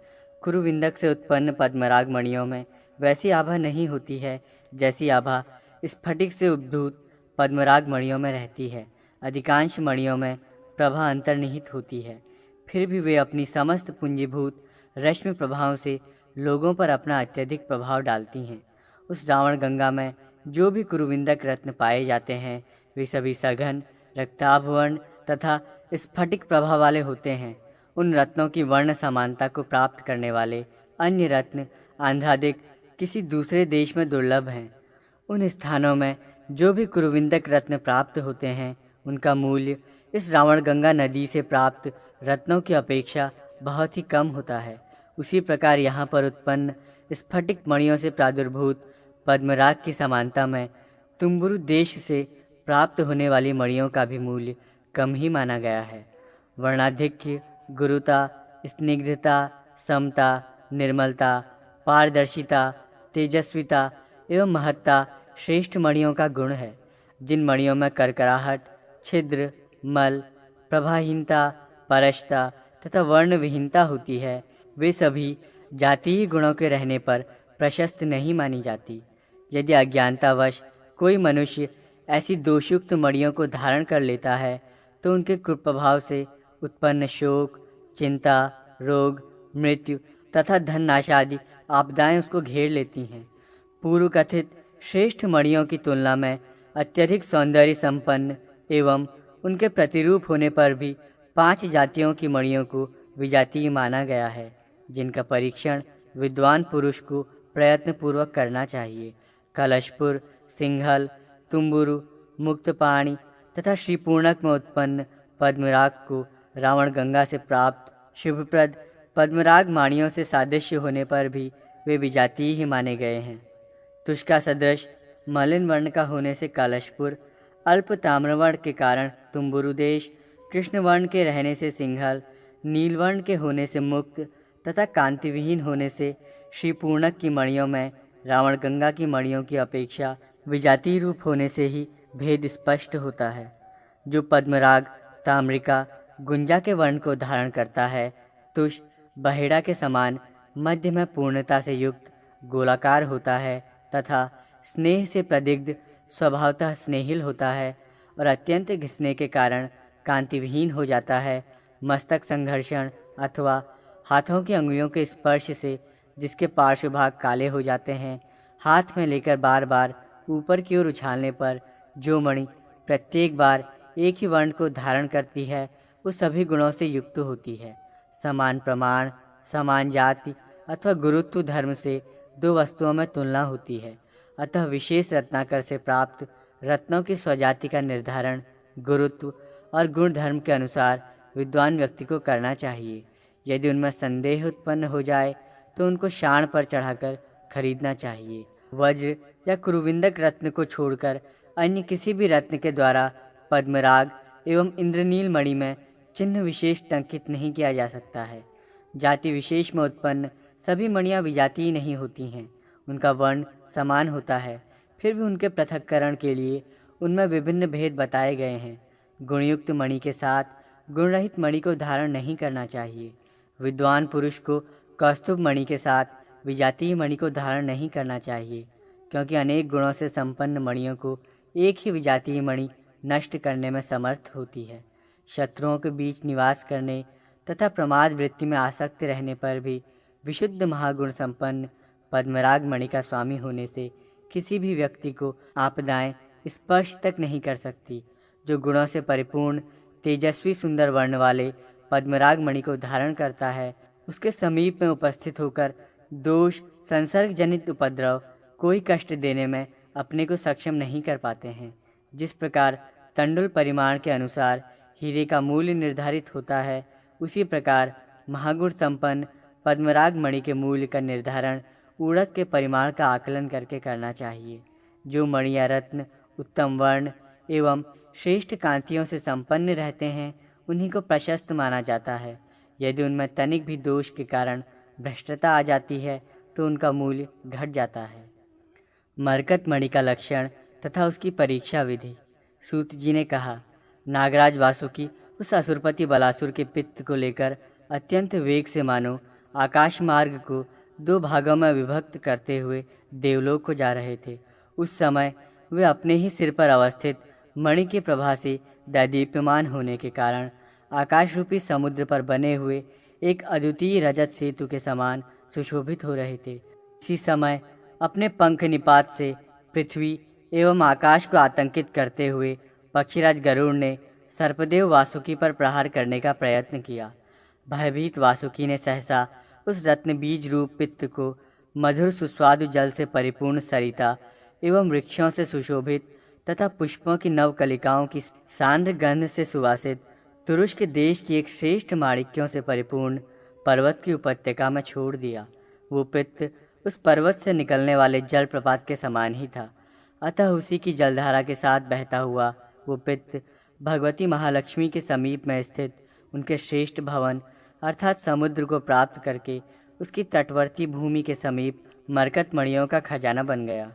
कुरुविंदक से उत्पन्न पद्मराग मणियों में वैसी आभा नहीं होती है जैसी आभा स्फटिक से उद्भूत पद्मराग मणियों में रहती है। अधिकांश मणियों में प्रभा अंतर्निहित होती है, फिर भी वे अपनी समस्त पूंजीभूत रश्मि प्रभावों से लोगों पर अपना अत्यधिक प्रभाव डालती हैं। उस रावण गंगा में जो भी कुरुविंदक रत्न पाए जाते हैं वे सभी सघन, रक्ताभ वर्ण तथा स्फटिक प्रभा वाले होते हैं। उन रत्नों की वर्ण समानता को प्राप्त करने वाले अन्य रत्न आंध्रादिक किसी दूसरे देश में दुर्लभ हैं। उन स्थानों में जो भी कुरुविंदक रत्न प्राप्त होते हैं उनका मूल्य इस रावण गंगा नदी से प्राप्त रत्नों की अपेक्षा बहुत ही कम होता है। उसी प्रकार यहाँ पर उत्पन्न स्फटिक मणियों से प्रादुर्भूत पद्मराग की समानता में तुम्बुरु देश से प्राप्त होने वाली मणियों का भी मूल्य कम ही माना गया है। वर्णाधिक्य, गुरुता, स्निग्धता, समता, निर्मलता, पारदर्शिता, तेजस्विता एवं महत्ता श्रेष्ठ मणियों का गुण है। जिन मणियों में करकराहट, छिद्र, मल, प्रभाहीनता, परशता तथा वर्णविहीनता होती है वे सभी जातीय गुणों के रहने पर प्रशस्त नहीं मानी जाती। यदि अज्ञानतावश कोई मनुष्य ऐसी दोषयुक्त मणियों को धारण कर लेता है तो उनके कुप्रभाव से उत्पन्न शोक, चिंता, रोग, मृत्यु तथा धन नाश आदि आपदाएं उसको घेर लेती हैं। पूर्व कथित श्रेष्ठ मणियों की तुलना में अत्यधिक सौंदर्य संपन्न एवं उनके प्रतिरूप होने पर भी 5 जातियों की मणियों को विजातीय माना गया है, जिनका परीक्षण विद्वान पुरुष को प्रयत्नपूर्वक करना चाहिए। कलशपुर, सिंघल, तुम्बुरु, मुक्तपाणी तथा श्रीपूर्णक में उत्पन्न पद्मराग को रावण गंगा से प्राप्त शुभप्रद पद्मराग माणियों से सादृश्य होने पर भी वे विजातीय ही माने गए हैं। तुष्का सदृश मलिन वर्ण का होने से कलशपुर, अल्प ताम्रवर्ण के कारण तुम्बुरु देश, कृष्ण वर्ण के रहने से सिंघल, नीलवर्ण के होने से मुक्त तथा कांतिविहीन होने से श्रीपूर्णक की मणियों में रावण गंगा की मणियों की अपेक्षा विजातीय रूप होने से ही भेद स्पष्ट होता है। जो पद्मराग, ताम्रिका, गुंजा के वर्ण को धारण करता है, तुष बहेड़ा के समान मध्य में पूर्णता से युक्त गोलाकार होता है तथा स्नेह से प्रदिग्ध स्वभावतः स्नेहिल होता है और अत्यंत घिसने के कारण कांतिविहीन हो जाता है। मस्तक संघर्षण अथवा हाथों की अंगुलियों के स्पर्श से जिसके पार्श्व भाग काले हो जाते हैं, हाथ में लेकर बार बार ऊपर की ओर उछालने पर जो मणि प्रत्येक बार एक ही वर्ण को धारण करती है, वो सभी गुणों से युक्त होती है। समान प्रमाण, समान जाति अथवा गुरुत्व धर्म से 2 वस्तुओं में तुलना होती है। अतः विशेष रत्नाकर से प्राप्त रत्नों की स्वजाति का निर्धारण गुरुत्व और गुण धर्म के अनुसार विद्वान व्यक्ति को करना चाहिए। यदि उनमें संदेह उत्पन्न हो जाए तो उनको शाण पर चढ़ाकर खरीदना चाहिए। वज्र या कुरुविंदक रत्न को छोड़कर अन्य किसी भी रत्न के द्वारा पद्मराग एवं इंद्रनील मणि में चिन्ह विशेष टंकित नहीं किया जा सकता है। जाति विशेष में उत्पन्न सभी मणियाँ विजातीय नहीं होती हैं। उनका वर्ण समान होता है, फिर भी उनके पृथक्करण के लिए उनमें विभिन्न भेद बताए गए हैं। गुणयुक्त मणि के साथ गुणरहित मणि को धारण नहीं करना चाहिए। विद्वान पुरुष को कौस्तुभ मणि के साथ विजातीय मणि को धारण नहीं करना चाहिए, क्योंकि अनेक गुणों से संपन्न मणियों को एक ही विजातीय मणि नष्ट करने में समर्थ होती है। शत्रुओं के बीच निवास करने तथा प्रमाद वृत्ति में आसक्त रहने पर भी विशुद्ध महागुण संपन्न पद्मराग मणि का स्वामी होने से किसी भी व्यक्ति को आपदाएं स्पर्श तक नहीं कर सकती। जो गुणों से परिपूर्ण तेजस्वी सुंदर वर्ण वाले पद्मराग मणि को धारण करता है, उसके समीप में उपस्थित होकर दोष संसर्ग जनित उपद्रव कोई कष्ट देने में अपने को सक्षम नहीं कर पाते हैं। जिस प्रकार तंडुल परिमाण के अनुसार हीरे का मूल्य निर्धारित होता है, उसी प्रकार महागुण संपन्न पद्मराग मणि के मूल्य का निर्धारण उड़द के परिमाण का आकलन करके करना चाहिए। जो मणि या रत्न उत्तम वर्ण एवं श्रेष्ठ कांतियों से संपन्न रहते हैं, उन्हीं को प्रशस्त माना जाता है। यदि उनमें तनिक भी दोष के कारण भ्रष्टता आ जाती है तो उनका मूल्य घट जाता है। मरकत मणि का लक्षण तथा उसकी परीक्षा विधि। सूत जी ने कहा, नागराज वासुकी उस असुरपति बलासुर के पित्त को लेकर अत्यंत वेग से मानो आकाश मार्ग को 2 भागों में विभक्त करते हुए देवलोक को जा रहे थे। उस समय वे अपने ही सिर पर अवस्थित मणि की प्रभा से दैदीप्यमान होने के कारण आकाश रूपी समुद्र पर बने हुए एक अद्वितीय रजत सेतु के समान सुशोभित हो रहे थे। इसी समय अपने पंख निपात से पृथ्वी एवं आकाश को आतंकित करते हुए पक्षीराज गरुड़ ने सर्पदेव वासुकी पर प्रहार करने का प्रयत्न किया। भयभीत वासुकी ने सहसा उस रत्न बीज रूप पित्त को मधुर सुस्वादु जल से परिपूर्ण सरिता एवं वृक्षों से सुशोभित तथा पुष्पों की नवकलिकाओं की सांद्र गंध से सुवासित तुरुष्क के देश की एक श्रेष्ठ माणिक्यों से परिपूर्ण पर्वत की उपत्यका में छोड़ दिया। वो पित्त उस पर्वत से निकलने वाले जल प्रपात के समान ही था। अतः उसी की जलधारा के साथ बहता हुआ वो पित्त भगवती महालक्ष्मी के समीप में स्थित उनके श्रेष्ठ भवन अर्थात समुद्र को प्राप्त करके उसकी तटवर्ती भूमि के समीप मरकत मणियों का खजाना बन गया।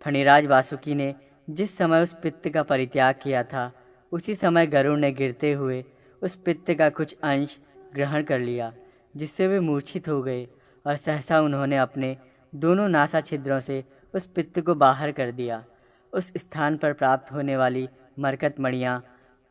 फणिराज वासुकी ने जिस समय उस पित्त का परित्याग किया था, उसी समय गरुड़ ने गिरते हुए उस पित्त का कुछ अंश ग्रहण कर लिया। जिससे वे मूर्छित हो गए और सहसा उन्होंने अपने दोनों नासा छिद्रों से उस पित्त को बाहर कर दिया। उस स्थान पर प्राप्त होने वाली मरकत मणियाँ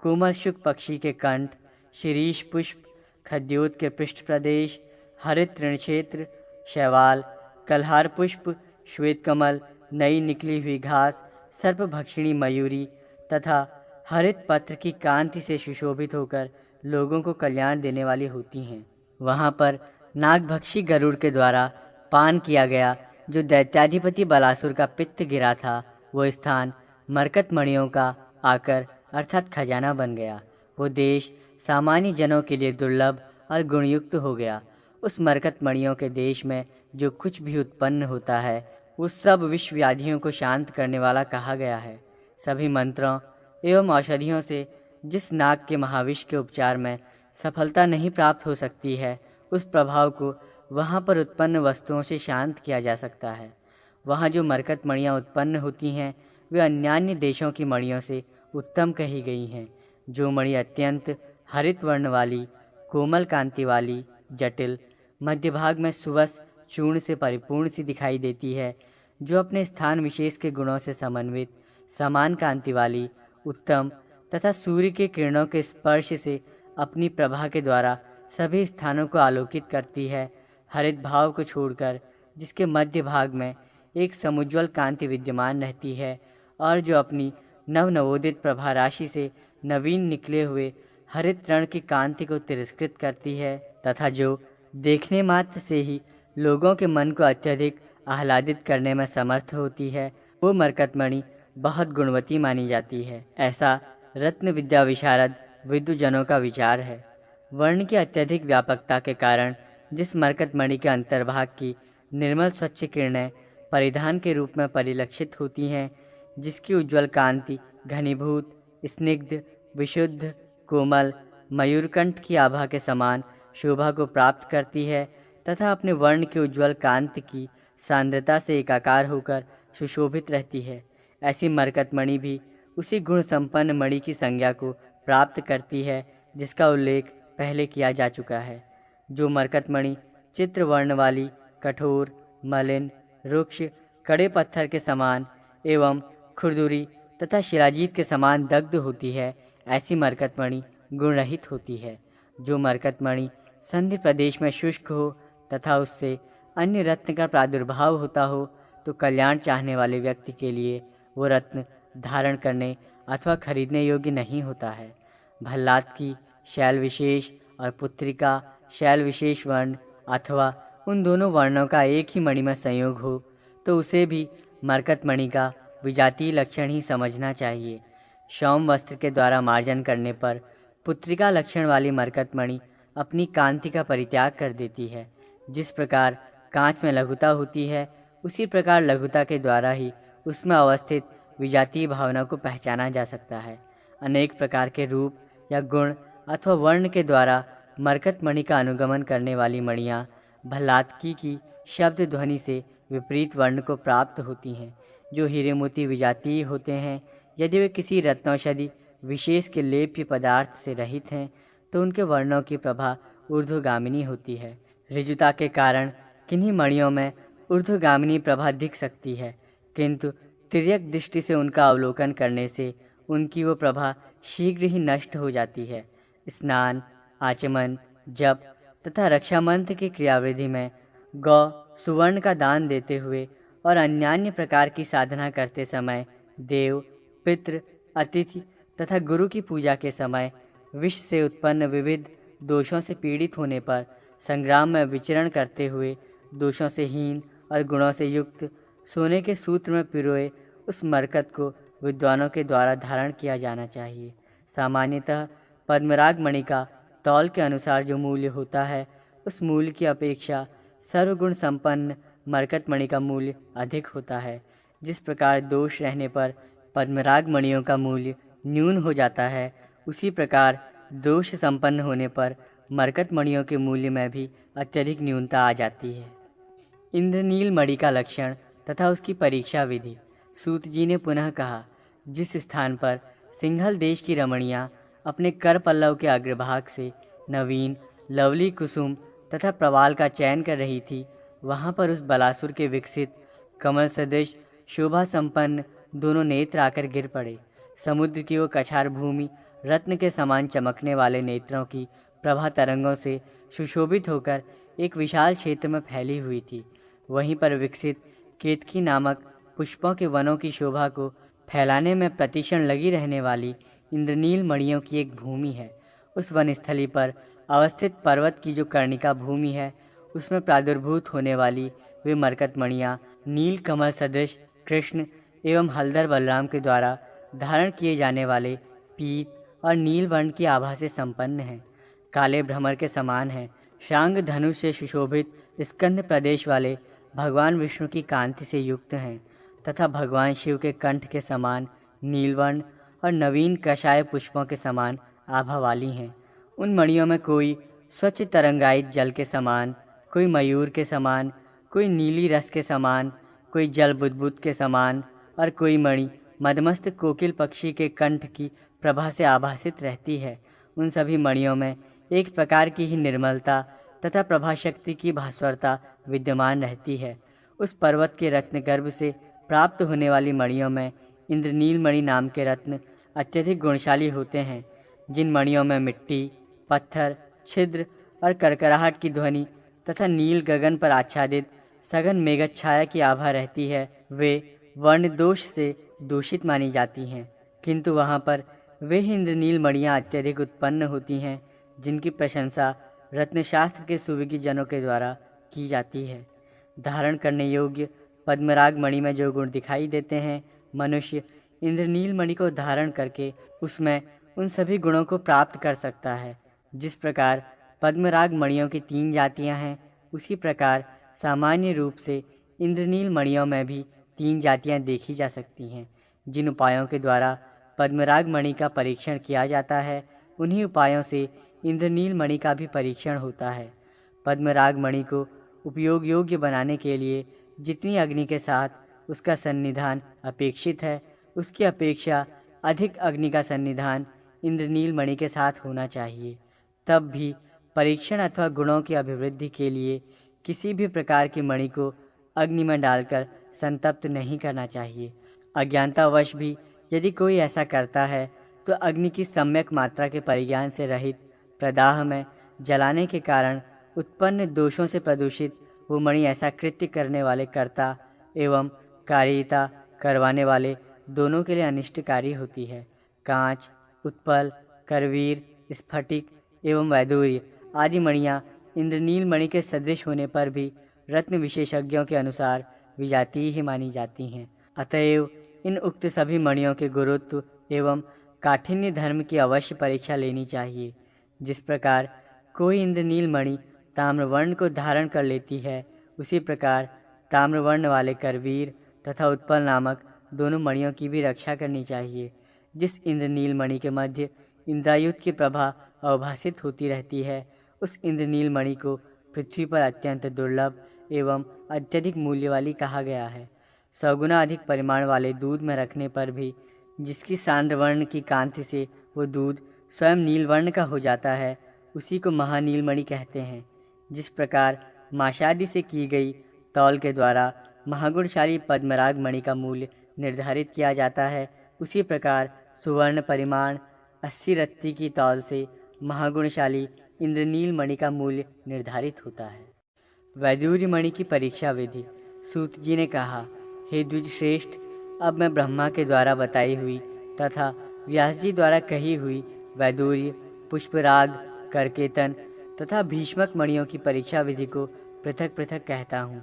कोमल शुक पक्षी के कंठ, शिरीष पुष्प, खद्योत के पृष्ठ प्रदेश, हरित तृणक्षेत्र, शैवाल, कल्हार पुष्प, श्वेत कमल, नई निकली हुई घास, सर्पभक्षिणी मयूरी तथा हरित पत्र की कांति से सुशोभित होकर लोगों को कल्याण देने वाली होती हैं। वहाँ पर नागभक्षी गरुड़ के द्वारा पान किया गया जो दैत्याधिपति बलासुर का पित्त गिरा था, वो स्थान मरकत मणियों का आकर अर्थात खजाना बन गया। वो देश सामान्य जनों के लिए दुर्लभ और गुणयुक्त हो गया। उस मरकत मणियों के देश में जो कुछ भी उत्पन्न होता है वो सब विश्व व्याधियों को शांत करने वाला कहा गया है। सभी मंत्रों एवं औषधियों से जिस नाग के महाविष के उपचार में सफलता नहीं प्राप्त हो सकती है, उस प्रभाव को वहाँ पर उत्पन्न वस्तुओं से शांत किया जा सकता है। वहाँ जो मरकत मणियाँ उत्पन्न होती हैं वे अन्यान्य देशों की मणियों से उत्तम कही गई हैं। जो मणि अत्यंत हरित वर्ण वाली, कोमल कांति वाली, जटिल, मध्य भाग में सुवस चूर्ण से परिपूर्ण सी दिखाई देती है, जो अपने स्थान विशेष के गुणों से समन्वित, समान कांति वाली, उत्तम तथा सूर्य के किरणों के स्पर्श से अपनी प्रभा के द्वारा सभी स्थानों को आलोकित करती है, हरित भाव को छोड़कर जिसके मध्य भाग में एक समुज्वल कांति विद्यमान रहती है और जो अपनी नवनवोदित प्रभा राशि से नवीन निकले हुए हरित तृण की कांति को तिरस्कृत करती है तथा जो देखने मात्र से ही लोगों के मन को अत्यधिक आह्लादित करने में समर्थ होती है, वो मरकतमणि बहुत गुणवती मानी जाती है। ऐसा रत्न विद्या विशारद विद्वजनों का विचार है। वर्ण की अत्यधिक व्यापकता के कारण जिस मरकतमणि के अंतर्भाग की निर्मल स्वच्छ किरणें परिधान के रूप में परिलक्षित होती हैं, जिसकी उज्ज्वल कांति घनीभूत, स्निग्ध, विशुद्ध, कोमल, मयूरकंठ की आभा के समान शोभा को प्राप्त करती है तथा अपने वर्ण की उज्ज्वल कांति की सांद्रता से एकाकार होकर सुशोभित रहती है, ऐसी मरकतमणि भी उसी गुण संपन्न मणि की संज्ञा को प्राप्त करती है जिसका उल्लेख पहले किया जा चुका है। जो मरकतमणि चित्र वर्ण वाली, कठोर, मलिन, रुक्ष, कड़े पत्थर के समान एवं खुरदुरी तथा शिलाजीत के समान दग्ध होती है, ऐसी मरकतमणि गुणरहित होती है। जो मरकतमणि संधि प्रदेश में शुष्क हो तथा उससे अन्य रत्न का प्रादुर्भाव होता हो तो कल्याण चाहने वाले व्यक्ति के लिए वो रत्न धारण करने अथवा खरीदने योग्य नहीं होता है। भल्लाद की शैल विशेष और पुत्रिका शैल विशेष वर्ण अथवा उन दोनों वर्णों का एक ही मणि में संयोग हो तो उसे भी मरकतमणि का विजातीय लक्षण ही समझना चाहिए। शौम वस्त्र के द्वारा मार्जन करने पर पुत्रिका लक्षण वाली मरकतमणि अपनी कांति का परित्याग कर देती है। जिस प्रकार कांच में लघुता होती है, उसी प्रकार लघुता के द्वारा ही उसमें अवस्थित विजातीय भावना को पहचाना जा सकता है। अनेक प्रकार के रूप या गुण अथवा वर्ण के द्वारा मरकतमणि का अनुगमन करने वाली मणियाँ भल्लादकी की शब्द ध्वनि से विपरीत वर्ण को प्राप्त होती हैं। जो हीरे मोती विजातीय होते हैं, यदि वे किसी रत्नौषधि विशेष के लेप्य पदार्थ से रहित हैं तो उनके वर्णों की प्रभा ऊर्ध्वगामिनी होती है। ऋजुता के कारण किन्हीं मणियों में ऊर्ध्वगामिनी प्रभा दिख सकती है, किंतु तिर्यक दृष्टि से उनका अवलोकन करने से उनकी वो प्रभा शीघ्र ही नष्ट हो जाती है। स्नान, आचमन, जप तथा रक्षा मंत्र की क्रियाविधि में गौ सुवर्ण का दान देते हुए और अन्यान्य प्रकार की साधना करते समय देव, पितृ, अतिथि तथा गुरु की पूजा के समय विष से उत्पन्न विविध दोषों से पीड़ित होने पर संग्राम में विचरण करते हुए दोषों से हीन और गुणों से युक्त सोने के सूत्र में पिरोए उस मरकत को विद्वानों के द्वारा धारण किया जाना चाहिए। सामान्यतः पद्मराग मणि का तौल के अनुसार जो मूल्य होता है, उस मूल्य की अपेक्षा सर्वगुण संपन्न मरकतमणि का मूल्य अधिक होता है। जिस प्रकार दोष रहने पर पद्मराग मणियों का मूल्य न्यून हो जाता है, उसी प्रकार दोष संपन्न होने पर मरकतमणियों के मूल्य में भी अत्यधिक न्यूनता आ जाती है। इंद्रनील मणि का लक्षण तथा उसकी परीक्षा विधि। सूत जी ने पुनः कहा, जिस स्थान पर सिंहल देश की रमणियाँ अपने कर पल्लव के अग्रभाग से नवीन लवली कुसुम तथा प्रवाल का चयन कर रही थी, वहाँ पर उस बलासुर के विकसित कमल सदृश शोभा संपन्न दोनों नेत्र आकर गिर पड़े। समुद्र की वो कछार भूमि रत्न के समान चमकने वाले नेत्रों की प्रभा तरंगों से सुशोभित होकर एक विशाल क्षेत्र में फैली हुई थी। वहीं पर विकसित केतकी नामक पुष्पों के वनों की शोभा को फैलाने में प्रतिक्षण लगी रहने वाली इंद्रनील मणियों की एक भूमि है। उस वनस्थली पर अवस्थित पर्वत की जो कर्णिका भूमि है, उसमें प्रादुर्भूत होने वाली वे मरकत मणियाँ नील कमल सदृश कृष्ण एवं हलधर बलराम के द्वारा धारण किए जाने वाले पीत और नील वर्ण की आभा से संपन्न हैं। काले भ्रमर के समान हैं। शांग धनुष से सुशोभित स्कंद प्रदेश वाले भगवान विष्णु की कांति से युक्त हैं तथा भगवान शिव के कंठ के समान नीलवर्ण और नवीन कषाय पुष्पों के समान आभा वाली हैं। उन मणियों में कोई स्वच्छ तरंगायित जल के समान, कोई मयूर के समान, कोई नीली रस के समान, कोई जल बुदबुद के समान और कोई मणि मदमस्त कोकिल पक्षी के कंठ की प्रभा से आभासित रहती है। उन सभी मणियों में एक प्रकार की ही निर्मलता तथा प्रभा शक्ति की भास्वरता विद्यमान रहती है। उस पर्वत के रत्नगर्भ से प्राप्त होने वाली मणियों में इंद्रनील मणि नाम के रत्न अत्यधिक गुणशाली होते हैं। जिन मणियों में मिट्टी, पत्थर, छिद्र और करकराहट की ध्वनि तथा नील गगन पर आच्छादित सघन मेघछाया की आभा रहती है, वे वर्ण दोष से दूषित मानी जाती हैं। किंतु वहाँ पर वे ही इंद्रनील मणियाँ अत्यधिक उत्पन्न होती हैं जिनकी प्रशंसा रत्नशास्त्र के सुविज्ञ जनों के द्वारा की जाती है। धारण करने योग्य पद्मराग मणि में जो गुण दिखाई देते हैं, मनुष्य इंद्रनील मणि को धारण करके उसमें उन सभी गुणों को प्राप्त कर सकता है। जिस प्रकार पद्मराग मणियों की 3 जातियां हैं, उसी प्रकार सामान्य रूप से इंद्रनील मणियों में भी 3 जातियां देखी जा सकती हैं। जिन उपायों के द्वारा पद्मराग मणि का परीक्षण किया जाता है, उन्हीं उपायों से इंद्रनील मणि का भी परीक्षण होता है। पद्मराग मणि को उपयोग योग्य बनाने के लिए जितनी अग्नि के साथ उसका सन्निधान अपेक्षित है, उसकी अपेक्षा अधिक अग्नि का सन्निधान इंद्रनील मणि के साथ होना चाहिए। तब भी परीक्षण अथवा गुणों की अभिवृद्धि के लिए किसी भी प्रकार की मणि को अग्नि में डालकर संतप्त नहीं करना चाहिए। अज्ञानतावश भी यदि कोई ऐसा करता है तो अग्नि की सम्यक मात्रा के परिज्ञान से रहित प्रदाह में जलाने के कारण उत्पन्न दोषों से प्रदूषित वो मणि ऐसा कृत्य करने वाले कर्ता एवं कारिता करवाने वाले दोनों के लिए अनिष्टकारी होती है। कांच, उत्पल, करवीर, स्फटिक एवं वैदूर्य आदि मणियाँ इंद्रनील मणि के सदृश होने पर भी रत्न विशेषज्ञों के अनुसार विजातीय ही मानी जाती हैं। अतएव इन उक्त सभी मणियों के गुरुत्व एवं काठिन्य धर्म की अवश्य परीक्षा लेनी चाहिए। जिस प्रकार कोई इंद्रनील मणि ताम्रवर्ण को धारण कर लेती है, उसी प्रकार ताम्रवर्ण वाले करवीर तथा उत्पल नामक दोनों मणियों की भी रक्षा करनी चाहिए। जिस इंद्रनील मणि के मध्य इंद्रायुध की प्रभा अवभासित होती रहती है, उस इंद्रनील मणि को पृथ्वी पर अत्यंत दुर्लभ एवं अत्यधिक मूल्य वाली कहा गया है। 100 गुना अधिक परिमाण वाले दूध में रखने पर भी जिसकी सांद्रवर्ण की कांति से वो दूध स्वयं नीलवर्ण का हो जाता है, उसी को महानीलमणि कहते हैं। जिस प्रकार माशादी से की गई तौल के द्वारा महागुणशाली पद्मराग मणि का मूल्य निर्धारित किया जाता है, उसी प्रकार सुवर्ण परिमाण 80 रत्ती की तौल से महागुणशाली इंद्रनील मणि का मूल्य निर्धारित होता है। वैदूर्य मणि की परीक्षा विधि। सूत जी ने कहा, हे द्विज श्रेष्ठ, अब मैं ब्रह्मा के द्वारा बताई हुई तथा व्यास जी द्वारा कही हुई वैदूर्य, पुष्पराग, करकेतन तथा भीष्मक मणियों की परीक्षा विधि को पृथक पृथक कहता हूँ।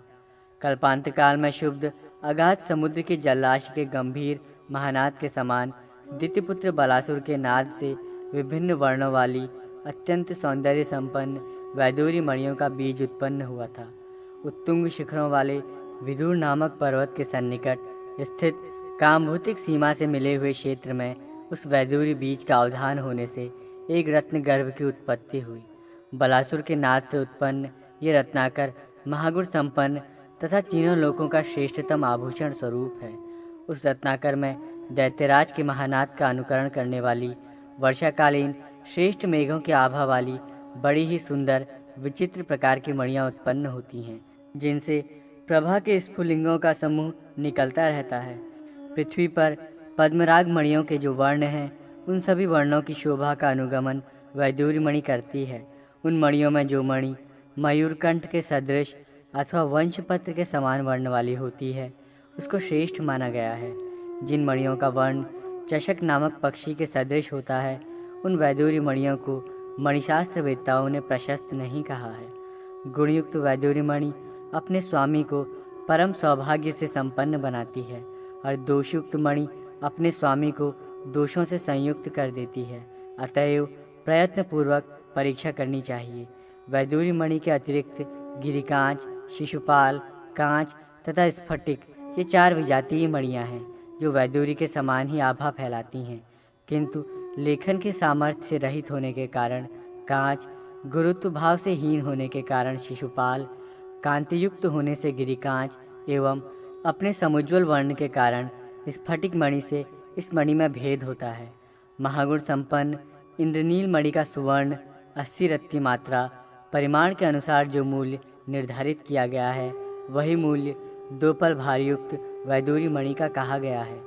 कल्पांत काल में शुद्ध अगाध समुद्र के जलराशि के गंभीर महानाद के समान दित्यपुत्र बलासुर के नाद से विभिन्न वर्णों वाली अत्यंत सौंदर्य संपन्न वैदूर्य मणियों का बीज उत्पन्न हुआ था। उत्तुंग शिखरों वाले विदुर नामक पर्वत के सन्निकट स्थित कामभूतिक सीमा से मिले हुए क्षेत्र में उस वैदूर्य बीज का अवधान होने से एक रत्न गर्भ की उत्पत्ति हुई। बलासुर के नाद से उत्पन्न ये रत्नाकर महागुण संपन्न तथा तीनों लोकों का श्रेष्ठतम आभूषण स्वरूप है। उस रत्नाकर में दैत्यराज के महानाद का अनुकरण करने वाली वर्षाकालीन श्रेष्ठ मेघों की आभा वाली बड़ी ही सुंदर विचित्र प्रकार की मणियाँ उत्पन्न होती हैं, जिनसे प्रभा के स्फुलिंगों का समूह निकलता रहता है। पृथ्वी पर पद्मराग मणियों के जो वर्ण हैं, उन सभी वर्णों की शोभा का अनुगमन वैदूर्य मणि करती है। उन मणियों में जो मणि मयूरकंठ के सदृश अथवा वंशपत्र के समान वर्ण वाली होती है, उसको श्रेष्ठ माना गया है। जिन मणियों का वर्ण चषक नामक पक्षी के सदृश होता है, उन वैदूर्य मणियों को मणिशास्त्र वेत्ताओं ने प्रशस्त नहीं कहा है। गुणयुक्त वैदूर्य मणि अपने स्वामी को परम सौभाग्य से संपन्न बनाती है और दोषयुक्त मणि अपने स्वामी को दोषों से संयुक्त कर देती है। अतएव प्रयत्नपूर्वक परीक्षा करनी चाहिए। वैदूर्य मणि के अतिरिक्त गिरिकांच, शिशुपाल, कांच तथा स्फटिक ये 4 विजातीय मणियाँ हैं जो वैदूर्य के समान ही आभा फैलाती हैं, किंतु लेखन के सामर्थ्य से रहित होने के कारण कांच, गुरुत्व भाव से हीन होने के कारण शिशुपाल, कांतियुक्त होने से गिरिकांच एवं अपने समुज्वल वर्ण के कारण स्फटिक मणि से इस मणि में भेद होता है। महागुण संपन्न इंद्रनील मणि का सुवर्ण 80 रत्ती मात्रा परिमाण के अनुसार जो मूल्य निर्धारित किया गया है, वही मूल्य 2 पल भारयुक्त वैदूर्य मणि का कहा गया है।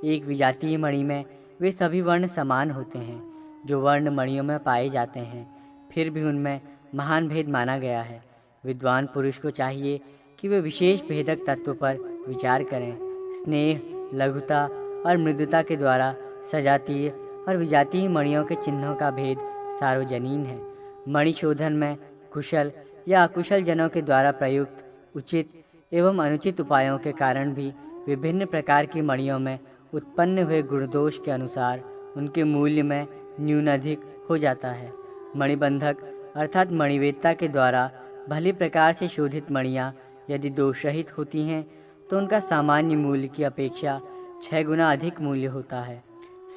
एक विजातीय मणि में वे सभी वर्ण समान होते हैं जो वर्ण मणियों में पाए जाते हैं, फिर भी उनमें महान भेद माना गया है। विद्वान पुरुष को चाहिए कि वे विशेष भेदक तत्व पर विचार करें। स्नेह, लघुता और मृदुता के द्वारा सजातीय और विजातीय मणियों के चिन्हों का भेद सार्वजनीन है। मणि शोधन में कुशल या अकुशल जनों के द्वारा प्रयुक्त उचित एवं अनुचित उपायों के कारण भी विभिन्न प्रकार की मणियों में उत्पन्न हुए गुणदोष के अनुसार उनके मूल्य में न्यून अधिक हो जाता है। मणिबंधक अर्थात मणिवेत्ता के द्वारा भली प्रकार से शोधित मणियाँ यदि दोष रहित होती हैं तो उनका सामान्य मूल्य की अपेक्षा 6 गुना अधिक मूल्य होता है।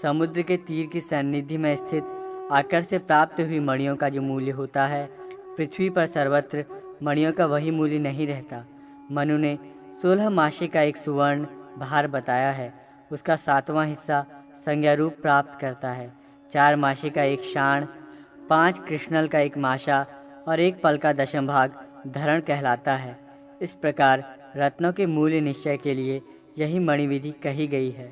समुद्र के तीर की सन्निधि में स्थित आकर से प्राप्त हुई मणियों का जो मूल्य होता है, पृथ्वी पर सर्वत्र मणियों का वही मूल्य नहीं रहता। मनु ने 16 मासे का एक सुवर्ण भार बताया है, उसका 7वां हिस्सा संज्ञा रूप प्राप्त करता है। 4 मासे का एक शाण, 5 कृष्णल का एक माशा और 1 पल का 10वां भाग धरण कहलाता है। इस प्रकार रत्नों के मूल्य निश्चय के लिए यही मणिविधि कही गई है।